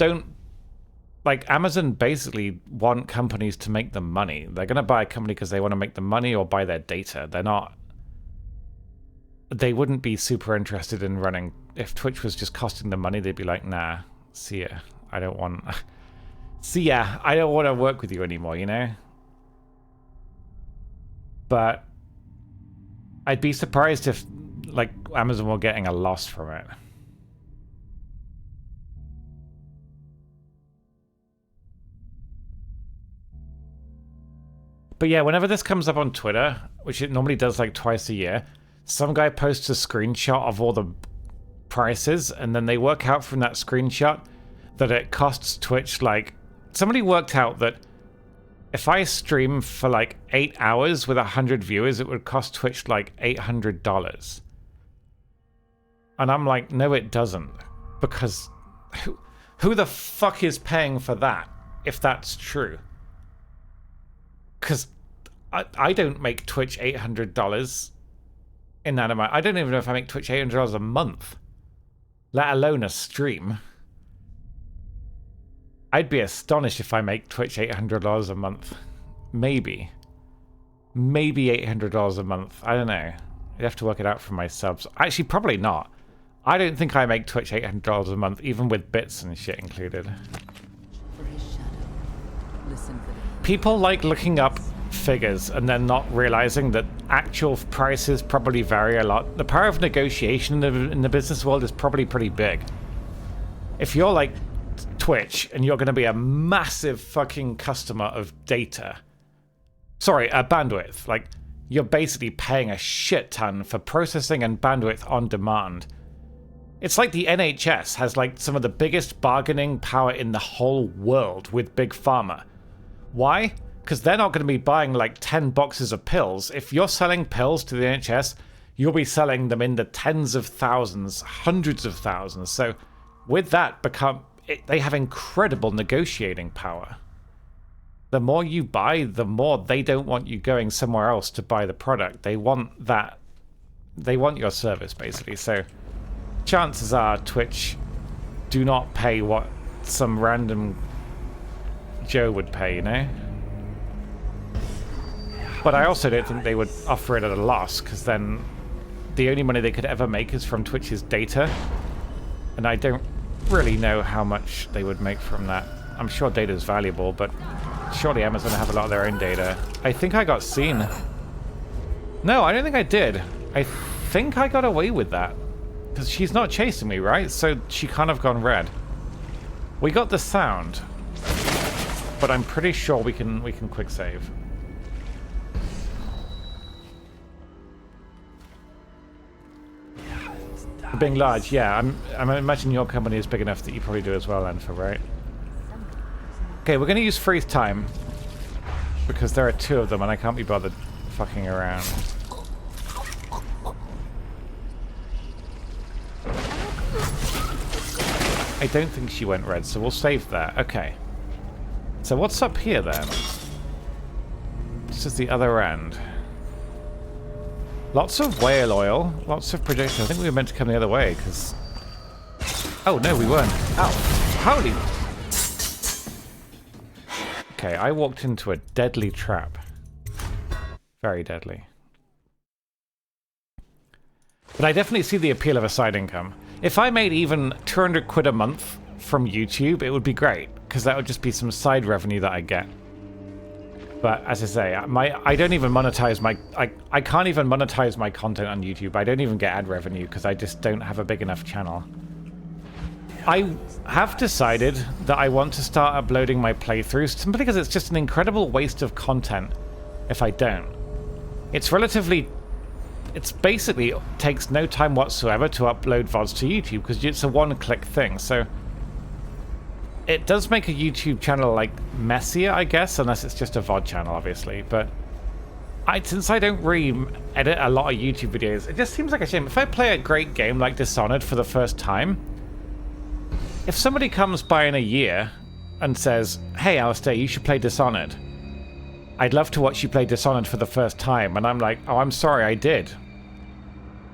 Speaker 1: basically want companies to make them money. They're going to buy a company because they want to make the money or buy their data. They wouldn't be super interested in running. If Twitch was just costing them money, they'd be like, nah, see ya. I don't want to work with you anymore, you know? But I'd be surprised if like Amazon were getting a loss from it. But yeah, whenever this comes up on Twitter, which it normally does like twice a year, some guy posts a screenshot of all the prices, and then they work out from that screenshot that it costs Twitch like... Somebody worked out that if I stream for like 8 hours with 100 viewers, it would cost Twitch like $800. And I'm like, no, it doesn't. Because who the fuck is paying for that, if that's true? Because I don't make Twitch $800 in that amount. I don't even know if I make Twitch $800 a month, let alone a stream. I'd be astonished if I make Twitch $800 a month. Maybe. maybe $800 a month. I don't know. You'd have to work it out from my subs. Actually, probably not. I don't think I make Twitch $800 a month, even with bits and shit included. People like looking up figures and then not realizing that actual prices probably vary a lot. The power of negotiation in the business world is probably pretty big. If you're like Twitch and you're going to be a massive fucking customer of data, sorry, bandwidth, like you're basically paying a shit ton for processing and bandwidth on demand. It's like the NHS has like some of the biggest bargaining power in the whole world with Big Pharma. Why? Because they're not going to be buying like 10 boxes of pills. If you're selling pills to the NHS, you'll be selling them in the tens of thousands, hundreds of thousands. So with that, they have incredible negotiating power. The more you buy, the more they don't want you going somewhere else to buy the product. They want that. They want your service, basically. So chances are Twitch do not pay what some random Joe would pay, you know? But I also don't think they would offer it at a loss, because then the only money they could ever make is from Twitch's data. And I don't really know how much they would make from that. I'm sure data is valuable, but surely Amazon have a lot of their own data. I think I got seen. No, I don't think I did. I think I got away with that. Because she's not chasing me, right? So she can't have gone red. We got the sound. But I'm pretty sure we can quick save. Being large, yeah. I'm imagining your company is big enough that you probably do as well, Enfer, right? Okay, we're going to use freeze time. Because there are two of them and I can't be bothered fucking around. I don't think she went red, so we'll save that. Okay. So what's up here then? This is the other end. Lots of whale oil, lots of projections. I think we were meant to come the other way, because... Oh, no, we weren't. Ow. Holy... Okay, I walked into a deadly trap. Very deadly. But I definitely see the appeal of a side income. If I made even 200 quid a month from YouTube, it would be great, because that would just be some side revenue that I get. But as I say, I don't even monetize my... I can't even monetize my content on YouTube. I don't even get ad revenue because I just don't have a big enough channel. I have decided that I want to start uploading my playthroughs simply because it's just an incredible waste of content if I don't. It's relatively... It's basically takes no time whatsoever to upload VODs to YouTube because it's a one-click thing, so... It does make a YouTube channel, like, messier, I guess, unless it's just a VOD channel, obviously, but... Since I don't really edit a lot of YouTube videos, it just seems like a shame. If I play a great game like Dishonored for the first time, if somebody comes by in a year and says, "Hey, Alistair, you should play Dishonored. I'd love to watch you play Dishonored for the first time," and I'm like, "Oh, I'm sorry, I did."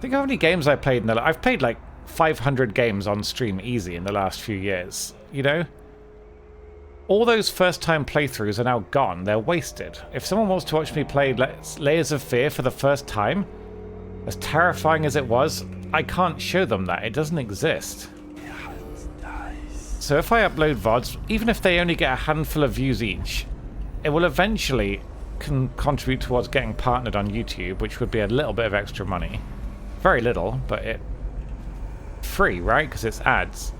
Speaker 1: Think how many games I played I've played like 500 games on stream easy in the last few years, you know? All those first-time playthroughs are now gone. They're wasted. If someone wants to watch me play Layers of Fear for the first time, as terrifying as it was, I can't show them that. It doesn't exist. So if I upload VODs, even if they only get a handful of views each, it will eventually contribute towards getting partnered on YouTube, which would be a little bit of extra money. Very little, but it... free, right? Because it's ads.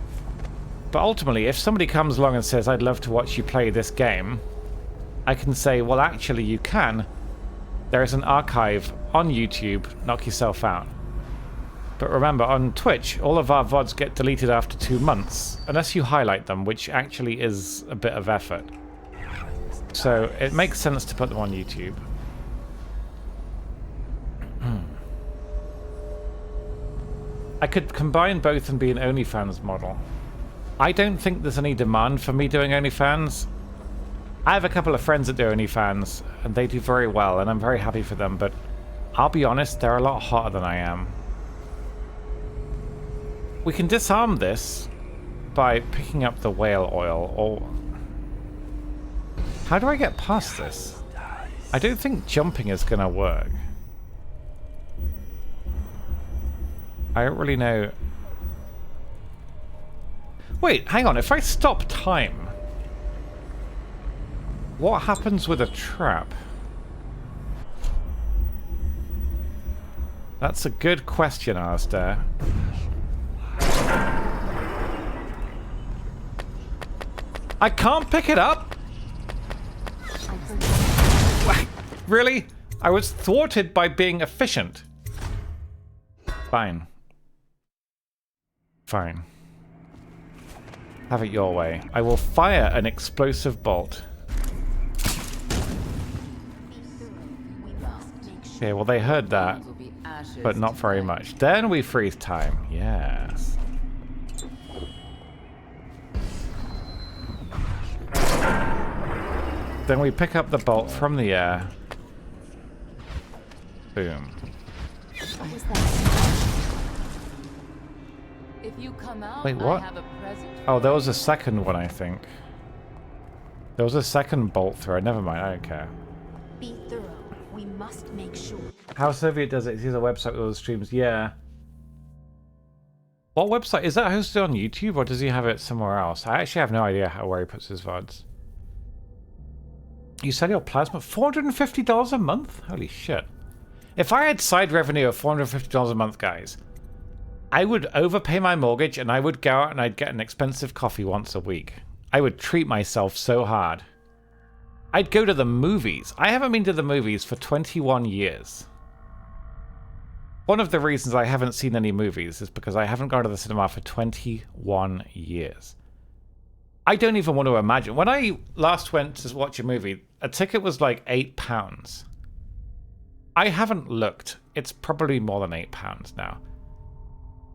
Speaker 1: But ultimately, if somebody comes along and says, "I'd love to watch you play this game," I can say, "Well, actually, you can. There is an archive on YouTube. Knock yourself out." But remember, on Twitch, all of our VODs get deleted after 2 months, unless you highlight them, which actually is a bit of effort. So it makes sense to put them on YouTube. I could combine both and be an OnlyFans model. I don't think there's any demand for me doing OnlyFans. I have a couple of friends that do OnlyFans, and they do very well, and I'm very happy for them, but I'll be honest, they're a lot hotter than I am. We can disarm this by picking up the whale oil, or... How do I get past this? I don't think jumping is gonna work. I don't really know. Wait, hang on. If I stop time, what happens with a trap? That's a good question, Alistair. I can't pick it up? Really? I was thwarted by being efficient. Fine. Fine. Have it your way. I will fire an explosive bolt. Okay, well they heard that, but not very much. Then we freeze time. Yes. Then we pick up the bolt from the air. Boom.
Speaker 10: If you come out,
Speaker 1: wait, what?
Speaker 10: I have a present.
Speaker 1: Oh, there was a second one, I think. There was a second bolt throw. Never mind, I don't care.
Speaker 9: Be thorough. We must make sure.
Speaker 1: How Soviet does it? He's a website with all the streams. Yeah. What website? Is that hosted on YouTube, or does he have it somewhere else? I actually have no idea where he puts his VODs. You sell your plasma $450 a month? Holy shit. If I had side revenue of $450 a month, guys, I would overpay my mortgage and I would go out and I'd get an expensive coffee once a week. I would treat myself so hard. I'd go to the movies. I haven't been to the movies for 21 years. One of the reasons I haven't seen any movies is because I haven't gone to the cinema for 21 years. I don't even want to imagine. When I last went to watch a movie, a ticket was like £8. I haven't looked. It's probably more than £8 now.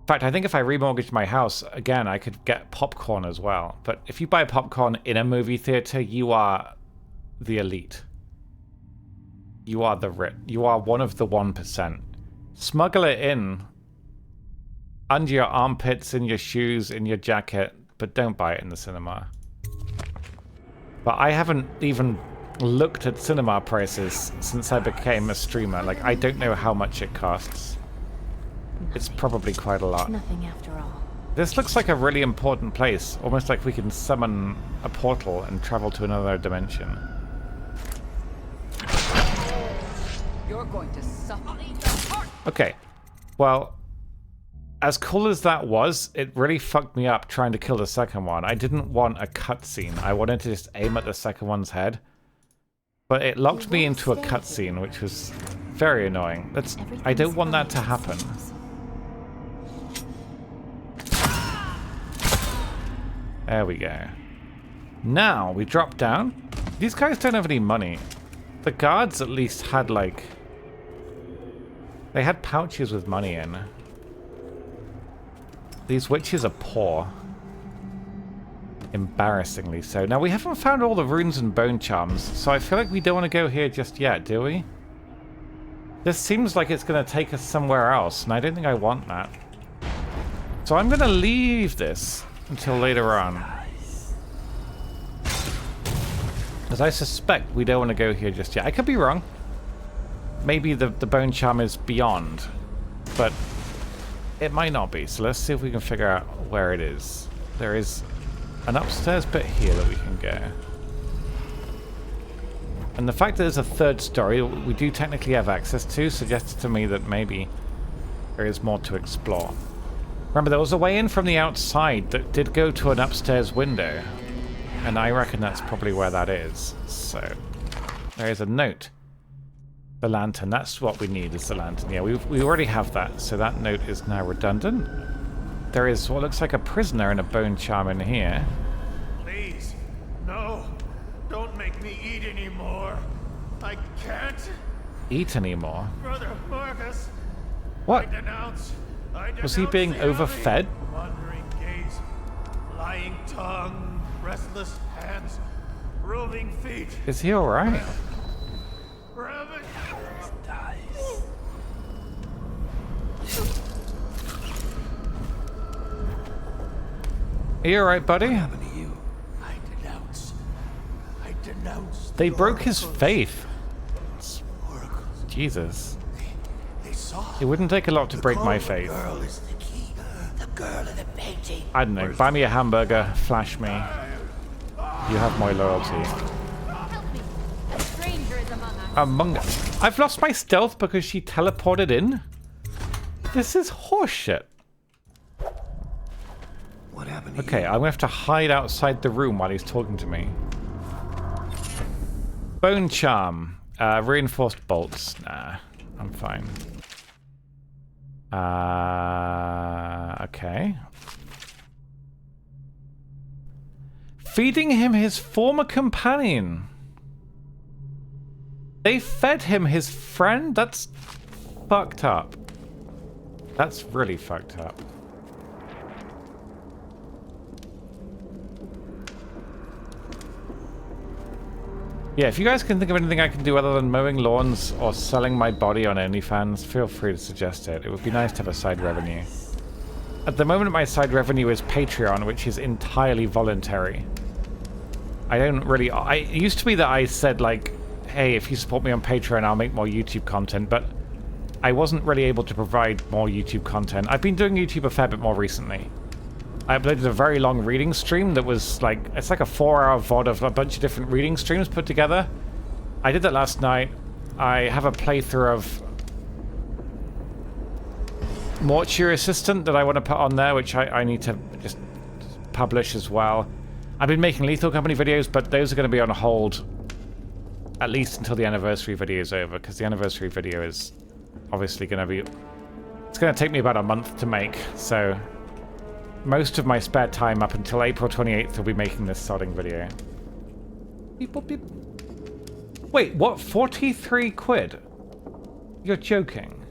Speaker 1: In fact, I think if I remortgaged my house, again, I could get popcorn as well. But if you buy popcorn in a movie theater, you are the elite. You are the rich. You are one of the 1%. Smuggle it in under your armpits, in your shoes, in your jacket, but don't buy it in the cinema. But I haven't even looked at cinema prices since I became a streamer. Like, I don't know how much it costs. It's probably quite a lot.
Speaker 9: Nothing after all.
Speaker 1: This looks like a really important place. Almost like we can summon a portal and travel to another dimension.
Speaker 10: You're going to suffer.
Speaker 1: Okay. Well, as cool as that was, it really fucked me up trying to kill the second one. I didn't want a cutscene. I wanted to just aim at the second one's head. But it locked me into a cutscene, which was very annoying. I don't want that to happen. There we go. Now, we drop down. These guys don't have any money. The guards at least had, like... They had pouches with money in. These witches are poor. Embarrassingly so. Now, we haven't found all the runes and bone charms, so I feel like we don't want to go here just yet, do we? This seems like it's going to take us somewhere else, and I don't think I want that. So I'm going to leave this until later on. As I suspect we don't want to go here just yet. I could be wrong. Maybe the bone charm is beyond, but it might not be. So let's see if we can figure out where it is. There is an upstairs bit here that we can go. And the fact that there's a third story we do technically have access to suggests to me that maybe there is more to explore. Remember, there was a way in from the outside that did go to an upstairs window, and I reckon that's probably where that is. So there is a note. The lantern, that's what we need, is the lantern. Yeah, we already have that, so that note is now redundant. There is what looks like a prisoner and a bone charm in here.
Speaker 13: Please, no, don't make me eat anymore. I can't
Speaker 1: Eat anymore?
Speaker 13: Brother Marcus.
Speaker 1: What?
Speaker 13: I denounce
Speaker 1: Was he being overfed?
Speaker 13: Wandering gaze, lying tongue, restless hands, roving feet.
Speaker 1: Is he alright?
Speaker 13: Rabbit
Speaker 11: dies.
Speaker 1: Are you alright, buddy?
Speaker 13: I denounce.
Speaker 1: They broke his faith. Jesus.
Speaker 13: They saw.
Speaker 1: It wouldn't take a lot to break my faith.
Speaker 13: Girl is the key. The girl in the painting.
Speaker 1: I don't know. Buy me a hamburger. Flash me. You have my loyalty. Among Us. I've lost my stealth because she teleported in? This is horseshit.
Speaker 11: What happened?
Speaker 1: Okay, I'm gonna have to hide outside the room while he's talking to me. Bone charm. Reinforced bolts. Nah, I'm fine. Okay. Feeding him his former companion. They fed him his friend? That's fucked up. That's really fucked up. Yeah, if you guys can think of anything I can do other than mowing lawns or selling my body on OnlyFans, feel free to suggest it. It would be nice to have a side revenue. At the moment, my side revenue is Patreon, which is entirely voluntary. I don't really... It used to be that I said, like, hey, if you support me on Patreon, I'll make more YouTube content, but I wasn't really able to provide more YouTube content. I've been doing YouTube a fair bit more recently. I uploaded a very long reading stream that was like, it's like a 4-hour VOD of a bunch of different reading streams put together. I did that last night. I have a playthrough of Mortuary Assistant that I want to put on there, which I need to just publish as well. I've been making Lethal Company videos, but those are going to be on hold at least until the anniversary video is over, because the anniversary video is obviously going to be... It's going to take me about a month to make, so... Most of my spare time up until April 28th will be making this sodding video. Beep, boop, beep. Wait, what? 43 quid? You're joking.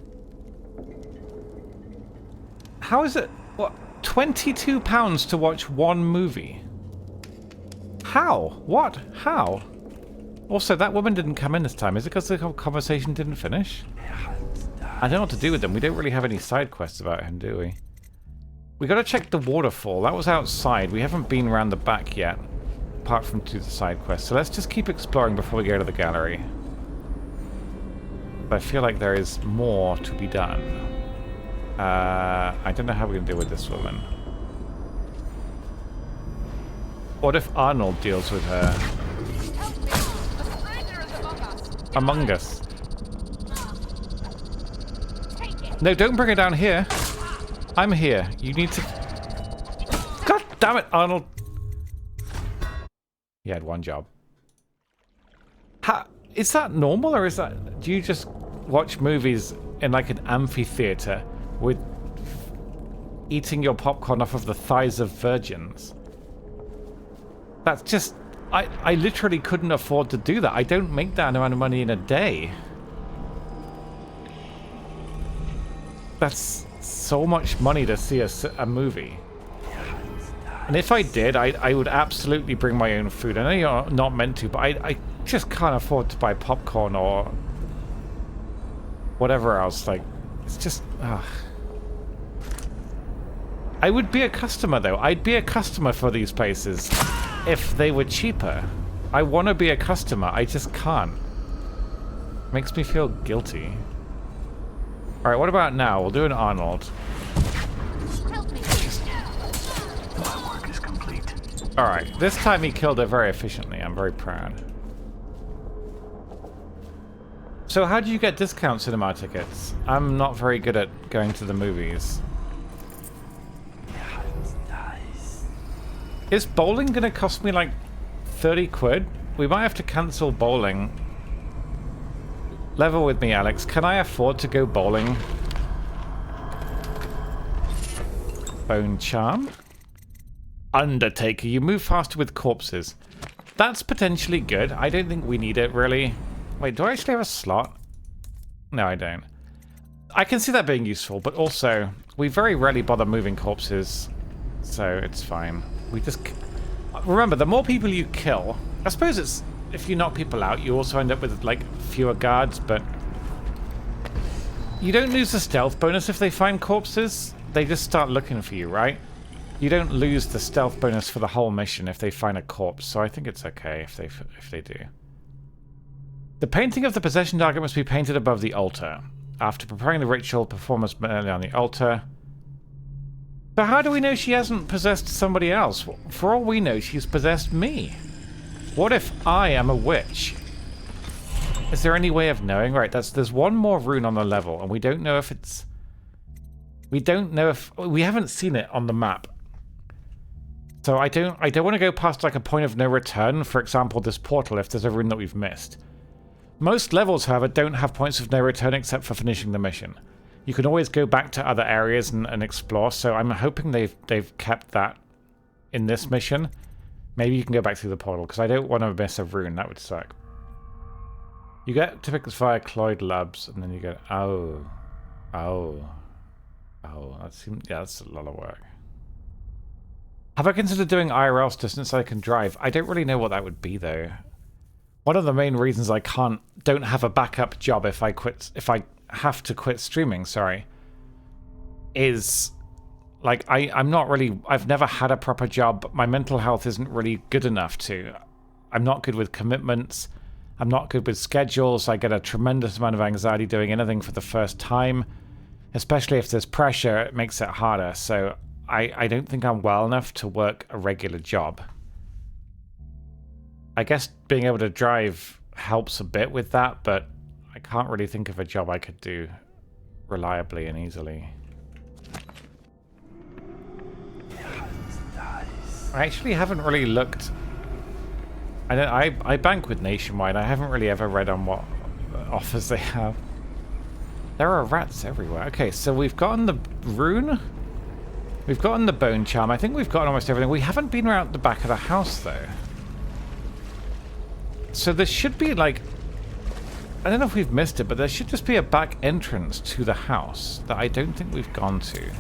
Speaker 1: How is it? What? £22 to watch one movie? How? What? How? Also, that woman didn't come in this time. Is it because the conversation didn't finish? I don't know what to do with them. We don't really have any side quests about him, do we? We gotta check the waterfall. That was outside. We haven't been around the back yet, apart from to the side quests. So let's just keep exploring before we go to the gallery. But I feel like there is more to be done. I don't know how we're gonna deal with this woman. What if Arnold deals with her? Among Us. No, don't bring her down here. I'm here. You need to... God damn it, Arnold. He had one job. Is that normal, or is that... Do you just watch movies in like an amphitheater with eating your popcorn off of the thighs of virgins? That's just... I literally couldn't afford to do that. I don't make that amount of money in a day. That's so much money to see a movie. And if I did, I would absolutely bring my own food. I know you're not meant to, but I just can't afford to buy popcorn or whatever else. Like, it's just... I would be a customer, though. I'd be a customer for these places if they were cheaper. I want to be a customer. I just can't. Makes me feel guilty. Alright, what about now? We'll do an Arnold.
Speaker 4: My work is complete.
Speaker 1: Alright, this time he killed her very efficiently. I'm very proud. So how do you get discount cinema tickets? I'm not very good at going to the movies. Is bowling gonna cost me like 30 quid? We might have to cancel bowling. Level with me, Alex. Can I afford to go bowling? Bone charm. Undertaker. You move faster with corpses. That's potentially good. I don't think we need it, really. Wait, do I actually have a slot? No, I don't. I can see that being useful, but also, we very rarely bother moving corpses, so it's fine. We just... Remember, the more people you kill... I suppose it's... If you knock people out, you also end up with, like, fewer guards, but... You don't lose the stealth bonus if they find corpses. They just start looking for you, right? You don't lose the stealth bonus for the whole mission if they find a corpse, so I think it's okay if they do. The painting of the possession target must be painted above the altar. After preparing the ritual, performers merely on the altar. But how do we know she hasn't possessed somebody else? For all we know, she's possessed me. What if I am a witch? Is there any way of knowing? Right, there's one more rune on the level, and we don't know if it's... We don't know if... We haven't seen it on the map. So I don't want to go past like a point of no return, for example, this portal, if there's a rune that we've missed. Most levels, however, don't have points of no return except for finishing the mission. You can always go back to other areas and explore, so I'm hoping they've kept that in this mission. Maybe you can go back through the portal, because I don't want to miss a rune. That would suck. You get to pick this via Cloyd Labs, and then you go... Oh. That seems... Yeah, that's a lot of work. Have I considered doing IRL stuff since I can drive? I don't really know what that would be, though. One of the main reasons I don't have a backup job if I have to quit streaming, sorry, is like I'm not really... I've never had a proper job. My mental health isn't really good enough to... I'm not good with commitments. I'm not good with schedules. I get a tremendous amount of anxiety doing anything for the first time. Especially if there's pressure, it makes it harder. So I don't think I'm well enough to work a regular job. I guess being able to drive helps a bit with that, but I can't really think of a job I could do reliably and easily. I actually haven't really looked... I bank with Nationwide. I haven't really ever read on what offers they have. There are rats everywhere. Okay, so we've gotten the rune. We've gotten the bone charm. I think we've gotten almost everything. We haven't been around the back of the house, though. So there should be, like... I don't know if we've missed it, but there should just be a back entrance to the house that I don't think we've gone to.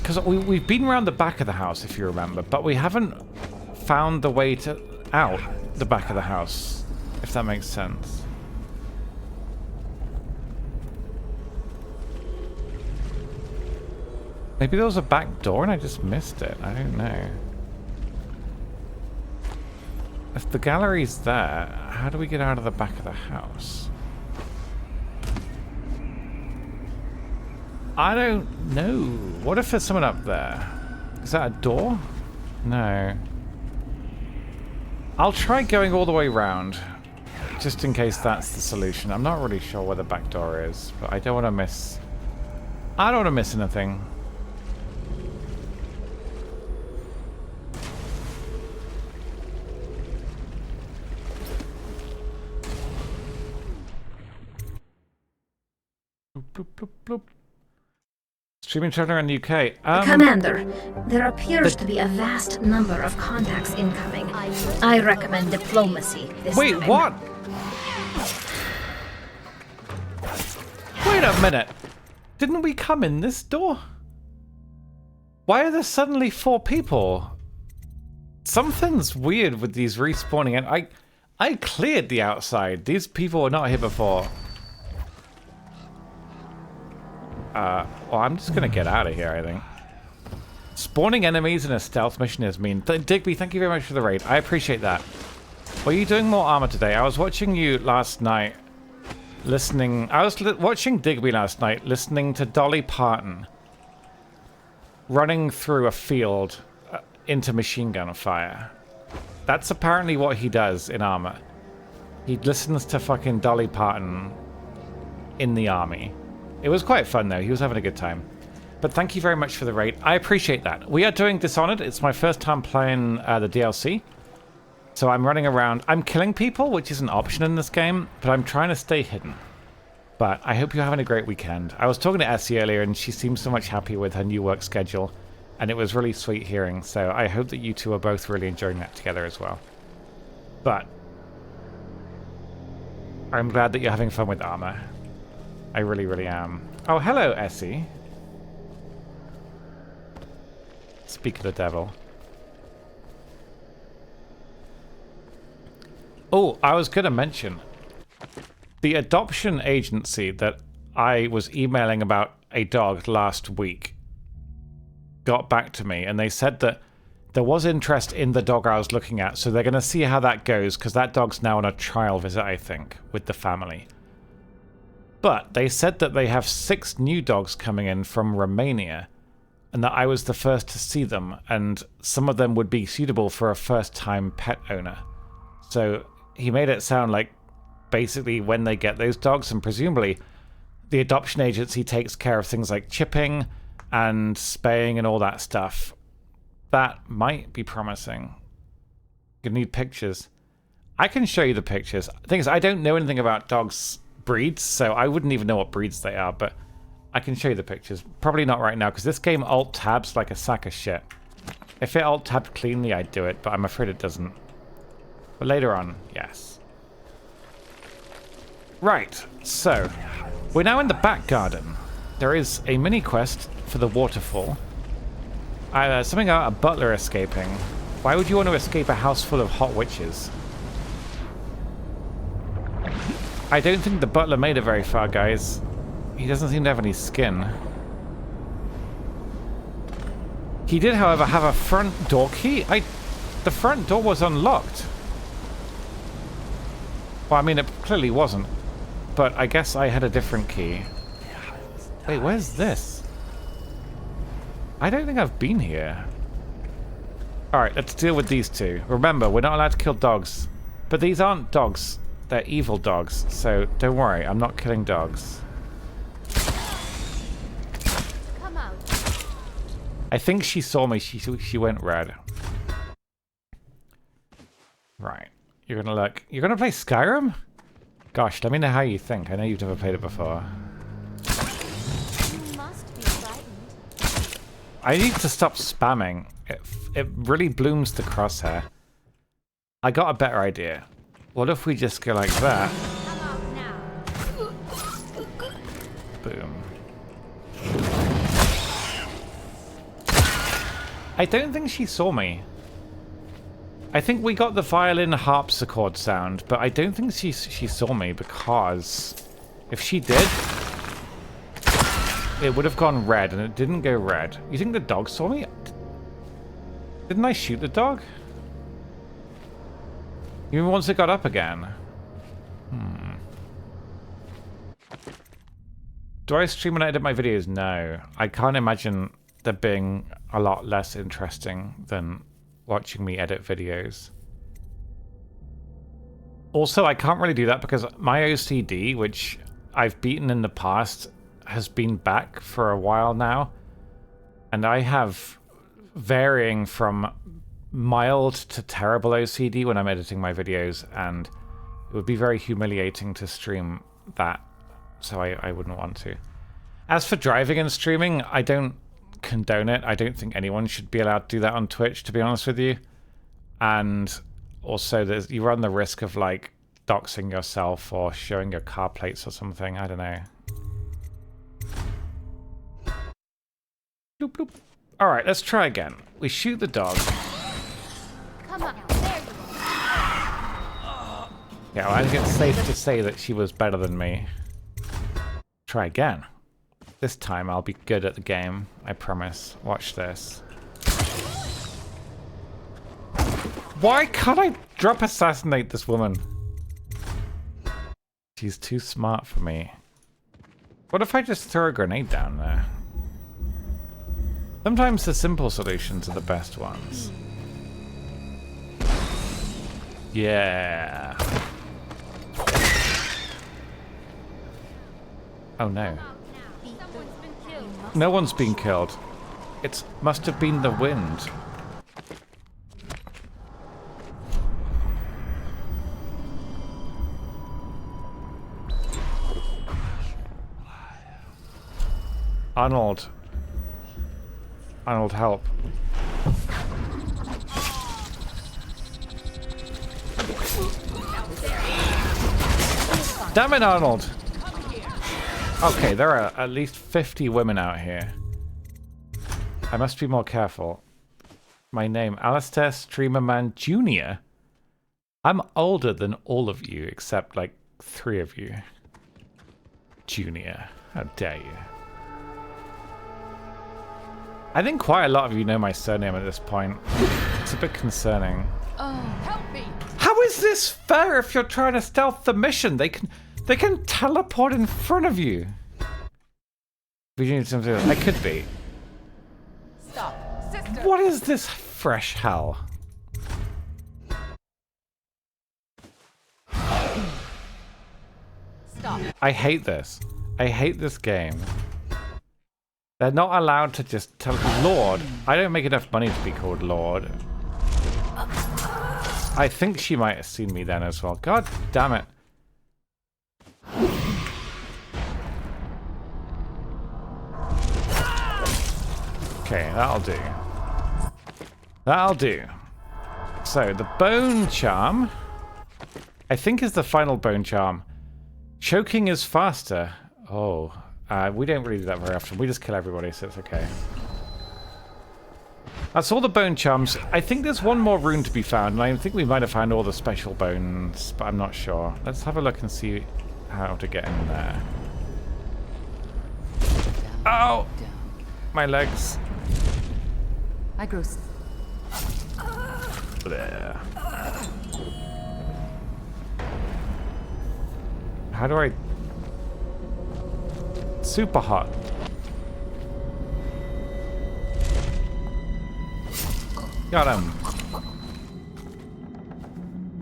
Speaker 1: Because we've been around the back of the house, if you remember, but we haven't found the way to out the back of the house, if that makes sense. Maybe there was a back door and I just missed it. I don't know. If the gallery's there, how do we get out of the back of the house? I don't know. What if there's someone up there? Is that a door? No. I'll try going all the way around, just in case that's the solution. I'm not really sure where the back door is, but I don't want to miss... I don't want to miss anything. Bloop, bloop, bloop, bloop. Streaming channel in the UK.
Speaker 15: Commander, there appears to be a vast number of contacts incoming. I recommend diplomacy this
Speaker 1: Wait,
Speaker 15: time.
Speaker 1: what? Wait a minute. Didn't we come in this door? Why are there suddenly 4 people? Something's weird with these respawning. And I cleared the outside. These people were not here before. Well, I'm just gonna get out of here, I think. Spawning enemies in a stealth mission is mean. Digby, thank you very much for the raid. I appreciate that. Were you doing more armor today? I was watching you last night, listening... I was watching Digby last night, listening to Dolly Parton running through a field into machine gun fire. That's apparently what he does in armor. He listens to fucking Dolly Parton in the army. It was quite fun, though. He was having a good time. But thank you very much for the raid. I appreciate that. We are doing Dishonored. It's my first time playing the DLC. So I'm running around. I'm killing people, which is an option in this game, but I'm trying to stay hidden. But I hope you're having a great weekend. I was talking to Essie earlier, and she seems so much happier with her new work schedule, and it was really sweet hearing. So I hope that you two are both really enjoying that together as well. But I'm glad that you're having fun with armor. I really, really am. Oh, hello, Essie. Speak of the devil. Oh, I was going to mention the adoption agency that I was emailing about a dog last week got back to me, and they said that there was interest in the dog I was looking at, so they're going to see how that goes, because that dog's now on a trial visit, I think, with the family. But they said that they have 6 new dogs coming in from Romania, and that I was the first to see them, and some of them would be suitable for a first-time pet owner. So he made it sound like basically when they get those dogs, and presumably the adoption agency takes care of things like chipping and spaying and all that stuff. That might be promising. You need pictures. I can show you the pictures. The thing is, I don't know anything about dogs' breeds, so I wouldn't even know what breeds they are, but I can show you the pictures. Probably not right now, because this game alt-tabs like a sack of shit. If it alt-tabbed cleanly, I'd do it, but I'm afraid it doesn't. But later on, yes. Right, so we're now in the back garden. There is a mini quest for the waterfall. Something about a butler escaping. Why would you want to escape a house full of hot witches? I don't think the butler made it very far, guys. He doesn't seem to have any skin. He did, however, have a front door key. The front door was unlocked. Well, I mean, it clearly wasn't. But I guess I had a different key. Wait, where's this? I don't think I've been here. Alright, let's deal with these two. Remember, we're not allowed to kill dogs. But these aren't dogs. They're evil dogs. So don't worry, I'm not killing dogs.
Speaker 9: Come out.
Speaker 1: I think she saw me. She went red. Right. You're gonna look. You're gonna play Skyrim? Gosh, let me know how you think. I know you've never played it before.
Speaker 9: You must be frightened.
Speaker 1: I need to stop spamming. It really blooms the crosshair. I got a better idea. What if we just go like that?
Speaker 9: Come out now.
Speaker 1: Boom. I don't think she saw me. I think we got the violin harpsichord sound, but I don't think she saw me, because if she did, it would have gone red, and it didn't go red. You think the dog saw me? Didn't I shoot the dog? Even once it got up again. Do I stream and edit my videos? No. I can't imagine there being a lot less interesting than watching me edit videos. Also, I can't really do that because my OCD, which I've beaten in the past, has been back for a while now. And I have varying from mild to terrible OCD when I'm editing my videos, and it would be very humiliating to stream that, so I wouldn't want to. As for driving and streaming, I don't condone it. I don't think anyone should be allowed to do that on Twitch, to be honest with you. And also, you run the risk of like doxing yourself or showing your car plates or something. I don't know. Bloop, bloop. All right, let's try again. We shoot the dog.
Speaker 9: Come on, there you go.
Speaker 1: Yeah, well, I think it's safe to say that she was better than me. Try again. This time I'll be good at the game. I promise. Watch this. Why can't I drop assassinate this woman? She's too smart for me. What if I just throw a grenade down there? Sometimes the simple solutions are the best ones. Yeah. Oh no. No one's been killed. It must have been the wind. Arnold. Arnold, help. Damn it, Arnold! Okay, there are at least 50 women out here. I must be more careful. My name, Alistair Streamerman Jr. I'm older than all of you, except like 3 of you. Junior. How dare you. I think quite a lot of you know my surname at this point. It's a bit concerning.
Speaker 10: Oh, help me!
Speaker 1: How is this fair if you're trying to stealth the mission? They can teleport in front of you. We need something. I could be.
Speaker 10: Stop, sister.
Speaker 1: What is this fresh hell?
Speaker 10: Stop.
Speaker 1: I hate this. I hate this game. They're not allowed to just tell Lord. I don't make enough money to be called Lord. I think she might have seen me then as well. God damn it. Okay, that'll do. That'll do. So, the bone charm, I think, is the final bone charm. Choking is faster. Oh, we don't really do that very often. We just kill everybody, so it's okay. That's all the bone charms. I think there's one more rune to be found, and I think we might have found all the special bones, but I'm not sure. Let's have a look and see how to get in there. Oh! My legs.
Speaker 10: I grow...
Speaker 1: There. How do I... Super hot. Got him.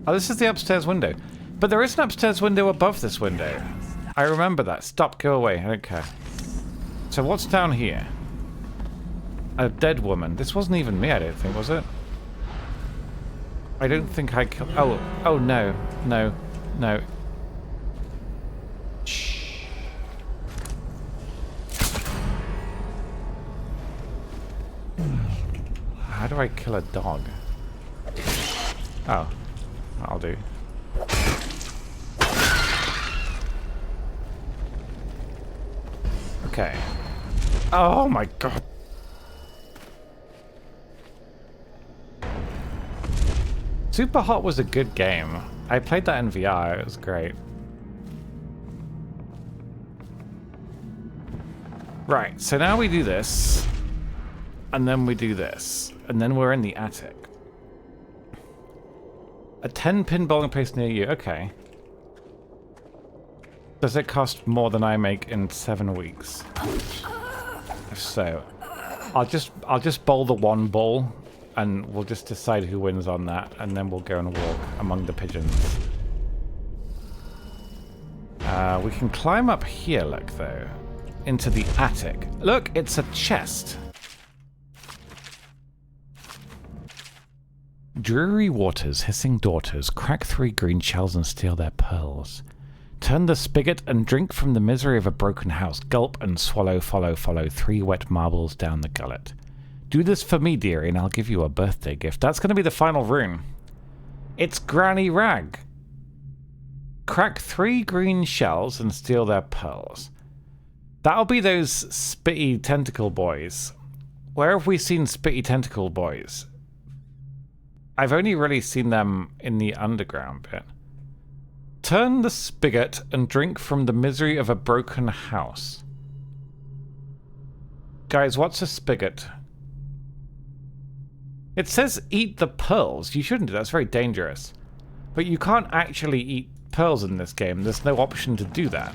Speaker 1: Oh, this is the upstairs window. But there is an upstairs window above this window. I remember that. Stop, go away. I don't care. So what's down here? A dead woman. This wasn't even me, I don't think, was it? I don't think I killed... Oh, no. No. No. Shh. How do I kill a dog? Oh. I'll do. Okay. Oh my god. Super Hot was a good game. I played that in VR, it was great. Right, so now we do this, and then we do this, and then we're in the attic. A 10-pin bowling place near you, okay. Does it cost more than I make in 7 weeks? If so, I'll just bowl the one ball, and we'll just decide who wins on that, and then we'll go and walk among the pigeons. We can climb up here, look, though. Into the attic. Look, it's a chest. Dreary waters, hissing daughters, crack 3 green shells and steal their pearls. Turn the spigot and drink from the misery of a broken house. Gulp and swallow, follow, 3 wet marbles down the gullet. Do this for me, dearie, and I'll give you a birthday gift. That's going to be the final rune. It's Granny Rag. Crack 3 green shells and steal their pearls. That'll be those spitty tentacle boys. Where have we seen spitty tentacle boys? I've only really seen them in the underground bit. Turn the spigot and drink from the misery of a broken house. Guys, what's a spigot? It says eat the pearls. You shouldn't do that. That's very dangerous. But you can't actually eat pearls in this game. There's no option to do that.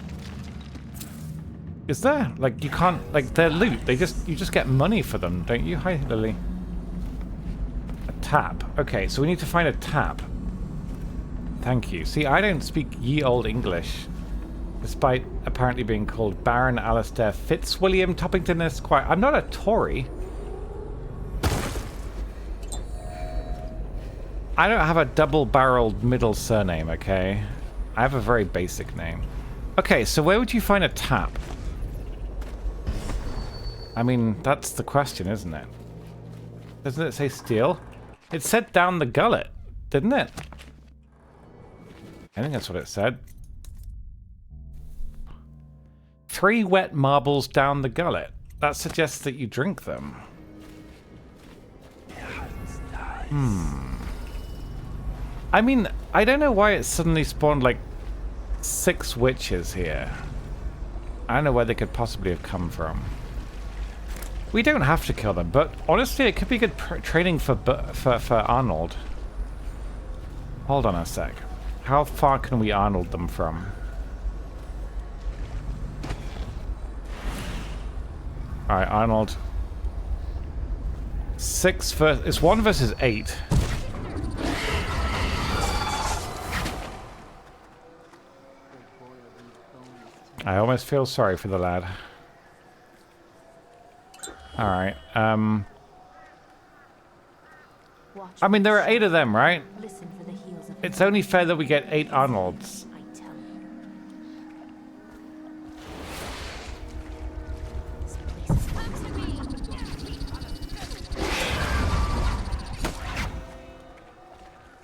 Speaker 1: Is there? Like, you can't... Like, they're loot. You just get money for them, don't you? Hi, Lily. A tap. Okay, so we need to find a tap. Thank you. See, I don't speak ye old English. Despite apparently being called Baron Alistair Fitzwilliam Toppington Esquire. I'm not a Tory. I don't have a double-barreled middle surname, okay? I have a very basic name. Okay, so where would you find a tap? I mean, that's the question, isn't it? Doesn't it say steal? It said down the gullet, didn't it? I think that's what it said. 3 wet marbles down the gullet. That suggests that you drink them. I mean, I don't know why it suddenly spawned like 6 witches here. I don't know where they could possibly have come from. We don't have to kill them, but honestly, it could be good training for Arnold. Hold on a sec. How far can we Arnold them from? Alright, Arnold. It's 1 versus 8. I almost feel sorry for the lad. Alright, I mean, there are 8 of them, right? It's only fair that we get 8 Arnolds.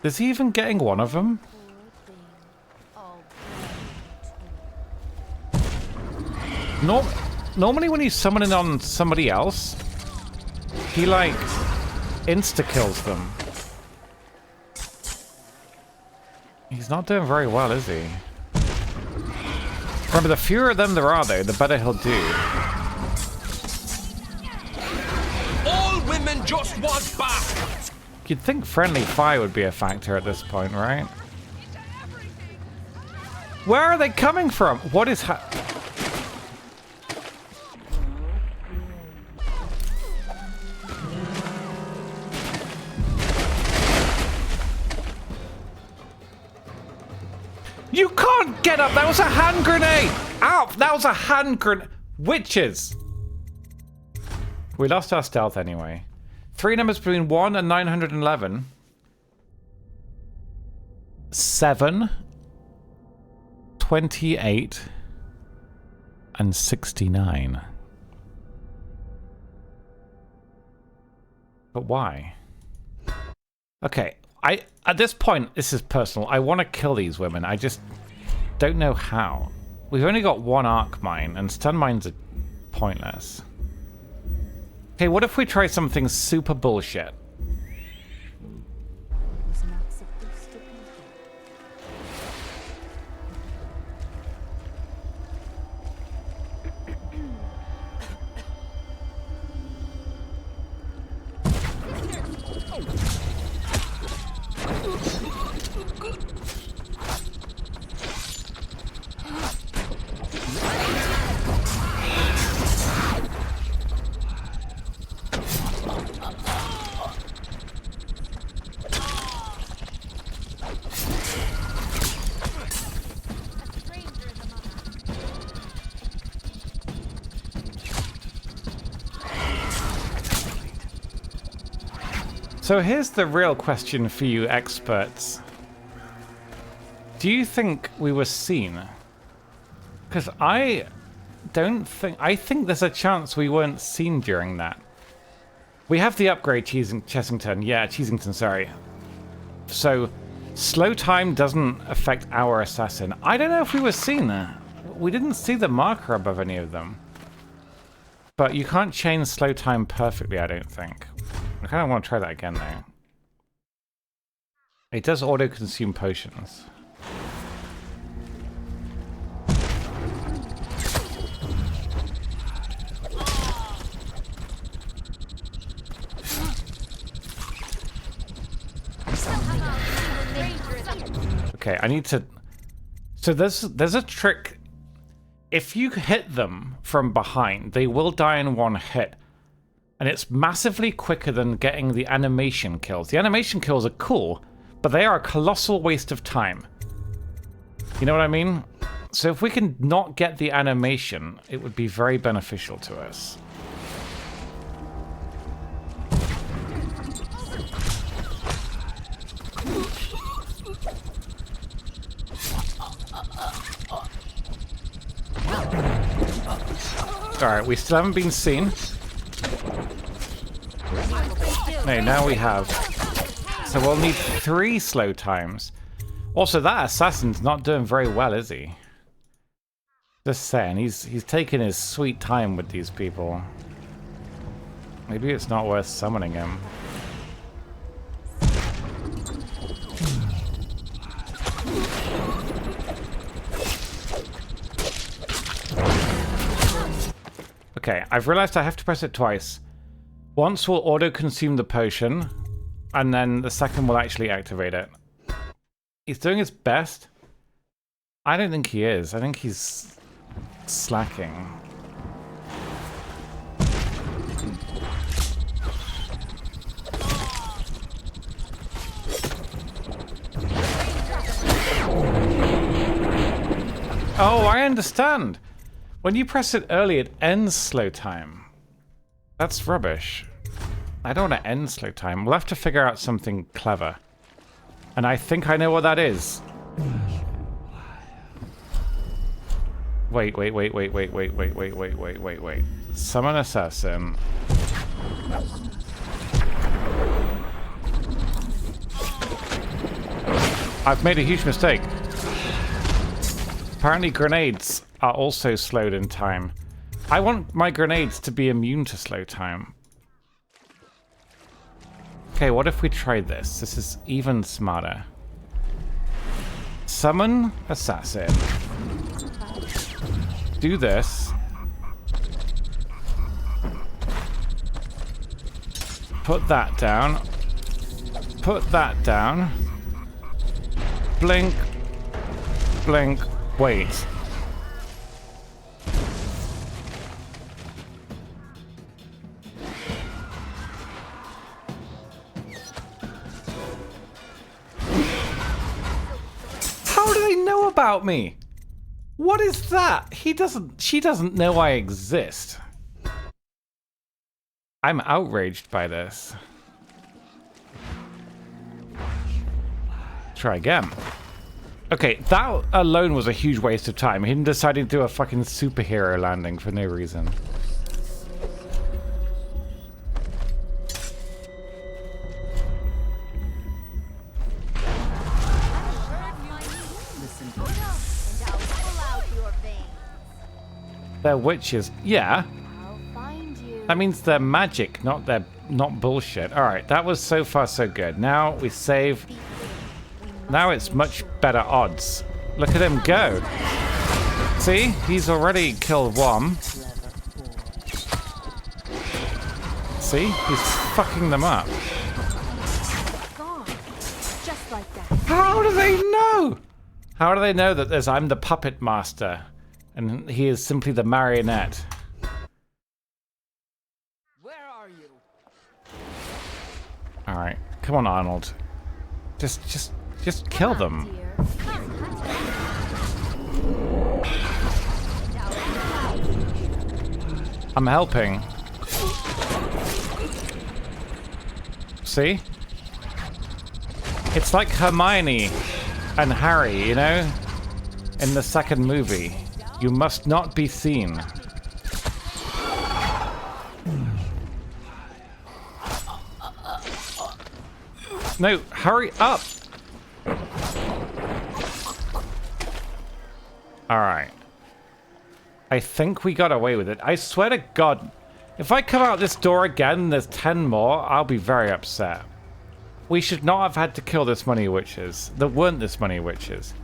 Speaker 1: Is he even getting one of them? Normally when he's summoning on somebody else, he like insta-kills them. He's not doing very well, is he? Remember, the fewer of them there are, though, the better he'll do.
Speaker 16: All women just want back.
Speaker 1: You'd think friendly fire would be a factor at this point, right? Where are they coming from? What is You can't get up! That was a hand grenade! Ow! That was a hand grenade! Witches! We lost our stealth anyway. 3 numbers between 1 and 911. 7. 28. And 69. But why? Okay. At this point, this is personal. I want to kill these women. I just don't know how. We've only got 1 arc mine, and stun mines are pointless. Okay, what if we try something super bullshit? So here's the real question for you experts. Do you think we were seen? Because I think there's a chance we weren't seen during that. We have the upgrade, Cheesington, sorry. So slow time doesn't affect our assassin. I don't know if we were seen. We didn't see the marker above any of them. But you can't change slow time perfectly, I don't think. I kind of want to try that again, though. It does auto-consume potions. Okay, I need to... So there's a trick. If you hit them from behind, they will die in 1 hit. And it's massively quicker than getting the animation kills. The animation kills are cool, but they are a colossal waste of time. You know what I mean? So if we can not get the animation, it would be very beneficial to us. Alright, we still haven't been seen. No, now we have. So we'll need 3 slow times. Also, that assassin's not doing very well, is he? Just saying, he's taking his sweet time with these people. Maybe it's not worth summoning him. Okay, Okay, I've realized I have to press it twice. Once will auto-consume the potion, and then the second will actually activate it. He's doing his best. I don't think he is. I think he's slacking. Oh, I understand. When you press it early, it ends slow time. That's rubbish. I don't want to end slow time. We'll have to figure out something clever. And I think I know what that is. Wait. Summon assassin. I've made a huge mistake. Apparently grenades are also slowed in time. I want my grenades to be immune to slow time. Okay, what if we tried this? This is even smarter. Summon assassin. Do this. Put that down. Put that down. Blink. Blink. Wait. How do they know about me? What is that? She doesn't know I exist. I'm outraged by this. Try again. Okay, that alone was a huge waste of time. Him deciding to do a fucking superhero landing for no reason. They're witches. Yeah. That means they're magic, not bullshit. Alright, that was so far so good. Now we save. Now it's much better odds. Look at him go. See? He's already killed one. See? He's fucking them up. How do they know? How do they know that I'm the puppet master and he is simply the marionette?
Speaker 13: Where are you?
Speaker 1: Alright. Come on, Arnold. Just kill them. I'm helping. See? It's like Hermione and Harry, you know? In the second movie. You must not be seen. No, hurry up! Alright. I think we got away with it. I swear to God, if I come out this door again and there's 10 more, I'll be very upset. We should not have had to kill this many witches. There weren't this many witches.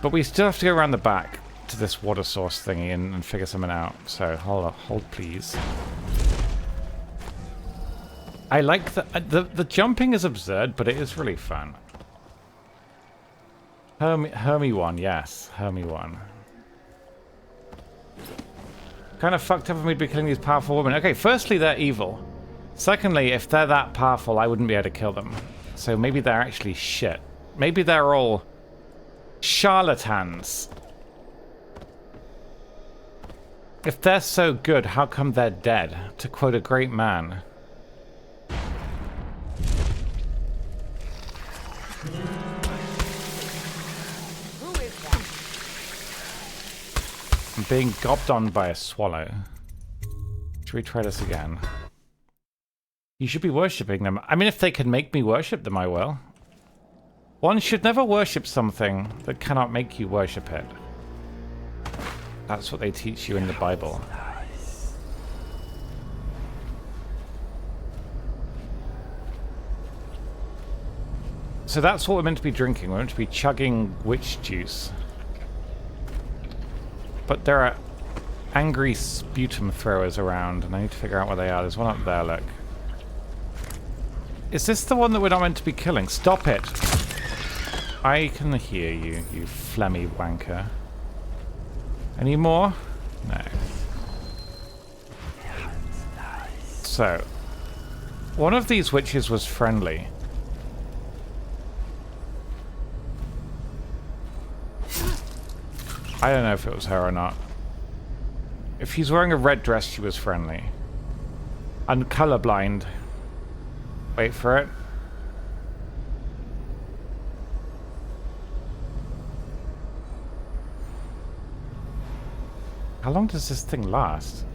Speaker 1: But we still have to go around the back to this water source thingy and figure something out. So, hold please. I like the jumping is absurd, but it is really fun. Hermie one, yes. Hermie one. Kind of fucked up for me to be killing these powerful women. Okay, firstly, they're evil. Secondly, if they're that powerful, I wouldn't be able to kill them. So maybe they're actually shit. Maybe they're all charlatans. If they're so good, how come they're dead? To quote a great man. I'm being gobbed on by a swallow. Should we try this again? You should be worshipping them. I mean, if they can make me worship them, I will. One should never worship something that cannot make you worship it. That's what they teach you in the Bible. So that's what we're meant to be drinking. We're meant to be chugging witch juice. But there are angry sputum throwers around, and I need to figure out where they are. There's one up there, look. Is this the one that we're not meant to be killing? Stop it! I can hear you, you phlegmy wanker. Any more? No. So, one of these witches was friendly. I don't know if it was her or not. If she's wearing a red dress, she was friendly. I'm colorblind. Wait for it. How long does this thing last?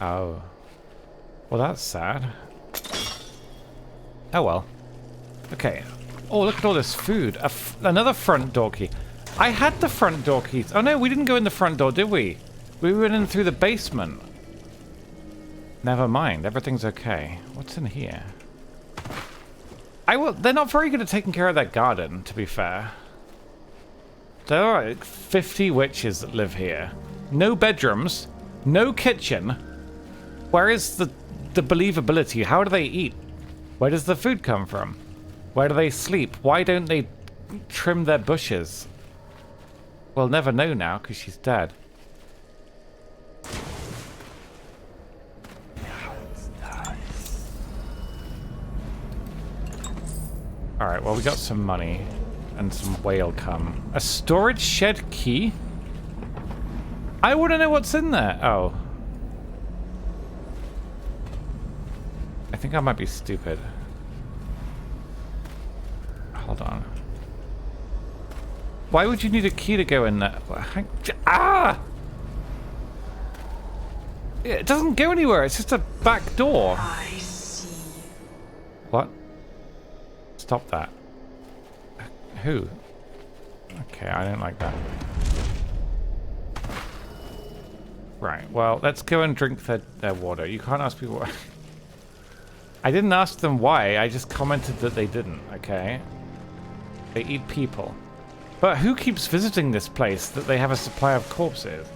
Speaker 1: Oh. Well, that's sad. Oh well. Okay. Oh, look at all this food. Another front door key. I had the front door keys. Oh no, we didn't go in the front door, did we? We went in through the basement. Never mind. Everything's okay. What's in here? They're not very good at taking care of their garden, to be fair. There are like 50 witches that live here. No bedrooms. No kitchen. Where is the believability? How do they eat? Where does the food come from? Where do they sleep? Why don't they trim their bushes? We'll never know now because she's dead. Alright, well we got some money and some whale cum. A storage shed key? I want to know what's in there. Oh. I think I might be stupid. Hold on. Why would you need a key to go in there? Ah! It doesn't go anywhere. It's just a back door. I see. What? Stop that. Who? Okay, I don't like that. Right, well, let's go and drink their water. You can't ask people why. I didn't ask them why, I just commented that they didn't, okay? They eat people. But who keeps visiting this place that they have a supply of corpses?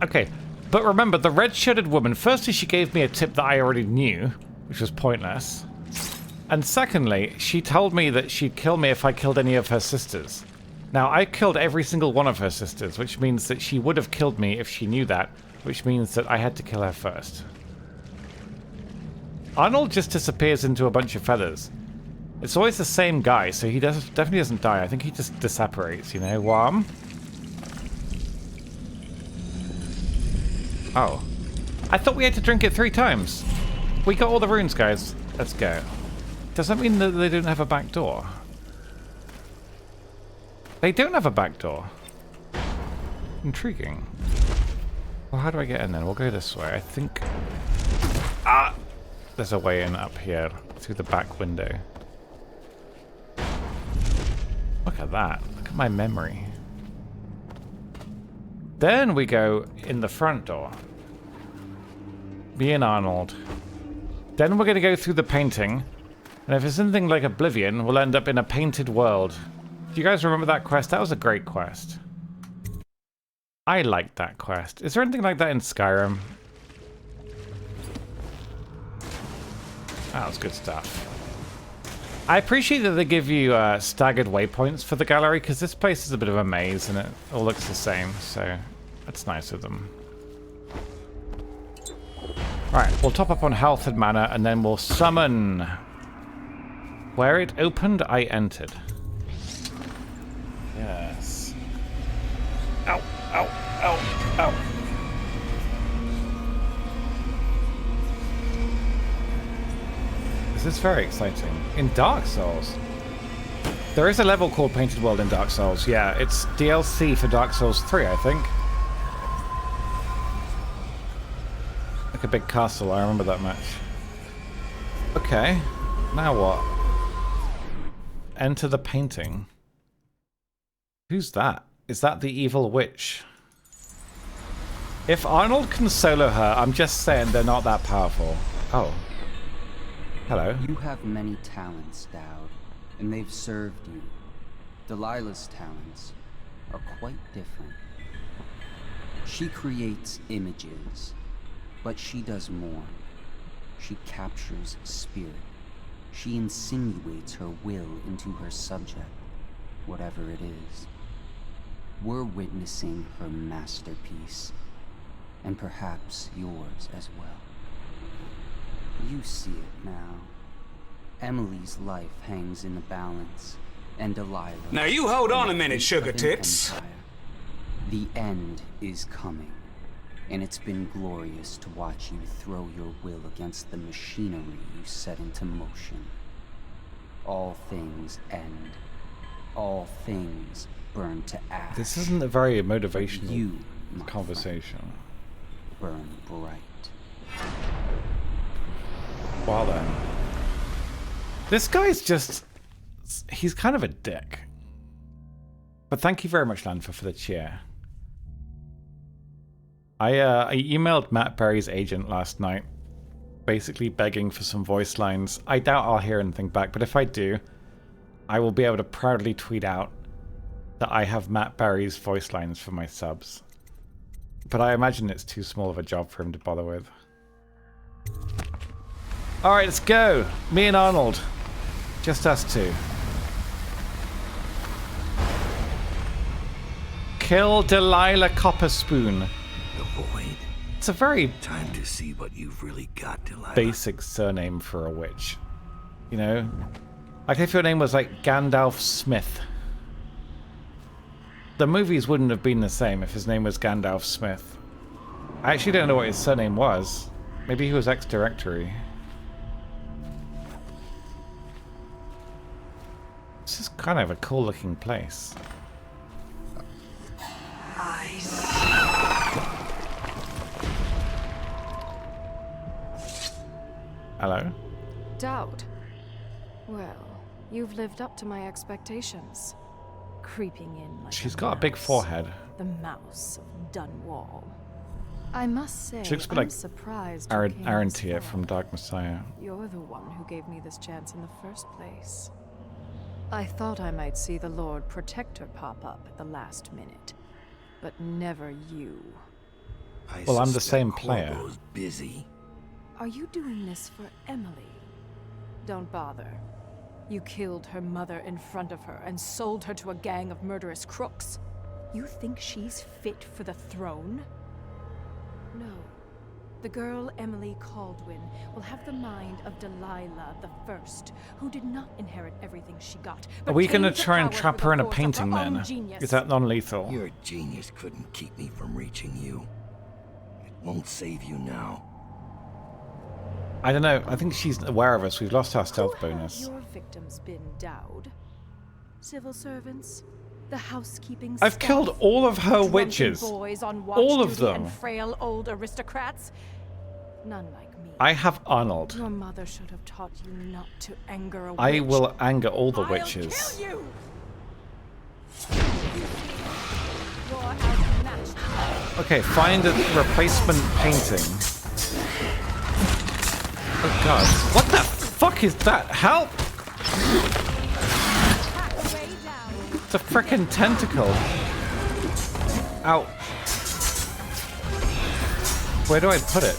Speaker 1: Okay, but remember, the red-shirted woman, firstly, she gave me a tip that I already knew, which was pointless. And secondly, she told me that she'd kill me if I killed any of her sisters. Now, I killed every single one of her sisters, which means that she would have killed me if she knew that, which means that I had to kill her first. Arnold just disappears into a bunch of feathers. It's always the same guy, so he definitely doesn't die. I think he just disapparates, you know? Worm? Oh. I thought we had to drink it 3 times. We got all the runes, guys. Let's go. Does that mean that they don't have a back door? They don't have a back door. Intriguing. Well, how do I get in then? We'll go this way. I think... Ah! There's a way in up here, through the back window. Look at that. Look at my memory. Then we go in the front door. Me and Arnold. Then we're going to go through the painting. And if it's anything like Oblivion, we'll end up in a painted world. Do you guys remember that quest? That was a great quest. I liked that quest. Is there anything like that in Skyrim? That was good stuff. I appreciate that they give you staggered waypoints for the gallery, because this place is a bit of a maze and it all looks the same, so that's nice of them. Alright, we'll top up on health and mana, and then we'll summon. Where it opened, I entered. Yes. Ow, ow, ow, ow. This is very exciting. In Dark Souls. There is a level called Painted World in Dark Souls. Yeah, it's DLC for Dark Souls 3, I think. Like a big castle, I remember that much. Okay, now what? Enter the painting. Who's that? Is that the evil witch? If Arnold can solo her, I'm just saying they're not that powerful. Oh. Hello.
Speaker 17: You have many talents, Dowd, and they've served you. Delilah's talents are quite different. She creates images, but she does more. She captures spirit. She insinuates her will into her subject, whatever it is. We're witnessing her masterpiece, and perhaps yours as well. You see it now. Emily's life hangs in the balance, and Delilah...
Speaker 18: Now you hold on a minute, sugar tits.
Speaker 17: The end is coming, and it's been glorious to watch you throw your will against the machinery you set into motion. All things end. All things burn to ash.
Speaker 1: This isn't a very motivational conversation.
Speaker 17: Burn bright.
Speaker 1: Well then. This guy's just... he's kind of a dick. But thank you very much, Lanfa, for the cheer. I emailed Matt Berry's agent last night, basically begging for some voice lines. I doubt I'll hear anything back, but if I do, I will be able to proudly tweet out that I have Matt Berry's voice lines for my subs. But I imagine it's too small of a job for him to bother with. Alright, let's go! Me and Arnold. Just us two. Kill Delilah Copperspoon.
Speaker 11: The Void.
Speaker 1: It's a very
Speaker 11: time to see what you've really got, Delilah.
Speaker 1: Basic surname for a witch. You know? Like if your name was like Gandalf Smith. The movies wouldn't have been the same if his name was Gandalf Smith. I actually don't know what his surname was. Maybe he was ex-directory. This is kind of a cool looking place. Hello?
Speaker 19: Doubt. Well, you've lived up to my expectations. Creeping in like
Speaker 1: She's got a big forehead.
Speaker 19: The mouse of Dunwall. I must say,
Speaker 1: She looks a bit
Speaker 19: I'm
Speaker 1: like
Speaker 19: surprised
Speaker 1: Arantia from Dark Messiah.
Speaker 19: You're the one who gave me this chance in the first place. I thought I might see the Lord Protector pop up at the last minute, but never you.
Speaker 1: Well, I'm the same player.
Speaker 11: Busy.
Speaker 19: Are you doing this for Emily? Don't bother. You killed her mother in front of her and sold her to a gang of murderous crooks. You think she's fit for the throne? No. The girl Emily Caldwin will have the mind of Delilah the First, who did not inherit everything she got.
Speaker 1: Are we going to try and trap her in a painting then? Is that non-lethal?
Speaker 11: Your genius couldn't keep me from reaching you. It won't save you now.
Speaker 1: I don't know. I think she's aware of us. We've lost our stealth bonus.
Speaker 19: Your victims been Dowd? Civil servants? The housekeeping
Speaker 1: I've
Speaker 19: staff?
Speaker 1: killed all of her witches.
Speaker 19: Boys on watch
Speaker 1: All of
Speaker 19: duty
Speaker 1: them.
Speaker 19: And frail old aristocrats? None like me.
Speaker 1: I have Arnold.
Speaker 19: Your mother should have taught you not to anger a witch.
Speaker 1: I will anger all the
Speaker 19: I'll
Speaker 1: witches.
Speaker 19: kill you! You're outmatched.
Speaker 1: Okay, find a replacement painting. Oh god. What the fuck is that? Help! It's a frickin' tentacle. Ow. Where do I put it?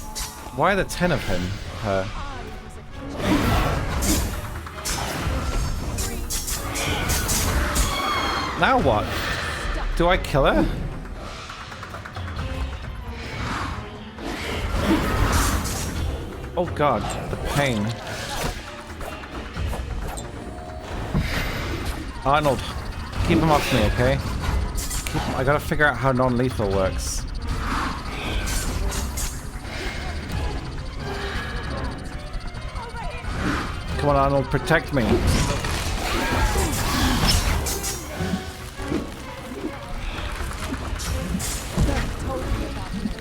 Speaker 1: Why are there 10 of him? Her. Now what? Do I kill her? Oh god, the pain. Arnold, keep him off me, okay? I gotta figure out how non-lethal works. Come on, Arnold, protect me.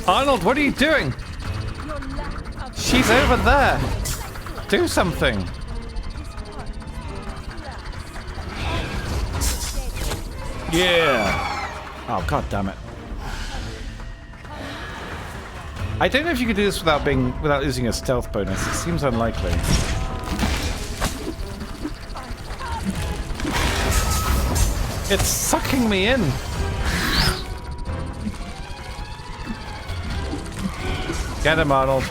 Speaker 1: Arnold, what are you doing? She's over there. Do something. Yeah. Oh, god damn it. I don't know if you could do this without using a stealth bonus. It seems unlikely. It's sucking me in. Get him, Arnold.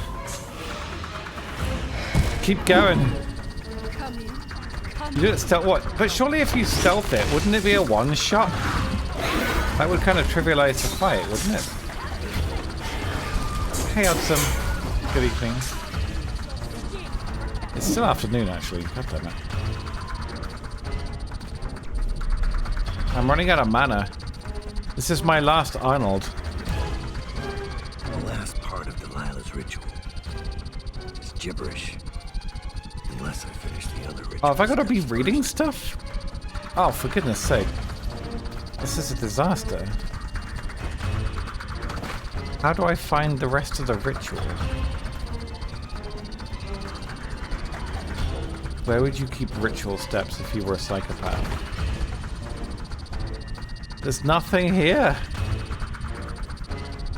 Speaker 1: Keep going. You do it stealth. What? But surely if you stealth it, wouldn't it be a one-shot? That would kind of trivialize the fight, wouldn't it? Hey, Hudson. Good evening. It's still afternoon, actually. God damn it. I'm running out of mana. This is my last Arnold.
Speaker 11: The last part of Delilah's ritual is gibberish. Unless I finish the other ritual.
Speaker 1: Oh, have I got to be reading stuff? Oh, for goodness sake. This is a disaster. How do I find the rest of the ritual? Where would you keep ritual steps if you were a psychopath? There's nothing here.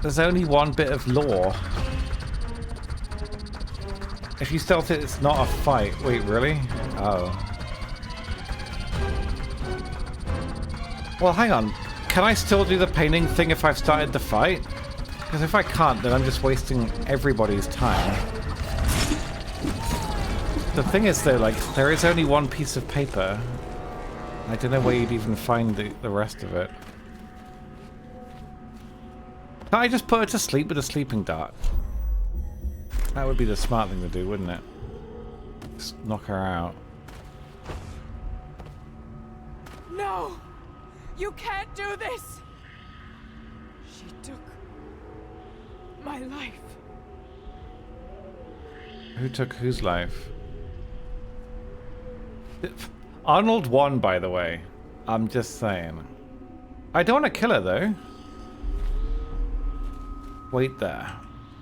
Speaker 1: There's only one bit of lore. If you stealth it, it's not a fight. Wait, really? Oh. Well, hang on. Can I still do the painting thing if I've started the fight? Because if I can't, then I'm just wasting everybody's time. The thing is, though, like, there is only one piece of paper. I don't know where you'd even find the rest of it. Can't I just put her to sleep with a sleeping dart? That would be the smart thing to do, wouldn't it? Just knock her out.
Speaker 19: No! You can't do this! She took my life.
Speaker 1: Who took whose life? Arnold won, by the way. I'm just saying. I don't want to kill her, though. Wait there.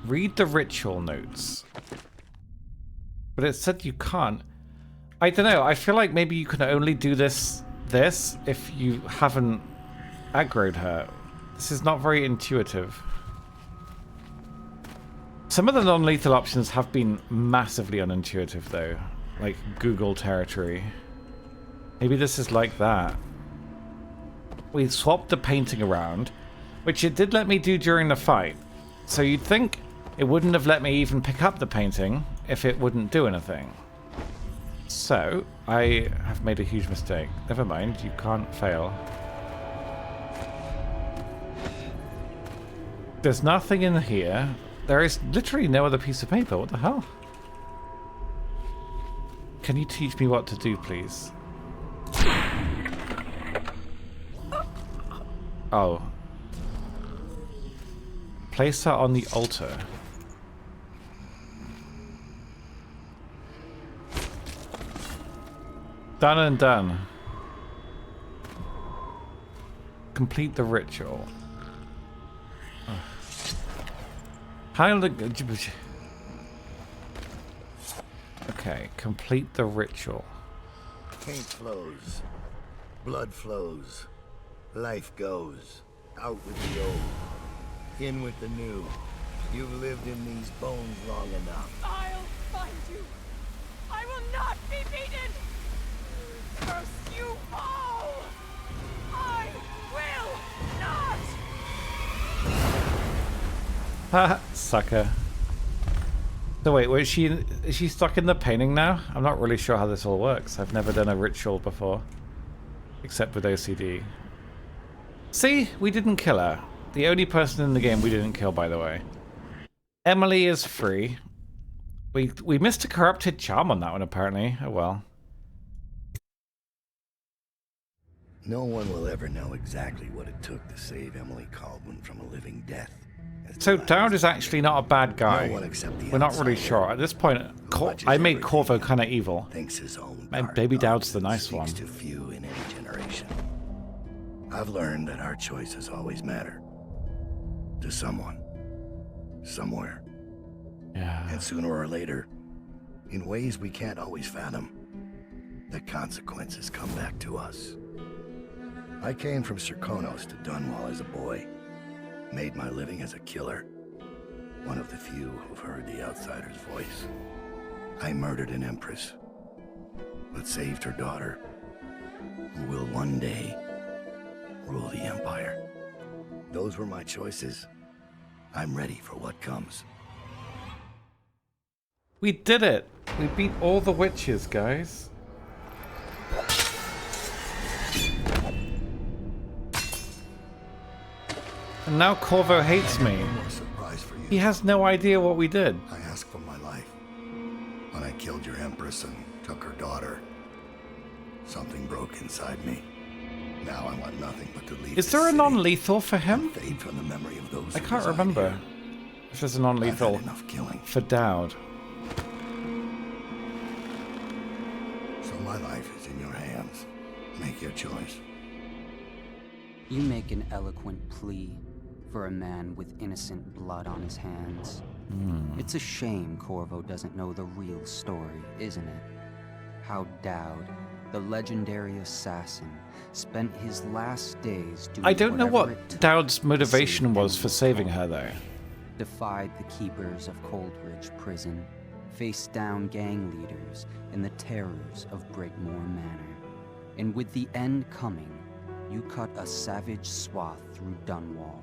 Speaker 1: Read the ritual notes. But it said you can't. I don't know. I feel like maybe you can only do this if you haven't aggroed her. This is not very intuitive. Some of the non-lethal options have been massively unintuitive, though. Like Google territory. Maybe this is like that. We swapped the painting around, which it did let me do during the fight. So you'd think it wouldn't have let me even pick up the painting if it wouldn't do anything. So, I have made a huge mistake. Never mind, you can't fail. There's nothing in here. There is literally no other piece of paper. What the hell? Can you teach me what to do, please? Oh. Place her on the altar. Done and done. Complete the ritual. Okay, complete the ritual.
Speaker 11: Paint flows. Blood flows. Life goes. Out with the old. In with the new. You've lived in these bones long enough.
Speaker 19: I'll find you. I will not be beaten. First you fall. I will not.
Speaker 1: Ha! Sucker. So wait, is she stuck in the painting now? I'm not really sure how this all works. I've never done a ritual before. Except with OCD. See? We didn't kill her. The only person in the game we didn't kill, by the way. Emily is free. We missed a corrupted charm on that one, apparently. Oh well.
Speaker 11: No one will ever know exactly what it took to save Emily Caldwin from a living death.
Speaker 1: So Dowd is actually not a bad guy. We're not really sure. At this point, I made Corvo kind of evil. And Baby Dowd's the nice one.
Speaker 11: To few in any generation. I've learned that our choices always matter. To someone. Somewhere.
Speaker 1: Yeah.
Speaker 11: And sooner or later, in ways we can't always fathom, the consequences come back to us. I came from Serkonos to Dunwall as a boy. Made my living as a killer. One of the few who've heard the outsider's voice. I murdered an empress, but saved her daughter, who will one day rule the Empire. Those were my choices. I'm ready for what comes.
Speaker 1: We did it! We beat all the witches, guys. And now Corvo hates me. He has no idea what we did.
Speaker 11: I asked for my life. When I killed your Empress and took her daughter, something broke inside me. Now I want nothing but to leave.
Speaker 1: Is there a non-lethal for him?
Speaker 11: Fade from the memory of those
Speaker 1: I can't remember if there's a non-lethal for Dowd.
Speaker 11: So my life is in your hands. Make your choice.
Speaker 17: You make an eloquent plea for a man with innocent blood on his hands. It's a shame Corvo doesn't know the real story, isn't it? How Dowd, the legendary assassin, spent his last days doing
Speaker 1: I don't know what Dowd's motivation was for saving her, though.
Speaker 17: Defied the keepers of Coldridge Prison, faced down gang leaders in the terrors of Brigmore Manor. And with the end coming, you cut a savage swath through Dunwall,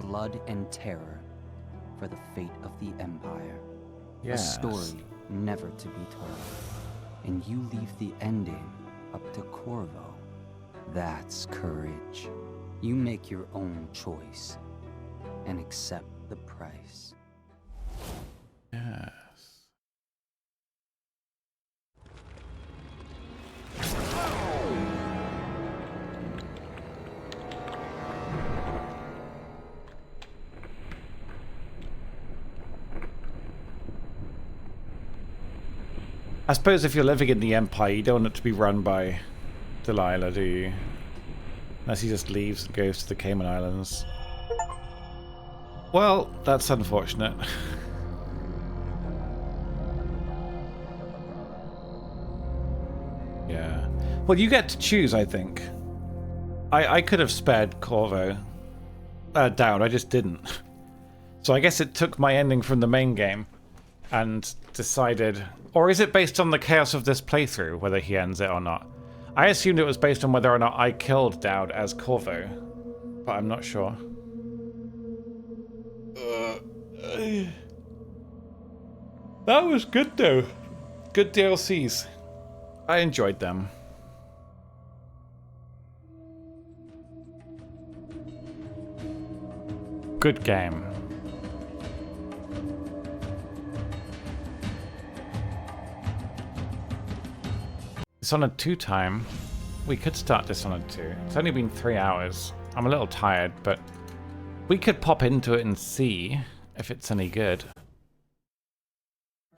Speaker 17: blood and terror, for the fate of the Empire.
Speaker 1: Yes.
Speaker 17: A story never to be told. And you leave the ending up to Corvo. That's courage. You make your own choice and accept the price.
Speaker 1: Yes. I suppose if you're living in the Empire, you don't want it to be run by Delilah, do you? Unless he just leaves and goes to the Cayman Islands. Well, that's unfortunate. Yeah. Well, you get to choose, I think. I could have spared Corvo. Dowd, I just didn't. So I guess it took my ending from the main game and decided... Or is it based on the chaos of this playthrough, whether he ends it or not? I assumed it was based on whether or not I killed Dowd as Corvo, but I'm not sure. That was good though. Good DLCs. I enjoyed them. Good game. Dishonored 2 time. We could start Dishonored 2. It's only been 3 hours. I'm a little tired, but we could pop into it and see if it's any good.